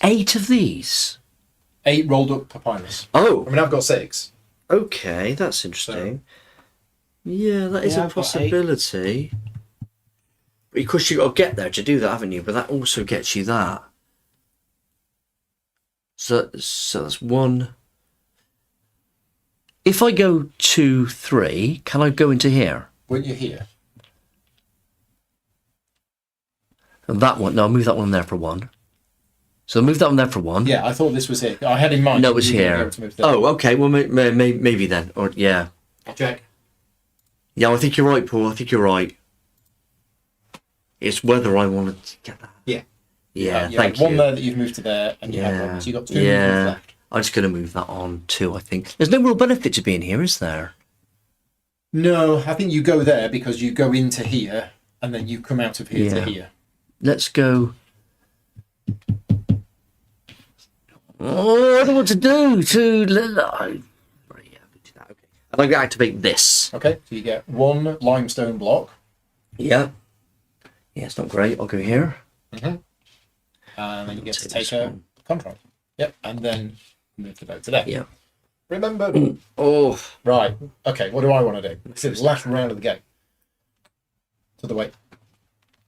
8 of these. 8 rolled up papyrus. Oh, I mean, I've got 6. okay, that's interesting. Yeah, that is Yeah, a I've got 8. possibility. Because you've got to get there to do that, haven't you? But that also gets you that. So that's 1. If I go 2, 3, can I go into here? Weren't you here? And that one, no, I'll move that one there for 1. So I'll move that one there for 1. Yeah, I thought this was here. I had in mind. No, it was you were gonna be here. able to move there. Oh, okay. Well, maybe then. Or yeah. Check. Yeah, I think you're right, Paul. I think you're right. It's whether I want to get that. Yeah. Yeah, You thank had 1 you. there that you've moved to there, and you had 1. So you got 2 movements Yeah. left. I'm just going to move that on too, I think. There's no real benefit to being here, is there? No, I think you go there because you go into here, and then you come out of here to Yeah. here. Let's go. Oh, I don't know what to do. Okay. And I'm going to activate this. Okay, so you get 1 limestone block. Yeah. Yeah, it's not great. I'll go here. Mm-hmm. And then you get to Take take this a one. contract. Yep, and then move the boat to there. Yeah. Remember. Oh. Right. Okay, what do I want to do? This is the last round of the game. To the way.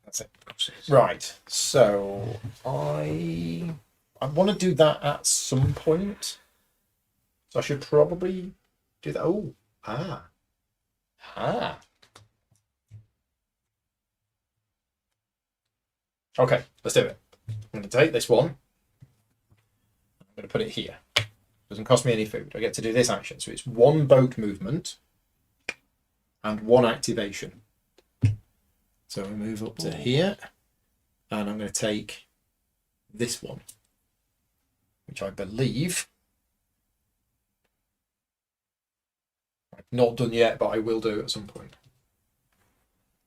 That's it. Right. So I want to do that at some point. So I should probably do that. Oh. Okay, let's do it. I'm going to take this one. I'm going to put it here. Doesn't cost me any food. I get to do this action. So it's 1 boat movement and 1 activation. So we move up to here, and I'm going to take this one, which I believe I've not done yet, but I will do at some point.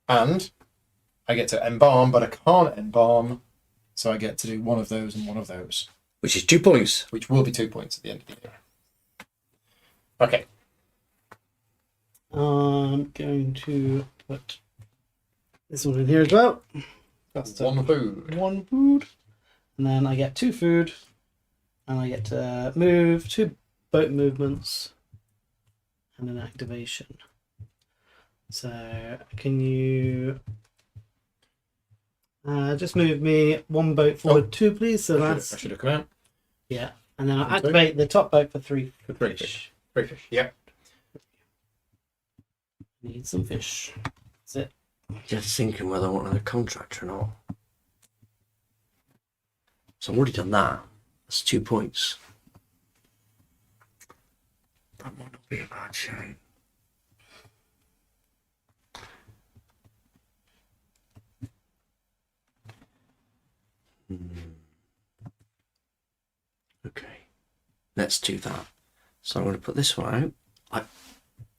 And I get to embalm, but I can't embalm, so I get to do 1 of those and 1 of those, Which is 2 points. which will be 2 points at the end of the year. Okay. I'm going to put this one in here as well. That's 1 food. 1 food. And then I get 2 food. And I get to move 2 boat movements and an activation. So can you just move me 1 boat forward 2, please? So I that's should have come out. yeah. And then I'll 1, 2. activate the top boat for 3 For 3 fish. fish. 3 fish. Yep. Need some fish. That's it. Just thinking whether I want another contract or not. So I've already done that. That's 2 points. That might not be a bad shame. Okay, let's do that. So I'm going to put this one out.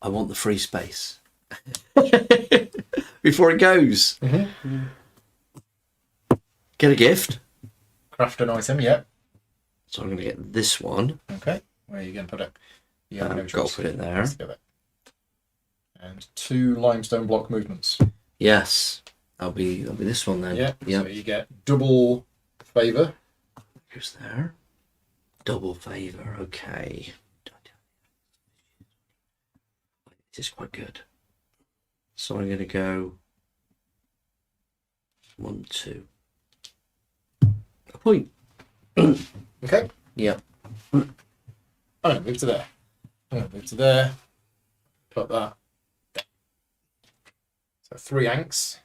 I want the free space. Before it goes. Mm-hmm. Get a gift. Craft an item, yeah. So I'm going to get this one. Okay. Where are you going to put it? You have no Got choice. to put it there. And 2 limestone block movements. Yes. That'll be this one then. Yeah. Yep. So you get double favour. Goes there. Double favour. Okay. This is quite good. So I'm going to go 1, 2. A point. Okay. Yep. I'm going to move to there. I'm going to move to there. Put that. So 3 anks.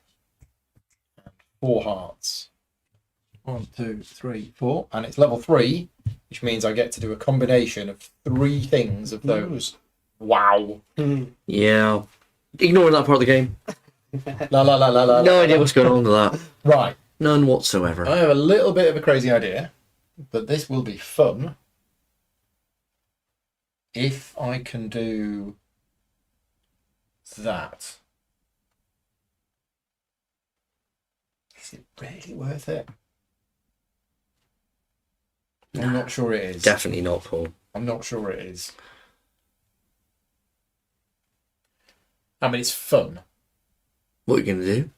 And 4 hearts. 1, 2, 3, 4. And it's level 3, which means I get to do a combination of 3 things of those. Wow. Yeah. Ignoring that part of the game. La la la la la. No idea what's going on with that. Right. None whatsoever. I have a little bit of a crazy idea, but this will be fun if I can do that. Is it really worth it? I'm not sure it is. Definitely not, Paul. I'm not sure it is. I mean, it's fun. What are you going to do?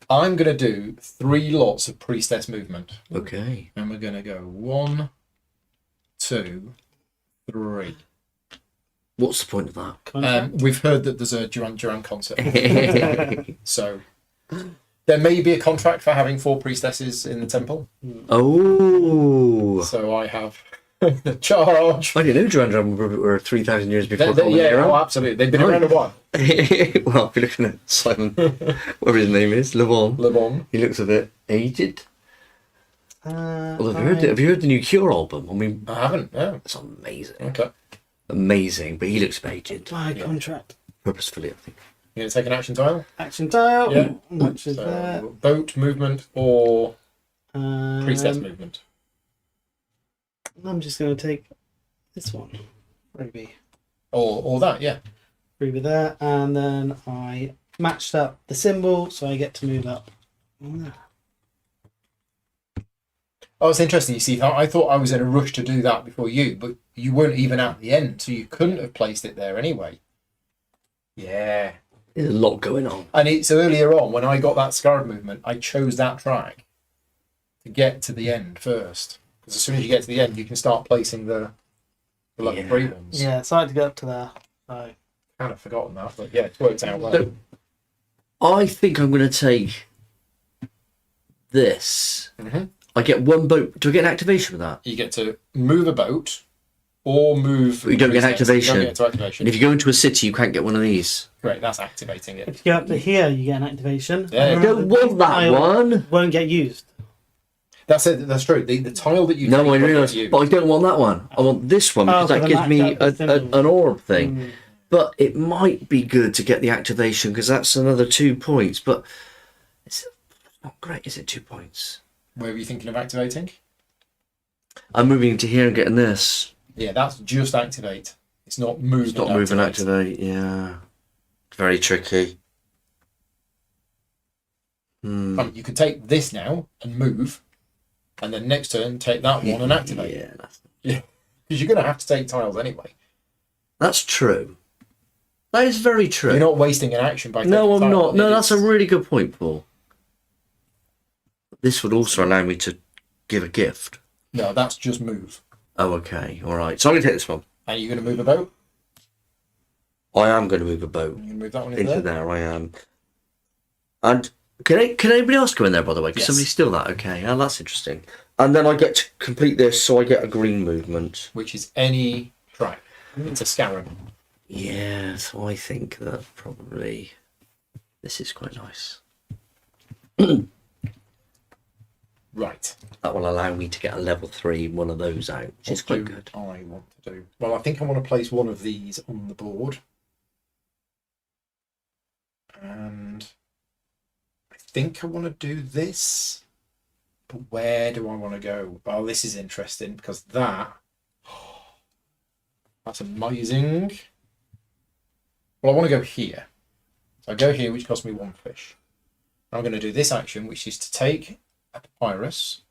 I'm going to do 3 lots of priestess movement. Okay. And we're going to go 1, 2, 3. What's the point of that? We've heard that there's a Duran Duran concert. So there may be a contract for having 4 priestesses in the temple. Oh. So I have the charge. I didn't know Duran Duran were 3,000 years before Common Yeah, Era. oh, absolutely. They've been around a while. Well, if you're looking at Simon, whatever his name is, Le Bon. He looks a bit aged. Well, have you heard the new Cure album? I mean, I haven't, no. it's amazing. Okay. Amazing, but he looks aged. My contract. Purposefully, I think. You going to take an action tile? Action tile. Yeah. Which is there. So, boat movement or priestess movement? I'm just going to take this one. Freebie. Or that, yeah. Freebie there. And then I matched up the symbol, so I get to move up. Oh, it's interesting. You see, I thought I was in a rush to do that before you, but you weren't even at the end, so you couldn't have placed it there anyway. Yeah. There's a lot going on. And it's earlier on, when I got that scarab movement, I chose that track to get to the end first. Because as soon as you get to the end, you can start placing the level 3 ones. Yeah, so I had to go up to there. So. Kind of forgotten that, but yeah, it's worked out well. So, I think I'm going to take this. Mm-hmm. I get 1 boat. Do I get an activation with that? You get to move a boat or move... But you don't get activation. You don't get to activation. And if you go into a city, you can't get one of these. Great, that's activating it. If you go up to here, you get an activation. Yeah. I don't want that one. Won't get used. That's it. That's true. The tile that you No, take I won't realise. get used. But I don't want that one. I want this one because for that the gives me max out an orb thing. But it might be good to get the activation because that's another 2 points. But it's not great, is it? 2 points. Where were you thinking of activating? I'm moving into here and getting this. Yeah, that's just activate. It's not move. It's not move and activate. Yeah, it's very tricky. You could take this now and move, and then next turn take that one and activate. Yeah, because you're going to have to take tiles anyway. That's true. That is very true. You're not wasting an action by taking No, I'm tile. not. No, that's a really good point, Paul. This would also allow me to give a gift. No, that's just move. Oh, okay. All right. So I'm going to take this one. And you're going to move a boat? I am going to move a boat. You're going to move that one Into there? there, I am. And can anybody else go in there, by the way? Can Yes. somebody steal that? Okay. Oh, that's interesting. And then I get to complete this, so I get a green movement. Which is any track. It's a scarab. Yeah, so I think that probably this is quite nice. Right. That will allow me to get a level 3 one of those out, which is quite good. I want to do. Well, I think I want to place one of these on the board. And I think I want to do this. But where do I want to go? Oh, this is interesting because that's amazing. Well, I want to go here. So I go here, which costs me 1 fish. I'm going to do this action, which is to take a papyrus,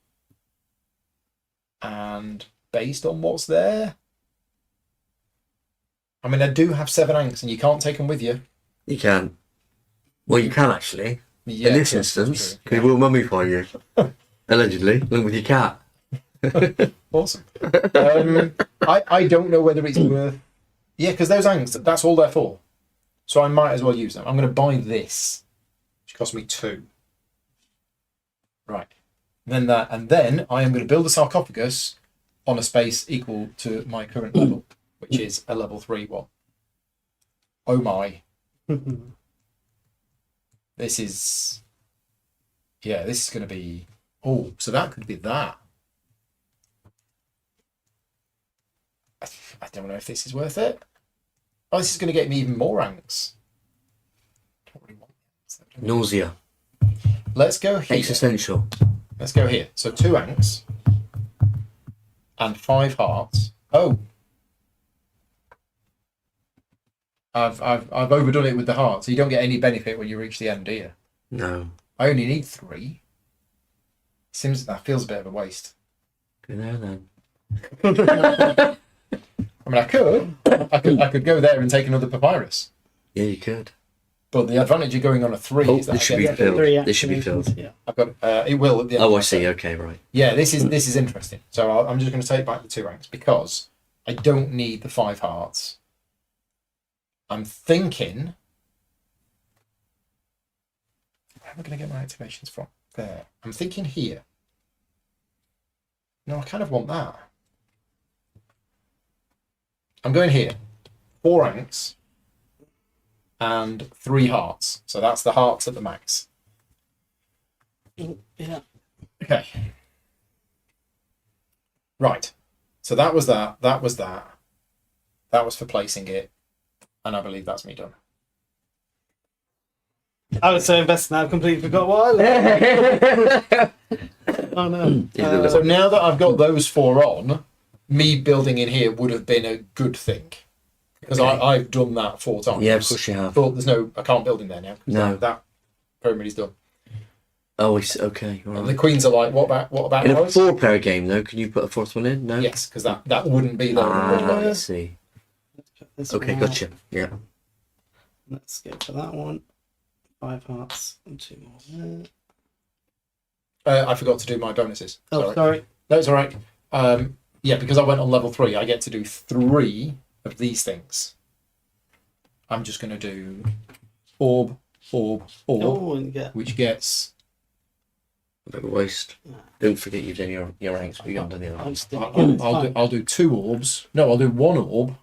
and based on what's there, I mean, I do have 7 anks, and you can't take them with you. You can. Well, you can actually. Yeah, In this that's instance, true. because he will mummify you. Allegedly, along with your cat. Awesome. I don't know whether it's worth... Yeah, because those anks, that's all they're for. So I might as well use them. I'm going to buy this, which cost me 2. Right. Then that, and then I am going to build a sarcophagus on a space equal to my current level, which is a level 3 one. Oh my. This is... Yeah, this is going to be... Oh, so that could be that. I don't know if this is worth it. Oh, this is going to get me even more ranks. Don't really want this, though, do I? Nausea. Let's go here. Existential. Let's go here. So 2 anks and 5 hearts. Oh, I've overdone it with the hearts. So you don't get any benefit when you reach the end, do you? No. I only need 3. Seems that feels a bit of a waste. Go there then. I mean, I could go there and take another papyrus. Yeah, you could. But the advantage of going on a 3 Oh, is that this I should get be filled. 3 This should be activations, filled. Yeah. I've got it will at the end. Oh, of I my see. turn. Okay, right. Yeah, this is interesting. So I'm just going to take back the 2 ranks because I don't need the 5 hearts. I'm thinking. Where am I going to get my activations from? There. I'm thinking here. No, I kind of want that. I'm going here. 4 ranks and 3 hearts. So that's the hearts at the max. Yeah. Okay. Right. So that was that. That was that. That was for placing it. And I believe that's me done. I was so invested now, I completely forgot what I learned. Oh no. So now that I've got those 4 on, me building in here would have been a good thing. Because Okay. I've done that 4 times. Yeah, of course you have. But there's no, I can't build in there now. 'Cause No. That pyramid is done. Oh, it's okay. All And the right. queens are like, what about In a ours? 4-player game, though, can you put a 4th one in? No. Yes, because that wouldn't be there. Ah, I see. This Okay, one gotcha. Yeah. out. Let's go for that one. 5 hearts and 2 more there. I forgot to do my bonuses. Oh, sorry. No, it's all right. Yeah, because I went on level 3, I get to do 3 of these things. I'm just going to do orb, Oh, and get which gets... A bit of a waste. Don't forget you've done your ranks beyond the other I'm ones. still I'll do 2 orbs. No, I'll do 1 orb,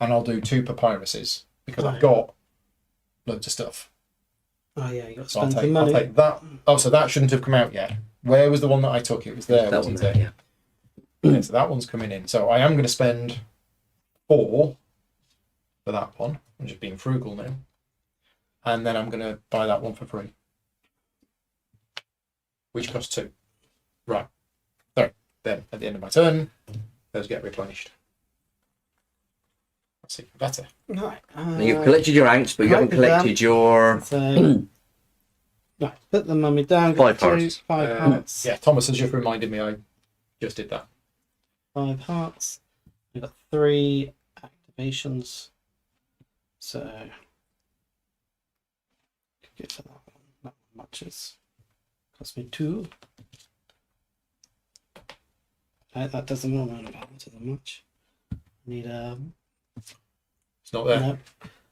and I'll do 2 papyruses because I've Right. got loads of stuff. Oh yeah, you got to So I'll spend some take, money. that. Oh, so that shouldn't have come out yet. Where was the one that I took? It was there, That one wasn't there, it? yeah. Okay, so that one's coming in. So I am going to spend 4 for that one. I'm just being frugal now. And then I'm going to buy that one for free. Which costs 2. Right. So then at the end of my turn, those get replenished. That's even better. Right. Now, you've collected your ranks, but you haven't collected them. collected your... So, right, put the mummy down. get 5 2, hearts. 5 hearts. Yeah, Thomas has just reminded me I just did that. 5 hearts. We've got 3 activations. So, could go for that one. That one matches. Cost me 2. That doesn't run out of balance as much. Need It's not there. no.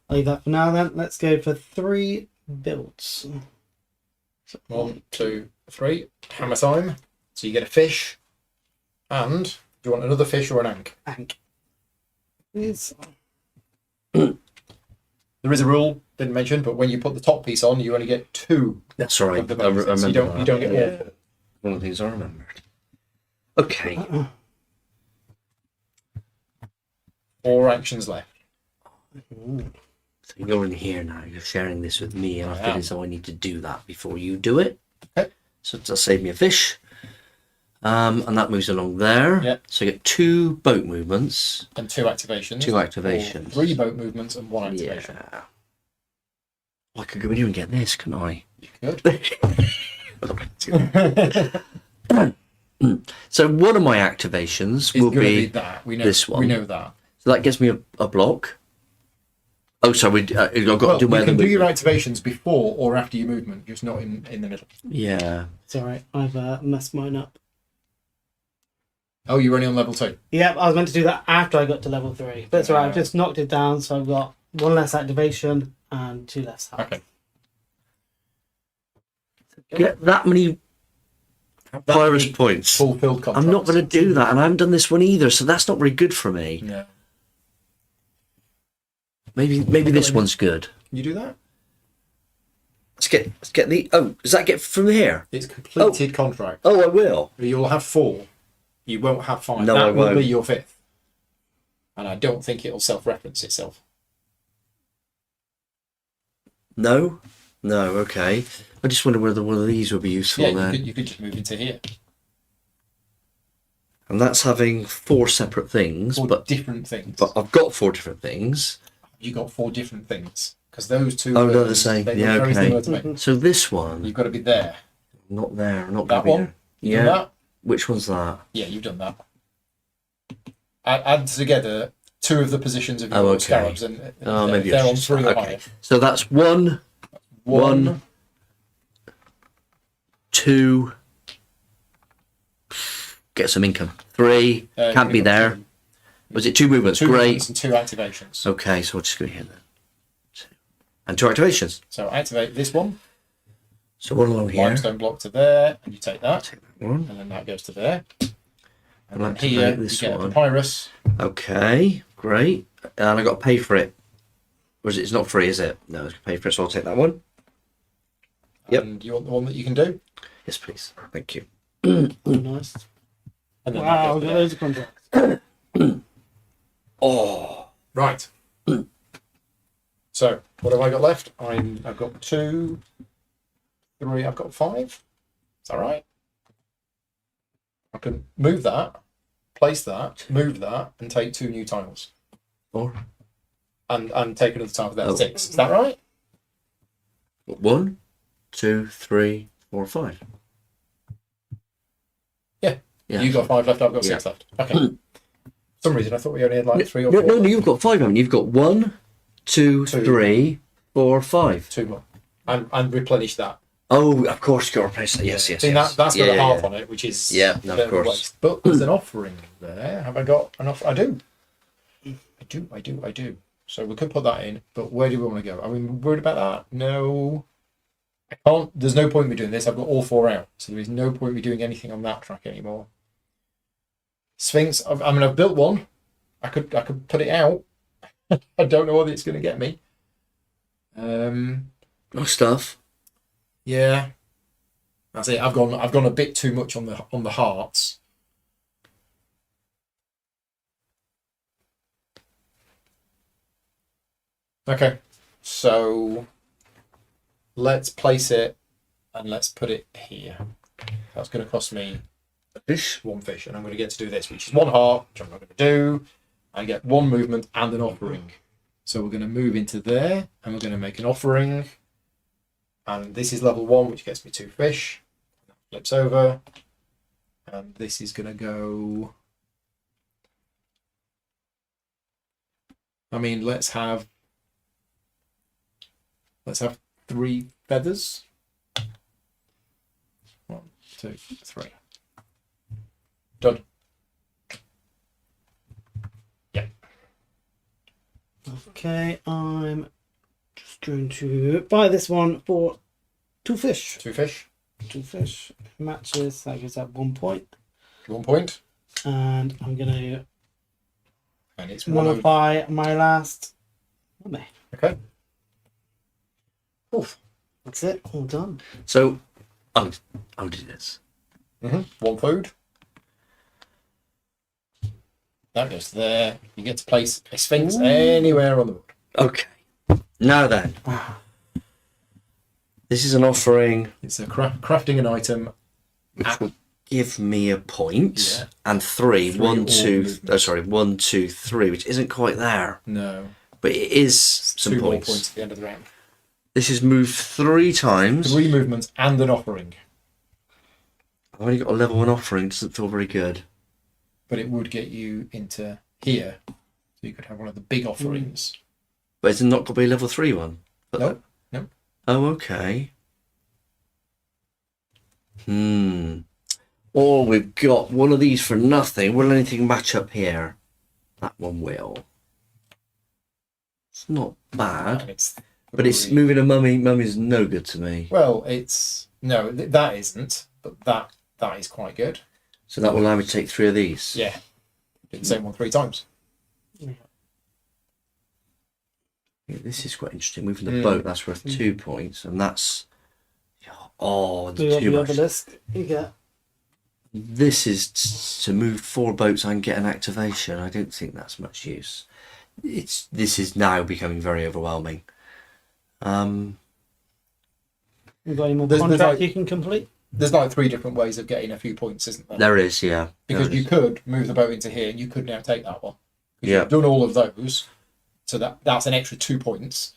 I'll leave that for now then. Let's go for 3 builds. So, 1, 2, 3. Hammer time. So you get a fish. And do you want another fish or an ank? Ank. Please. There is a rule, didn't mention, but when you put the top piece on, you only get 2 That's all right. of the I bonuses. remember You don't, that. you don't get Yeah. one. One of the things I remembered. Okay. 4 actions left. So you're in here now. You're sharing this with me, and I I feel am. as though I need to do that before you do it. Okay. So that'll save me a fish. And that moves along there. Yep. So you get 2 boat movements. And 2 activations. 2 activations. Or 3 boat movements and 1 activation. Yeah. I could go in here and get this, couldn't I? You could. So one of my activations It's will going to be be that. We know this one. We know that. So that gives me a block. Oh, sorry, I've got to do my you other can do your movement. activations before or after your movement, just not in the middle. Yeah. It's alright, I've messed mine up. Oh, you're only on level 2. Yep, I was meant to do that after I got to level 3. But it's alright, I've just knocked it down, so I've got 1 less activation and 2 less health. Okay. Get that many Pyrus points. Fulfilled contracts. I'm not going to do that, and I haven't done this one either, so that's not very good for me. No. Maybe this one's good. You do that? Let's get the. Oh, does that get from here? It's completed contract. Oh, I will. You'll have 4. You won't have 5. No, that I will won't. be your 5th. And I don't think it'll self-reference itself. No, okay. I just wonder whether one of these would be useful Yeah, then. you could just move into here. And that's having 4 separate things, 4 but different things. I've got 4 different things. You got 4 different things. Because those 2 Oh, they're the same. They Yeah, look very okay. similar to me. So this one, You've got to be there. not there, not That gonna be one? there. You Yeah. done that? Which one's that? Yeah, you've done that. Add together 2 of the positions of your Oh, okay. scarabs, and Oh, maybe they're I on should 3 or okay. higher. So that's 1, 1, 2. Get some income. 3 can't be there. Was it 2 movements? 2 Great. movements and 2 activations. Okay, so I'll just go here then. 2. And 2 activations. So activate this one. So one along here. Limestone block to there, and you take that, Take that one. and then that goes to there. And I'll then here activate you this get a one. papyrus. Okay, great. And I got to pay for it. Or is it? It's not free, is it? No, I got to pay for it, so I'll take that one. Yep. And you want the one that you can do? Yes, please. Thank you. Oh, nice. And then Wow, that I've goes got to there. loads of contracts. Oh, Right. So, what have I got left? I've got 2, 3, I've got 5. Is that right? I can move that, place that, move that, and take 2 new tiles. 4. And take another tile for that. Oh. 6. Is that right? 1, 2, 3, 4, 5. Yeah. Yeah. You've got 5 left, I've got 6 Yeah. left. Okay. For some reason, I thought we only had like 3 or No, 4. no, you've got 5, haven't you? You've got 1, 2, 2. 3, 4, 5. 2 more. And replenish that. Oh, of course, you've got to replace that. Yes, yes, See, yes. that's got Yeah, a yeah, half yeah. on it, which is Yeah, no, a bit of a course. waste. But there's an offering there. Have I got an offer? I do. I do. So we could put that in, but where do we want to go? Are we worried about that? No. I can't. There's no point in me doing this. I've got all 4 out, so there is no point in me doing anything on that track anymore. Sphinx. I've built one. I could put it out. I don't know what it's going to get me. Nice stuff. Yeah. That's it. I've gone a bit too much on the hearts. Okay. So let's place it and let's put it here. That's going to cost me Fish. 1 fish, and I'm going to get to do this, which is 1 heart, which I'm not going to do. I get 1 movement and an offering. So we're going to move into there, and we're going to make an offering. And this is level 1, which gets me 2 fish. That flips over. And this is going to go... I mean, let's have 3 feathers. 1, 2, 3. Done. Yeah. Okay, I'm just going to buy this one for 2 fish. 2 fish. 2 fish matches. That gives that 1 point. 1 point. And I'm going to And it's 1 over. modify my last money. Okay. Oof. That's it. All done. So, I'll do this. 1 food. That goes there. You get to place a sphinx anywhere on the board. Okay. Now then. This is an offering It's a crafting an item. which will give me a point. Yeah. And 3. 3 1, all 2. movements. Oh, sorry. 1, 2, 3, which isn't quite there. No. But it is some 2 more points. points at the end of the round. This is moved 3 times. 3 movements and an offering. I've only got a level 1 offering. Doesn't feel very good. But it would get you into here. So you could have one of the big offerings. But it's not going to be a level 3 one. No. Oh, okay. Or we've got one of these for nothing. Will anything match up here? That one will. It's not bad. But it's moving a mummy. Mummy's no good to me. Well, it's... No, that isn't. But that is quite good. So that will allow me to take 3 of these. Yeah. Do the same one 3 times. Yeah. Yeah, this is quite interesting. Moving the boat, that's worth 2 points. And that's... Oh, Do you too have much. the list? You get. This is to move 4 boats and get an activation. I don't think that's much use. This is now becoming very overwhelming. You got any more There's contract like- you can complete? There's like 3 different ways of getting a few points, isn't there? There is, yeah. Because There you is. could move the boat into here and you could now take that one. Yeah. You've done all of those. So that's an extra 2 points.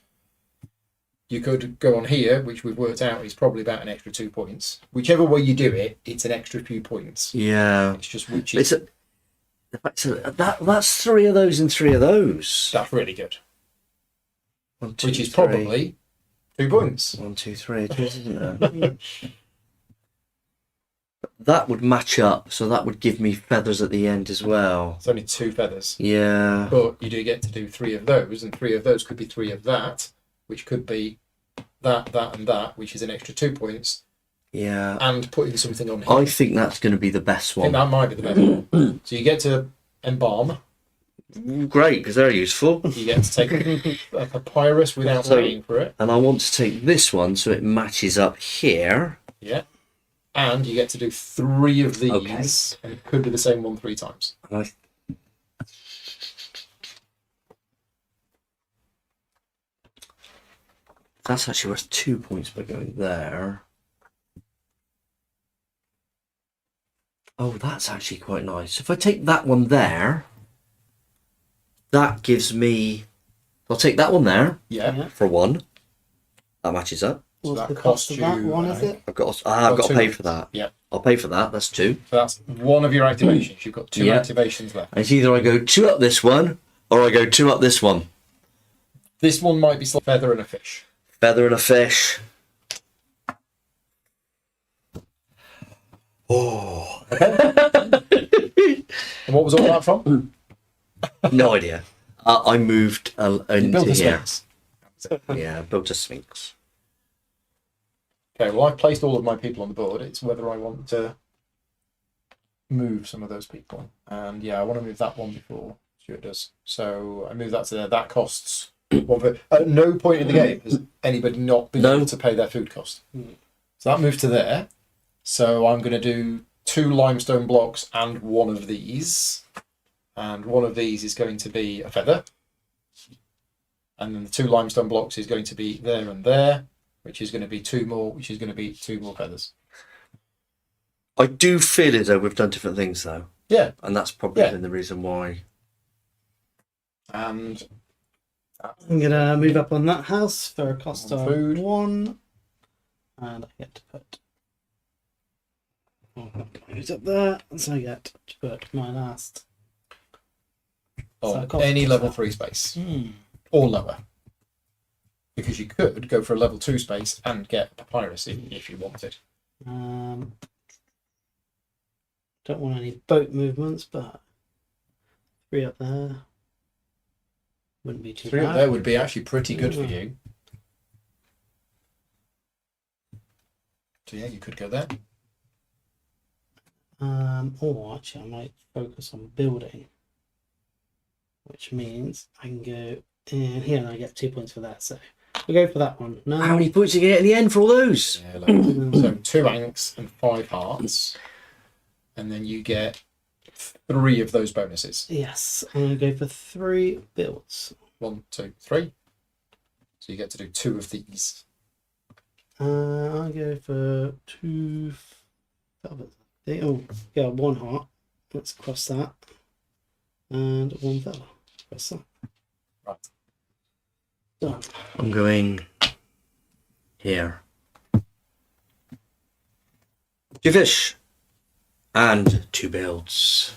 You could go on here, which we've worked out is probably about an extra 2 points. Whichever way you do it, it's an extra few points. Yeah. It's just which is... That's 3 of those and 3 of those. That's really good. 1, 2, Which is 3. probably 2 points. 1, 2, 3. It is, isn't it? That would match up, so that would give me feathers at the end as well. It's only 2 feathers. Yeah. But you do get to do 3 of those, and 3 of those could be 3 of that, which could be that, and that, which is an extra 2 points, Yeah. and putting something on here. I think that's going to be the best I think one. that might be the best one. So you get to embalm. Great, because they're useful. You get to take a papyrus without So- paying for it. And I want to take this one so it matches up here. Yeah. And you get to do 3 of these. Okay. And it could be the same one 3 times. And that's actually worth 2 points by going there. Oh, that's actually quite nice. If I take that one there, that gives me... I'll take that one there Yeah. for 1. That matches up. So What's that the cost of costs that you, one, I is think. it? I've got Got to 2 pay for that. Yeah. I'll pay for that. That's 2. So that's one of your activations. You've got 2 Yeah. activations left. And it's either I go 2 up this one or I go 2 up this one. This one might be still feather and a fish. Feather and a fish. Oh, And what was all that from? no idea. I moved You into built a here. sphinx. Yeah, built a sphinx. Okay, well, I've placed all of my people on the board. It's whether I want to move some of those people. And yeah, I want to move that one before Stuart does. So I move that to there. That costs 1 for... At no point in the game has anybody not been No. able to pay their food cost. So that moved to there. So I'm going to do 2 limestone blocks and 1 of these. And 1 of these is going to be a feather. And then the 2 limestone blocks is going to be there and there, which is going to be 2 more, which is going to be 2 more feathers. I do feel as though we've done different things though, Yeah, and that's probably Yeah. been the reason why. and I'm gonna move up on that house for a cost of Food. 1, and I get to put. Who's up there? So I get to put my last. So on it costs any us level that. 3 space or lower. Because you could go for a level 2 space and get papyrus if you wanted. Don't want any boat movements, but 3 up there wouldn't be too 3 bad. up there would be actually pretty good for you. So yeah, you could go there. Or actually, I might focus on building, which means I can go in here and I get 2 points for that. So we'll go for that one. No, How many points did you get in the end for all those? Yeah, so 2 anks and 5 hearts. And then you get 3 of those bonuses. yes, I'm gonna go for 3 builds. 1, 2, 3. So you get to do 2 of these. I'll go for 2 feathers. Oh, yeah, 1 heart. Let's cross that, and 1 feather. Cross that. Right. Done. I'm going here. 2 fish. And 2 builds.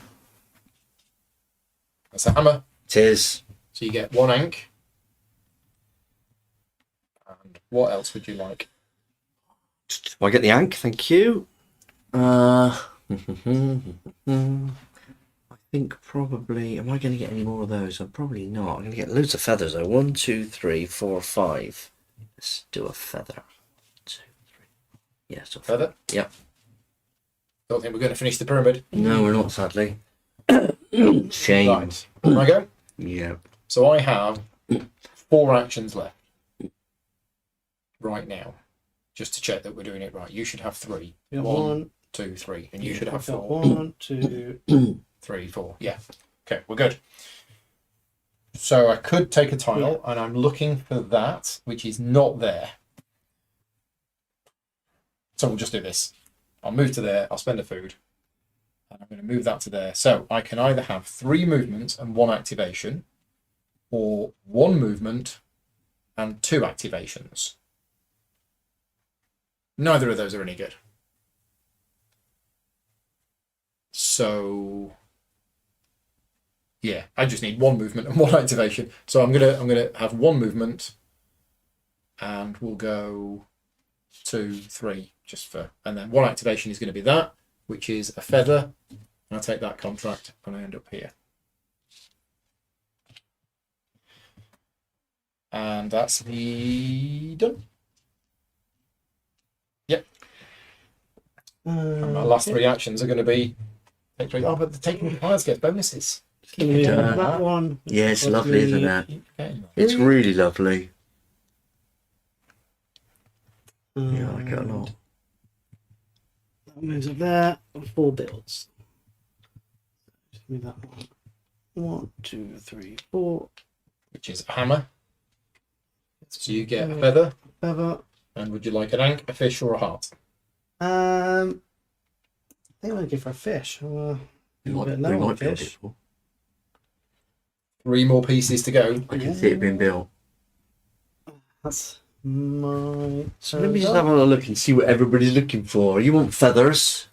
That's a hammer. It is. So you get 1 ank. And what else would you like? I get the ank, thank you. I think probably. Am I going to get any more of those? I'm probably not. I'm going to get loads of feathers though. 1, 2, 3, 4, 5. Let's do a feather. 2, 3. Yeah, so Feather? Yep. Don't think we're going to finish the pyramid. No, we're not, sadly. Shame. Right. Can I go? Yeah. So I have 4 actions left. Right now. Just to check that we're doing it right. You should have 3. You got 1, 2, 3. And you should have I've got 4. 1, 2. 3, 4. Yeah. Okay, we're good. So I could take a tile, and I'm looking for that, which is not there. So we'll just do this. I'll move to there, I'll spend a food, and I'm going to move that to there. So I can either have 3 movements and 1 activation, or 1 movement and 2 activations. Neither of those are any good. So yeah, I just need 1 movement and 1 activation. So I'm gonna have 1 movement, and we'll go 2, 3, just for, and then 1 activation is going to be that, which is a feather. And I take that contract, and I end up here. And that's the done. Yep. And my last 3 actions are going to be take 3. Oh, but the taking the piles gets bonuses. Yeah, that one. Yeah, it's lovely, isn't it? Okay. It's really lovely. And Yeah, I like it a lot. that moves up there. 4 builds. Just move that one. 1, 2, 3, 4. Which is a hammer. So you get a feather. Feather. And would you like an ank, a fish, or a heart? I think I'm going to go for a fish. A bit low on fish. 3 more pieces to go. I can see it being built. That's my. So let me just have a little look and see what everybody's looking for. You want feathers?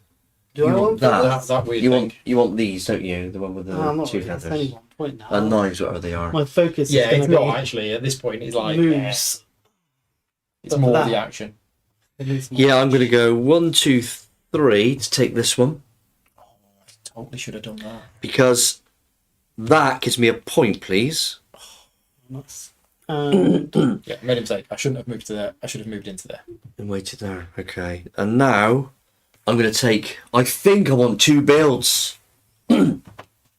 Do I you want that? That weird You thing. want these, don't you? The one with the I'm not 2 really at feathers. any one point now. And knives, whatever they are. My focus Yeah, is it's going to not be actually. At this point, it's like moves. it's But more for the that- action. It is more- Yeah, I'm going to go 1, 2, 3 to take this one. I totally should have done that. Because that gives me a point, please. Nice. And Yeah, made a mistake. I shouldn't have moved to there. I should have moved into there. And waited there. Okay. And now I'm going to take. I think I want 2 builds.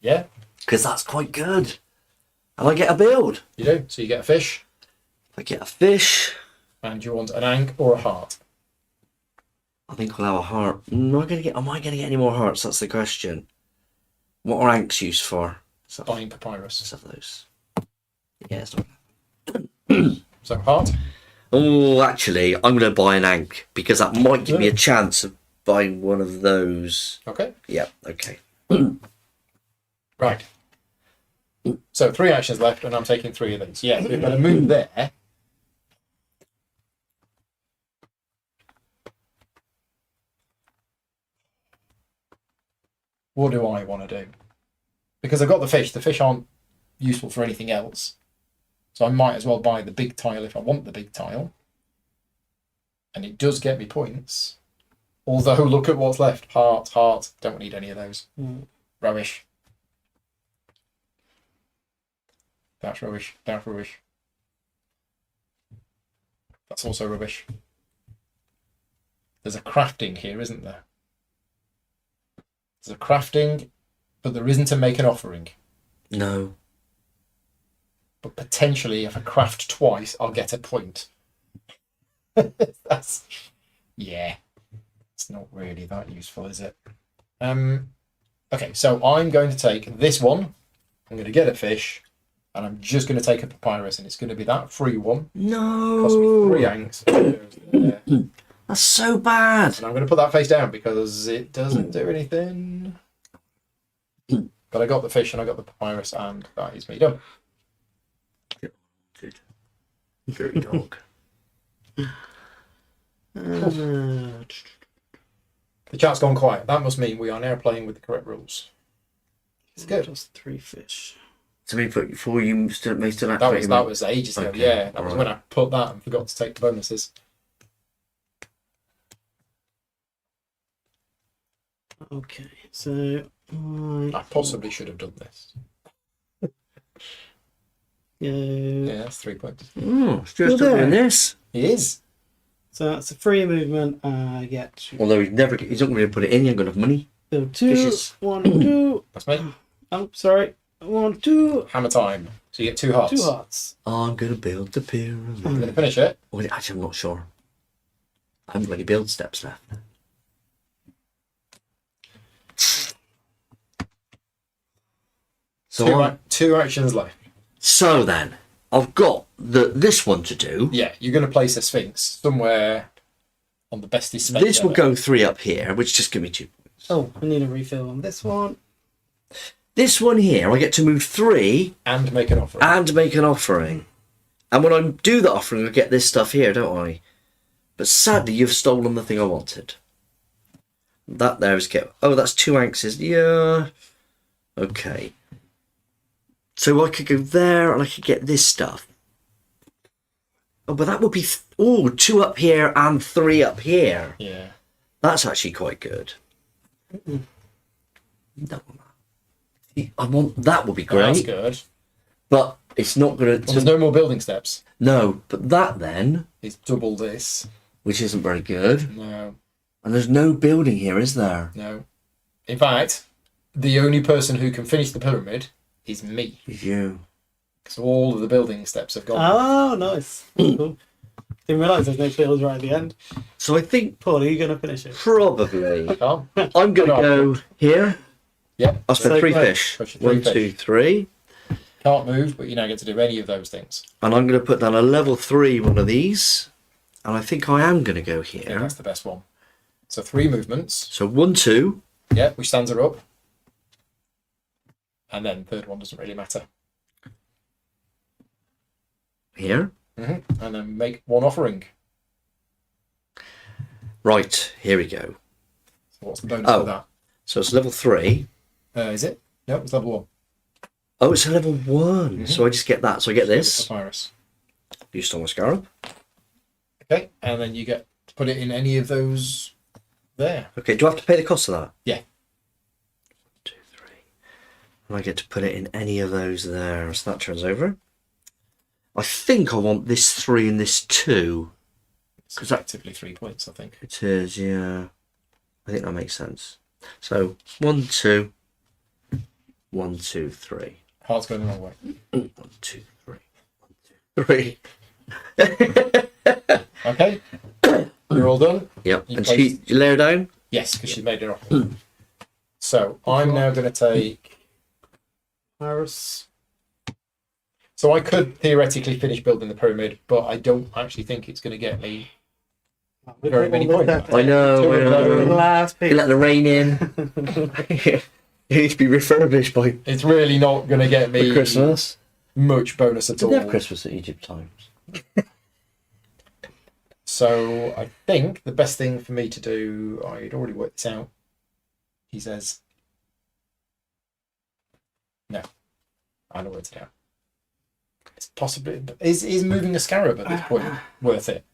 Yeah, Because that's quite good. And I get a build. you do. So you get a fish, I get a fish. and you want an ank or a heart. I think I'll have a heart. Am I going to get any more hearts? That's the question. What are anks used for? Buying papyrus. Let's have those. Yeah, it's not. So heart. Oh, actually, I'm going to buy an ank because that might give me a chance of buying one of those. Okay. Yeah, okay. Right. So 3 actions left, and I'm taking 3 of these. Yeah, we're going to move there. What do I want to do? Because I've got the fish. The fish aren't useful for anything else. So I might as well buy the big tile if I want the big tile. And it does get me points. Although, look at what's left. Heart, heart. Don't need any of those. Rubbish. That's rubbish. That's rubbish. That's also rubbish. There's a crafting here, isn't there? There's a crafting, but there isn't a make an offering. No. But potentially, if I craft twice, I'll get a point. That's... Yeah. It's not really that useful, is it? Okay, so I'm going to take this one. I'm going to get a fish. And I'm just going to take a papyrus. And it's going to be that free one. Cost me 3 No. anks. And That's so bad. I'm going to put that face down because it doesn't do anything. But I got the fish and I got the papyrus. And that is me done. Dirty dog. Uh, The chat's gone quiet. That must mean we are now playing with the correct rules. It's good. Just 3 fish. So before you still activate. That was ages ago. Okay, Yeah, that was alright. when I put that and forgot to take the bonuses. Okay, so I possibly should have done this. Yeah, that's 3 points. Oh, Stuart's You're still doing there. this. He is. So that's a free movement. I get to Although he's not going to put it in. He ain't got enough money. build 2. Fishes. 1, 2. That's me. Oh, sorry. 1, 2. Hammer time. So you get 2 hearts. 2 hearts. I'm going to build the pyramid. You're going to finish it. Oh, actually, I'm not sure. I haven't got any build steps left. Two actions left. So then, I've got this one to do. Yeah, you're going to place a Sphinx somewhere on the bestest space. This will ever. go 3 up here, which just give me 2 points. Oh, I need a refill on this one. This one here, I get to move 3 And make an offer. and make an offering. And when I do the offering, I get this stuff here, don't I? But sadly, you've stolen the thing I wanted. That there is get. Oh, that's 2 ounces. Yeah. Okay. So I could go there and I could get this stuff. Oh, but that would be 2 up here and 3 up here. Yeah. That's actually quite good. Don't want that. I want that would be That's great, good. but it's not gonna. Well, there's no more building steps. No, but that then, It's double this. which isn't very good, No. and there's no building here, is there? No. In fact, the only person who can finish the pyramid is me. You. Because all of the building steps have gone. Oh, nice. Cool. Didn't realise there's no fields right at the end. So I think Paul, are you going to finish it? probably Calm. I'm gonna go here. Yeah. I'll spend So 3 great. fish. Push your 1, three 2, fish. 3, Can't move, but you now get to do any of those things. and I'm gonna put down a level 3 one of these, and I think I am gonna go I think here. that's the best one. So 3 movements. So 1, 2. Yeah, which stands her up. And then third one doesn't really matter. Here. And then make 1 offering. Right, here we go. So what's the bonus Oh. for that? So it's level 3. Is it? No, it's level 1. Oh, it's a level 1. So I just get that. So I get this. Papyrus. You stole my scarab. Okay, and then you get to put it in any of those there. Okay, do I have to pay the cost of that? Yeah. 2, 3. And I get to put it in any of those there. So that turns over. I think I want this 3 and this 2. It's effectively 3 points, I think. It is, yeah. I think that makes sense. So 1, 2. 1, 2, 3. Heart's going the wrong way. 1, 2, 3. 1, 2, 3. Okay, you're all done. Yep. You And placed- you lay her down? Yes, because she made it off. So I'm now going to take. Paris. So I could theoretically finish building the pyramid, but I don't actually think it's going to get me very many points. I know, Two I of know. those. Last You piece. let the rain in. It needs to be refurbished by It's really not going to get for me Christmas. much bonus at Did they have all. Christmas at Egypt times? So I think the best thing for me to do, I'd already worked this out. He says, no, I know worked it out. It's possibly is moving a scarab at this point worth it?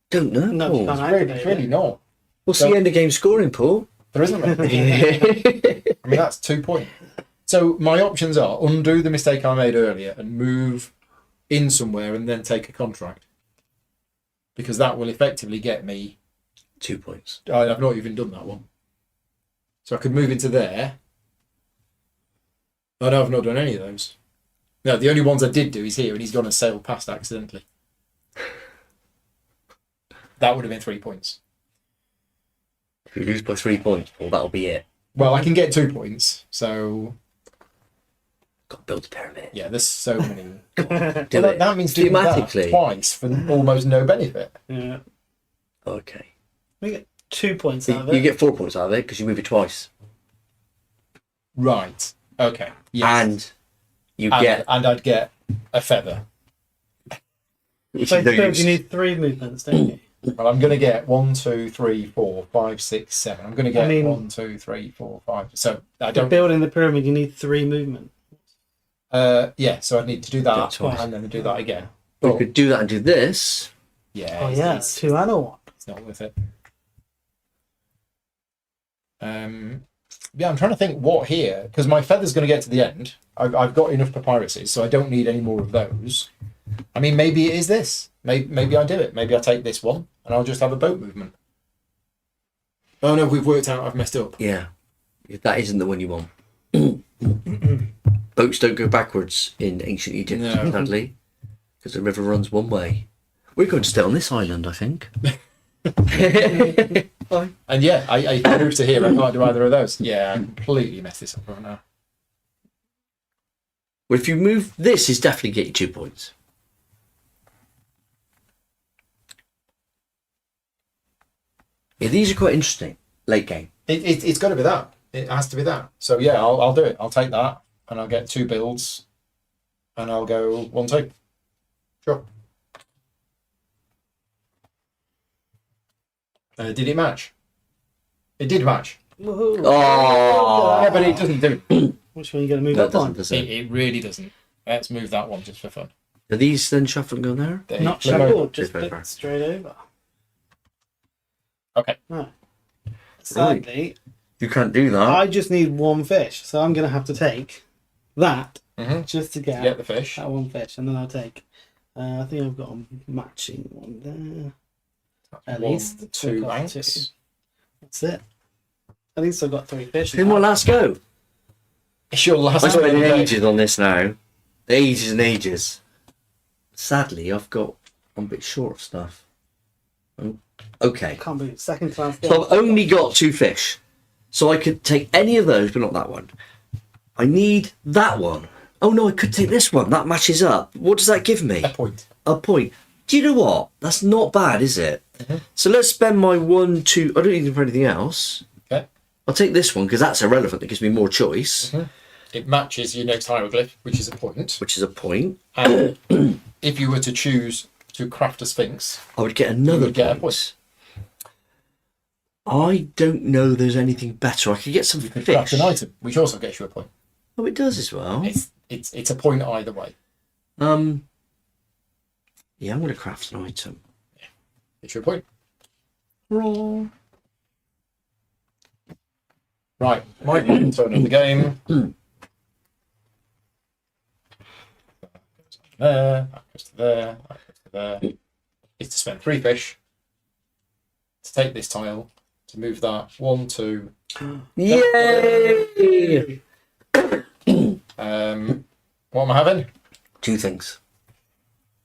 Don't know. No, you can't It's really not. What's the end of game scoring, Paul? There isn't. I mean, that's 2 points. So my options are undo the mistake I made earlier and move in somewhere and then take a contract. Because that will effectively get me... 2 points. I've not even done that one. So I could move into there. Oh, no, I've not done any of those. No, the only ones I did do is here, and he's gone and sailed past accidentally. That would have been 3 points. If you lose by 3 points, Paul, that'll be it. Well, I can get 2 points, so... Got to build a pyramid. Yeah, there's so many... Do Well, it. that means doing that Thematically. twice for almost no benefit. Yeah. Okay. We get 2 points out of You it. get 4 points out of it because you move it twice. Right. Okay. Yes. And you get... and I'd get a feather. Which So is no you use. need 3 movements, don't you? Well, I'm going to get 1, 2, 3, 4, 5, 6, 7. I'm going to get I mean- 1, 2, 3, 4, 5. So I For don't. building the pyramid, you need 3 movement. Yeah. So I need to do that Do it twice. and then do that again. We But, could do that and do this. yeah. Oh yeah, It's 2 and a 1. not worth it. Yeah, I'm trying to think what here because my feather's going to get to the end. I've got enough papyruses, so I don't need any more of those. I mean, maybe it is this. Maybe I do it. Maybe I take this one and I'll just have a boat movement. Oh no, we've worked out I've messed up. Yeah. That isn't the one you want. Boats don't go backwards in ancient Egypt, No. sadly. Because the river runs one way. We're going to stay on this island, I think. And yeah, I move to here. I can't do either of those. Yeah, I completely messed this up right now. Well, if you move this, is definitely get you 2 points. Yeah, these are quite interesting. Late game. It's got to be that. It has to be that. So yeah, I'll do it. I'll take that and I'll get 2 builds and I'll go 1, 2. Sure. Did it match? It did match. Woohoo. Oh. Yeah, but it doesn't do. Which one are you going to move That up on? doesn't, does it? It really doesn't. Let's move that one just for fun. Are these then shuffled and go there? They Not flip over. shuffled, just Flip put over. straight over. Okay. Right. Sadly, You can't do that. I just need 1 fish, so I'm going to have to take that Mm-hmm. just to get Get the fish. that 1 fish, and then I'll take. I think I've got a matching one there. At 1, least 2 got anks. That's it. At least I've got 3 fish. Who will last go? It's your last I'm spending day. ages on this now. Ages and ages. Sadly, I'm a bit short of stuff. Oh, okay. Can't believe it. Second class. So I've only got 2 fish. So I could take any of those, but not that one. I need that one. Oh no, I could take this one. That matches up. What does that give me? A point. A point. Do you know what? That's not bad, is it? Mhm. So let's spend my 1, 2. I don't need them for anything else. Okay. I'll take this one because that's irrelevant. It gives me more choice, It matches your next hieroglyph, which is a point. which is a point. And if you were to choose to craft a sphinx, I would get another would get a point. I don't know there's anything better. I could get some you could fish. craft an item, which also gets you a point. Oh, it does as well. It's a point either way. Yeah, I'm going to craft an item. It's your point. Raw. Right, my turn of the game. There, that goes to there, that goes to there. Is to spend 3 fish to take this tile, to move that 1, 2. Yay! What am I having? 2 things.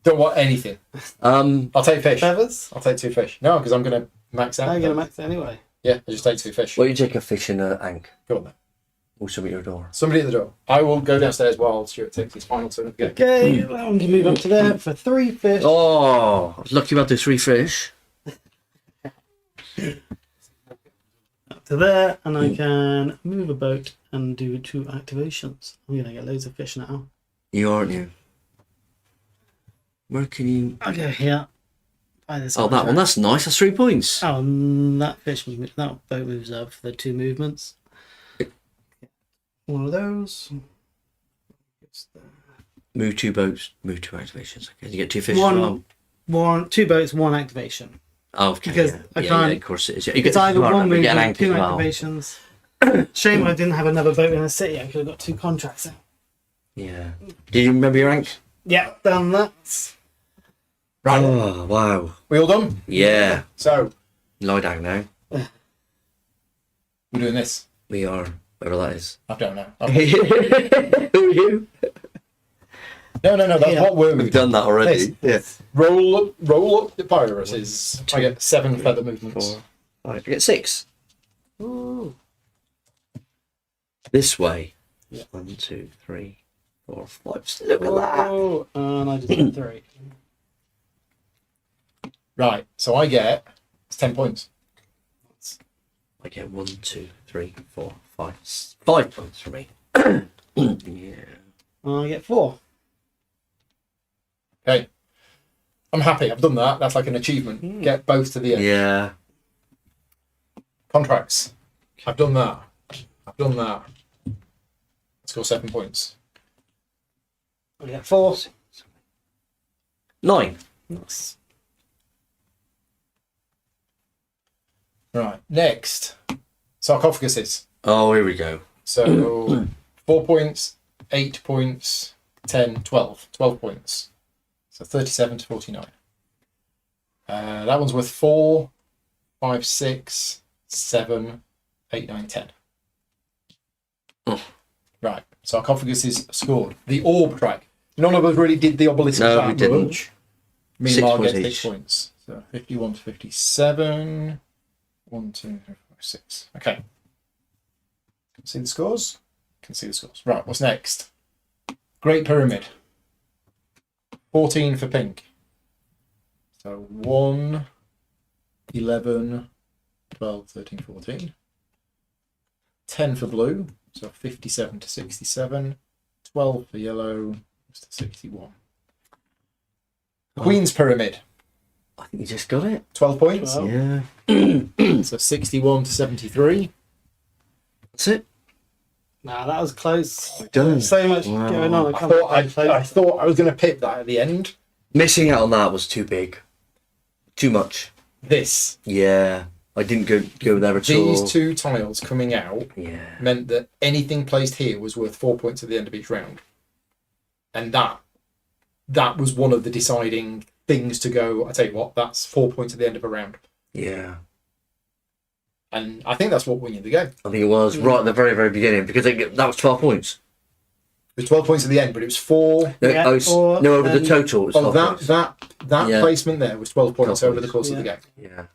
Don't want anything. I'll take fish. Feathers? I'll take 2 fish. No, because I'm going to max out. I'm going to max it anyway. Yeah, I just take 2 fish. Well, you take a fish and an ank. Go on then. Or something at your door. Somebody at the door. I will go downstairs while Stuart takes his final turn of the game. Okay, that one can move up to there for 3 fish. Oh, I was lucky about the 3 fish. Up to there, and I can move a boat and do 2 activations. I'm going to get loads of fish now. You aren't you? Where can you... I'll go here. Buy this Oh, that one. That's nice. That's 3 points. Oh, and that that boat moves up for the 2 movements. One of those. Move 2 boats. Move 2 activations. Okay, you get 2 fish. One- as well. 2 boats, 1 activation. Oh, okay. because yeah. I Yeah, can't- yeah, of course it is. Yeah, you It's get either tomorrow, 1 you get an movement, ank 2 as well. activations. Shame I didn't have another boat in the city. I could have got 2 contracts out. Yeah. Do you remember your ank? Yeah, done that. Right, Oh, wow. we all done? Yeah. So, Lie down now. we're doing this. We are. Whatever that is. I don't know. Who are you? No, that's Yeah. what we're We've done that already. This. Roll up the piracies. I get 7 feather movements. 4, 5. I get 6. Ooh. This way. Yeah. 1, 2, 3, 4, 5. Look at that. Oh, and I just did 3. Right, so I get 10 points. I get 1, 2, 3, 4, 5. 5 points for me. Yeah. I get 4. Okay. I'm happy. I've done that. That's like an achievement. Get both to the end. Yeah. Contracts. I've done that. Score 7 points. I get 4. 9. Nice. Right. Next, sarcophaguses. Oh, here we go. So 4 points, 8 points, 10, 12. 12 points. So 37 to 49. That one's worth 4, 5, 6, 7, 8, 9, 10. Oh. Right. Sarcophagus is scored. The orb track. None of us really did the obelisk No, that we didn't. much. Me and Mark 6 get points 6 each. points. So 51 to 57. 1, 2, 3, 4, 6. Okay. Can see the scores? Can see the scores. Right, what's next? Great Pyramid. 14 for pink. So 1, 11, 12, 13, 14. 10 for blue. So 57 to 67. 12 for yellow. To 61. Queen's Pyramid. I think you just got it. 12 points. 12. Yeah. So 61 to 73. That's it. Nah, that was close. Done. So much Wow. going on. I thought I was going to pick that at the end. Missing out on that was too big. Too much. This. Yeah. I didn't go there at all. These two tiles coming out Yeah. meant that anything placed here was worth 4 points at the end of each round. And that was one of the deciding things to go, I tell you what, that's 4 points at the end of a round. Yeah. And I think that's what won you the game. I think it was right at the very, very beginning because that was 12 points. It was 12 points at the end, but it was 4. No, Yeah, no over the and- total. It was 12 points. That Yeah. placement there was 12 points 12 over the course of the game. Yeah.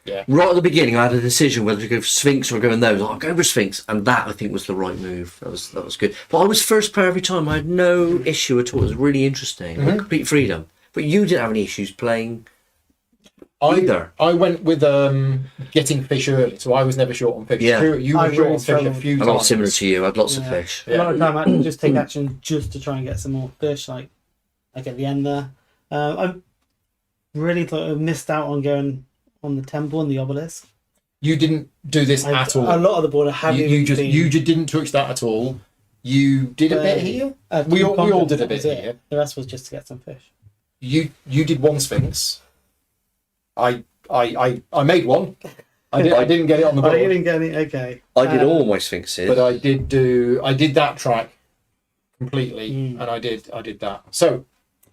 Yeah. Right at the beginning, I had a decision whether to go for Sphinx or go in those. I'll go for Sphinx, and that I think was the right move. That was good. But I was first player every time. I had no issue at all. It was really interesting. Like complete freedom. But you didn't have any issues playing either. I went with getting fish early, so I was never short on fish. Yeah. You were I short really on fish a struggled. few I'm times. not similar to you. I had lots of Yeah. fish. A lot of time I can just take action just to try and get some more fish, like at the end there. I really thought I missed out on going on the temple and the obelisk. You didn't do this at all. A lot of the board I haven't You just been, didn't touch that at all. You did a bit here. We 2 all contents, did a that bit was it. here. The rest was just to get some fish. You did one Sphinx. I made one. I didn't get it on the Oh, board, you didn't get any? Okay. I did all my Sphinxes. but I did that track completely, and I did that. So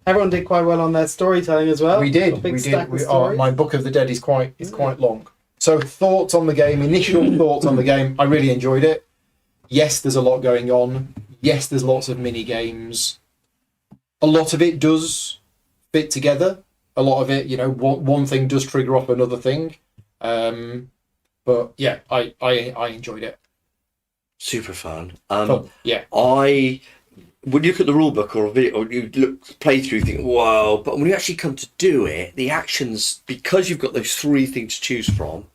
Everyone did quite well on their storytelling as well. we did. A big We stack did. of stories. My book of the dead is quite long. So thoughts on the game, initial thoughts on the game. I really enjoyed it. Yes, there's a lot going on. Yes, there's lots of mini games. A lot of it does fit together. A lot of it, one thing does trigger off another thing. But yeah, I enjoyed it. Super fun. Yeah. When you look at the rule book or a video, or you play through, you think, wow. But when you actually come to do it, the actions, because you've got those 3 things to choose from,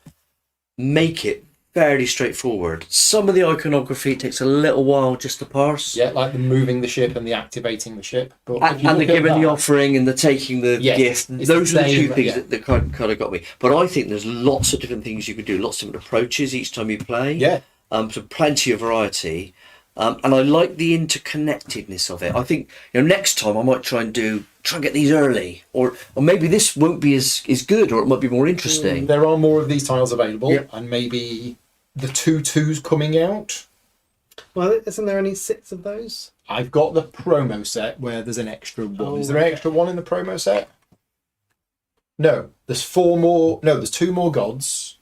make it fairly straightforward. Some of the iconography takes a little while just to parse. Yeah, like the moving the ship and the activating the ship. But if you And the look at giving the that- offering and the taking the Yes, gift. it's Those the are the 2 same, things yeah. that kind of got me. But I think there's lots of different things you can do, lots of different approaches each time you play. Yeah. So plenty of variety. And I like the interconnectedness of it. I think next time I might try and get these early, or maybe this won't be as good, or it might be more interesting. There are more of these tiles available, Yep. and maybe the 2/2s coming out. Well, isn't there any 6 of those? I've got the promo set where there's an extra one. Oh, Is there an extra one in the promo set? No, there's 4 more. No, there's 2 more gods,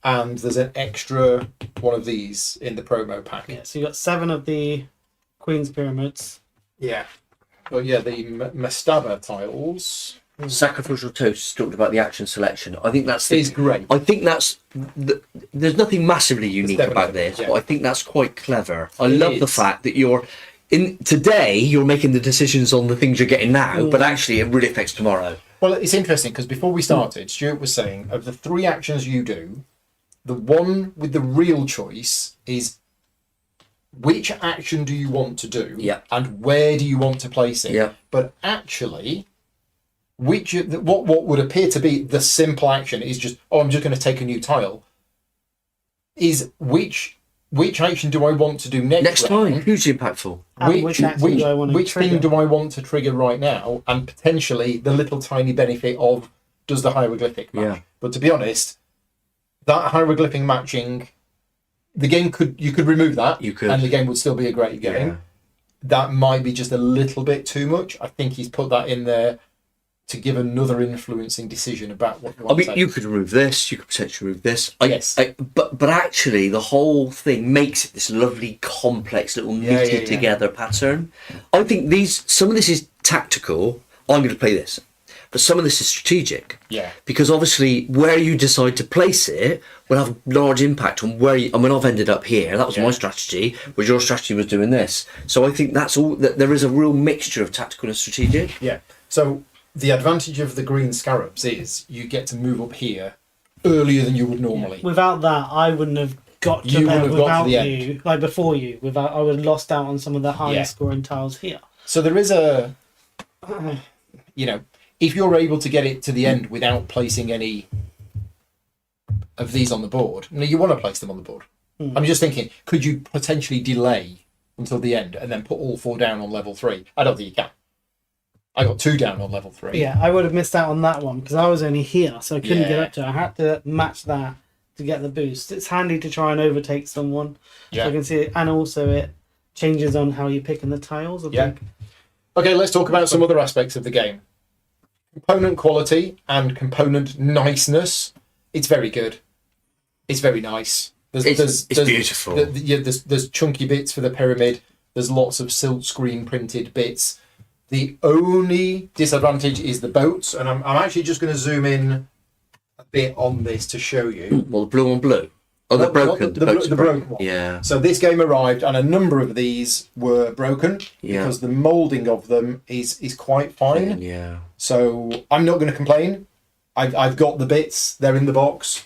and there's an extra one of these in the promo pack. Yeah, so you got 7 of the Queen's Pyramids. Yeah. But yeah, the Mastaba tiles Sacrificial Toast talked about the action selection. I think that's is great. I think there's nothing massively unique about definitely, this, yeah. but I think that's quite clever. I It love the is. fact that you're making the decisions on the things you're getting now, but actually it really affects tomorrow. Well, it's interesting because before we started, Stuart was saying of the 3 actions you do, the one with the real choice is which action do you want to do, Yeah. and where do you want to place it. Yeah. But actually, what would appear to be the simple action is just, oh, I'm just going to take a new tile. Is which action do I want to do next time? round? Hugely impactful. And which action do I want to which trigger? thing do I want to trigger right now? And potentially the little tiny benefit of, does the hieroglyphic match? Yeah. But to be honest, that hieroglyphic matching, you could remove that. You could. And the game would still be a great game. Yeah. That might be just a little bit too much. I think he's put that in there to give another influencing decision about what you I want mean, to say. you could remove this. You could potentially remove this. Yes. But actually, the whole thing makes it this lovely, complex little knitted together pattern. I think some of this is tactical. I'm going to play this, but some of this is strategic. Yeah. Because obviously, where you decide to place it will have large impact on where you. I mean, I've ended up here. That was my strategy. Whereas your strategy was doing this. So I think that's all. That there is a real mixture of tactical and strategic. Yeah. So the advantage of the green scarabs is you get to move up here earlier than you would normally. Without that, I wouldn't have got to You there wouldn't have got to without the you, like before you. Without, I would have lost out on some of the higher scoring tiles here. So there is a, if you're able to get it to the end without placing any of these on the board, you want to place them on the board. I'm just thinking, could you potentially delay until the end and then put all 4 down on level 3? I don't think you can. I got 2 down on level 3. Yeah, I would have missed out on that one because I was only here, so I couldn't get Yeah. up to it. I had to match that to get the boost. It's handy to try and overtake someone. Yeah. So I can see it, and also it changes on how you're picking the tiles. I think. Okay, let's talk about some other aspects of the game. Component quality and component niceness. It's very good. It's very nice. It's beautiful. There's chunky bits for the pyramid. There's lots of silk screen printed bits. The only disadvantage is the boats, and I'm actually just going to zoom in a bit on this to show you. Well, the blue on blue. Oh, No, the broken. not the boats are broken one. Yeah. So this game arrived, and a number of these were broken because the moulding of them is quite fine. Yeah. So I'm not going to complain. I've got the bits; they're in the box.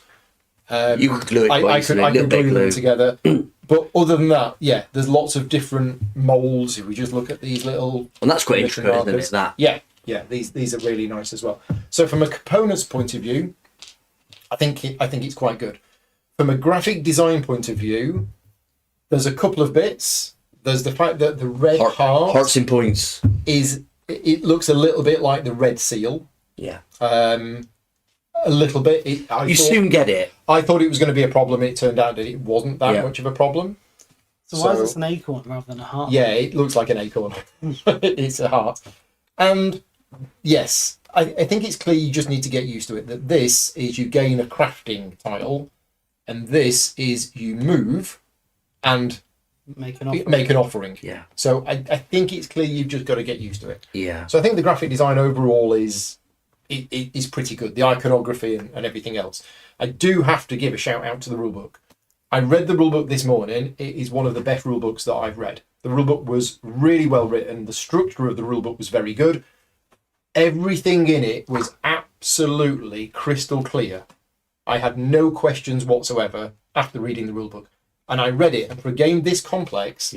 You could glue it quite I easily, could little bit glue them glue. together. But other than that, there's lots of different moulds. If we just look at these little, And that's quite little intricate, isn't markers. it? That. Yeah. These are really nice as well. So from a components point of view, I think it's quite good. From a graphic design point of view, there's a couple of bits. There's the fact that the red heart Hearts in points. it looks a little bit like the red seal. Yeah. A little bit. You soon get it. I thought it was going to be a problem. It turned out that it wasn't that much of a problem. So why is this an acorn rather than a heart? Yeah, it looks like an acorn. It's a heart. And yes, I think it's clear you just need to get used to it. That this is you gain a crafting tile, and this is you move and Make an offering. Yeah. So I think it's clear you've just got to get used to it. Yeah. So I think the graphic design overall is pretty good. The iconography and everything else. I do have to give a shout out to the rulebook. I read the rulebook this morning. It is one of the best rulebooks that I've read. The rulebook was really well written. The structure of the rulebook was very good. Everything in it was absolutely crystal clear. I had no questions whatsoever after reading the rulebook. And I read it, and for a game this complex,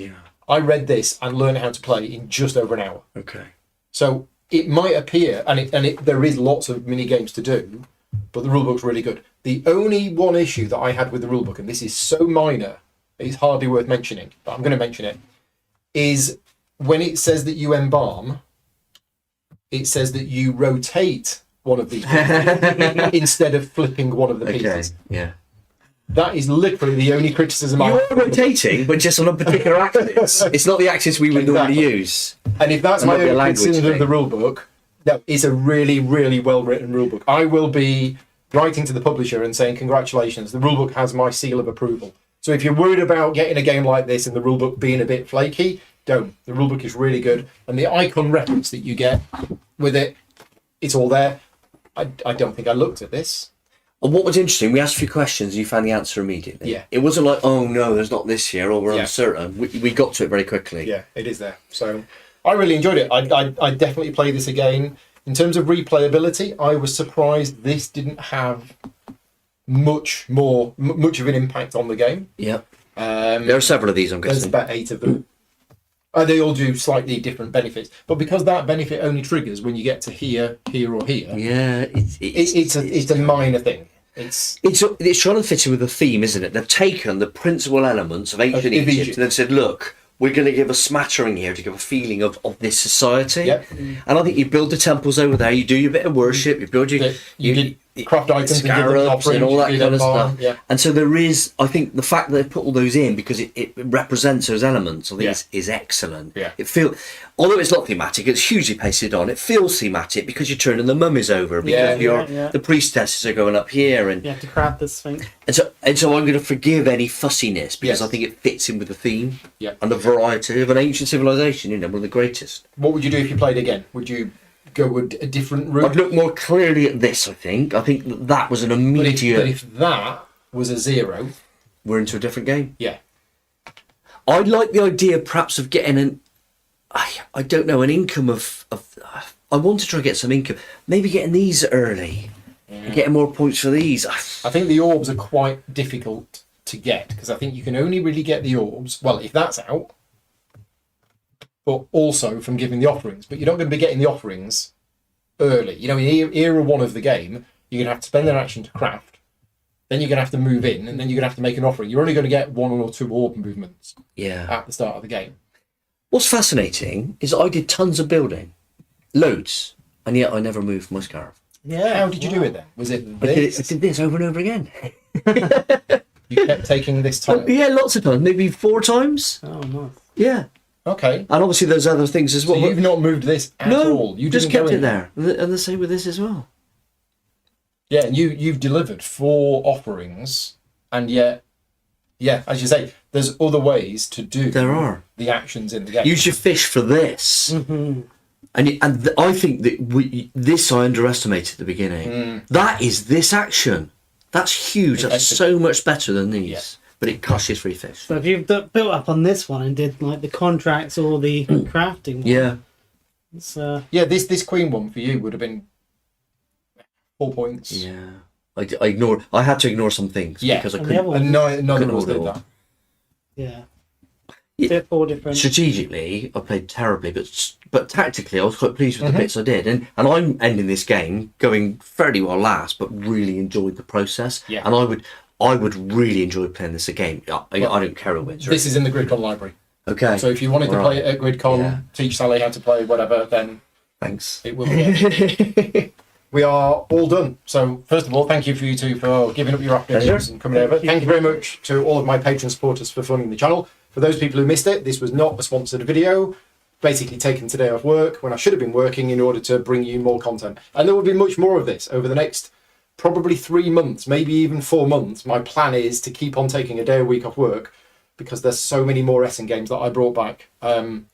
I read this and learned how to play in just over an hour. Okay. So it might appear, and there is lots of mini games to do, but the rulebook's really good. The only one issue that I had with the rulebook, and this is so minor, it's hardly worth mentioning, but I'm going to mention it, is when it says that you embalm, it says that you rotate one of these pieces instead of flipping one of the pieces. Yeah. That is literally the only criticism I You're rotating, but just on a particular axis. It's not the axis we would normally use. And if that's There my might be a only language criticism of thing. the rule book, no, it's a really, really well written rule book. I will be writing to the publisher and saying, congratulations, the rule book has my seal of approval. So if you're worried about getting a game like this and the rule book being a bit flaky, don't. The rule book is really good. And the icon reference that you get with it, it's all there. I don't think I looked at this. And what was interesting, we asked a few questions and you found the answer immediately. Yeah. It wasn't like, oh no, there's not this here, or we're Yeah. uncertain. We got to it very quickly. Yeah, it is there. So I really enjoyed it. I definitely play this again. In terms of replayability, I was surprised this didn't have much of an impact on the game. Yep. There are several of these, I'm There's guessing. about 8 of them. They all do slightly different benefits, but because that benefit only triggers when you get to here, here, or here. Yeah, It's a minor thing. It's trying to fit in with the theme, isn't it? They've taken the principal elements of ancient Egypt and they've said, look, we're going to give a smattering here to give a feeling of this society. Yep. And I think you build the temples over there, you do your bit of worship, you build your you craft items, scarabs and all that kind of stuff. Yeah. And so there is, I think the fact that they put all those in because it represents those elements, I think is excellent. Yeah. Although it's not thematic, it's hugely pasted on. It feels thematic because you're turning the mummies over, because the priestesses are going up here, and you have to craft the Sphinx. And so I'm going to forgive any fussiness because I think it fits in with the theme and the variety of an ancient civilization. One of the greatest. What would you do if you played again? Would you go with a different route? I'd look more clearly at this. I think that was an immediate. But if that was a 0, we're into a different game. Yeah. I'd like the idea, perhaps, of getting I don't know, an income of. I want to try and get some income. Maybe getting these early. And getting more points for these. I think the orbs are quite difficult to get because I think you can only really get the orbs, well, if that's out, but also from giving the offerings. But you're not going to be getting the offerings early. In era 1 of the game, you're going to have to spend an action to craft, then you're going to have to move in, and then you're going to have to make an offering. You're only going to get 1 or 2 orb movements at the start of the game. What's fascinating is I did tons of building, loads, and yet I never moved my scarab. Yeah. How did you do it then? Was it I did this over and over again. You kept taking this time? Yeah, lots of times. Maybe 4 times. Oh, nice. Yeah. Okay. And obviously there's other things as well. So you've not moved this at all? You just kept it there. And the same with this as well. Yeah, and you've delivered 4 offerings, and yet, as you say, there's other ways to do the actions in the game. Use your fish for this. Mm-hmm. And I think that this I underestimated at the beginning. That is this action. That's huge. That's so much better than these. Yeah. But it costs you 3 fish. So if you've built up on this one and did like the contracts or the crafting one, this queen one for you would have been 4 points. Yeah. I had to ignore some things because I couldn't. And none of us did that. Yeah. Yeah. 4 different. Strategically, I played terribly, but tactically, I was quite pleased with the bits I did, and I'm ending this game going fairly well last, but really enjoyed the process. Yeah. And I would really enjoy playing this again. I don't care who wins. This is in the GridCon library. Okay. So if you wanted to play it at GridCon, teach Sally how to play whatever, then thanks. It will be. We are all done. So first of all, thank you for you two for giving up your afternoons and coming over. Thank you very much to all of my patron supporters for funding the channel. For those people who missed it, this was not a sponsored video. Basically taken today off work when I should have been working in order to bring you more content. And there will be much more of this over the next probably 3 months, maybe even 4 months. My plan is to keep on taking a day a week off work because there's so many more Essen games that I brought back.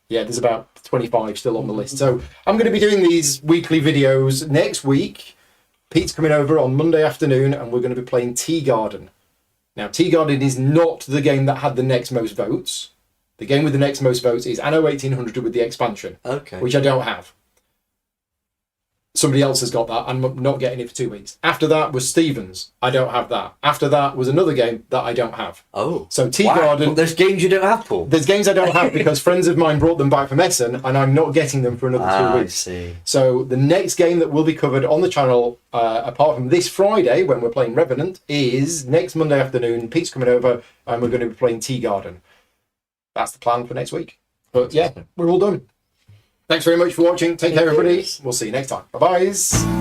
There's about 25 still on the list. So I'm going to be doing these weekly videos next week. Pete's coming over on Monday afternoon and we're going to be playing Tea Garden. Now, Tea Garden is not the game that had the next most votes. The game with the next most votes is Anno 1800 with the expansion, which I don't have. Somebody else has got that. I'm not getting it for 2 weeks. After that was Stevens. I don't have that. After that was another game that I don't have. Oh. So Tea Garden... Well, there's games you don't have, Paul. There's games I don't have because friends of mine brought them back from Essen and I'm not getting them for another 2 weeks. I see. So the next game that will be covered on the channel, apart from this Friday when we're playing Revenant, is next Monday afternoon. Pete's coming over and we're going to be playing Tea Garden. That's the plan for next week. But yeah, we're all done. Thanks very much for watching. Take care, everybody. We'll see you next time. Bye-bye.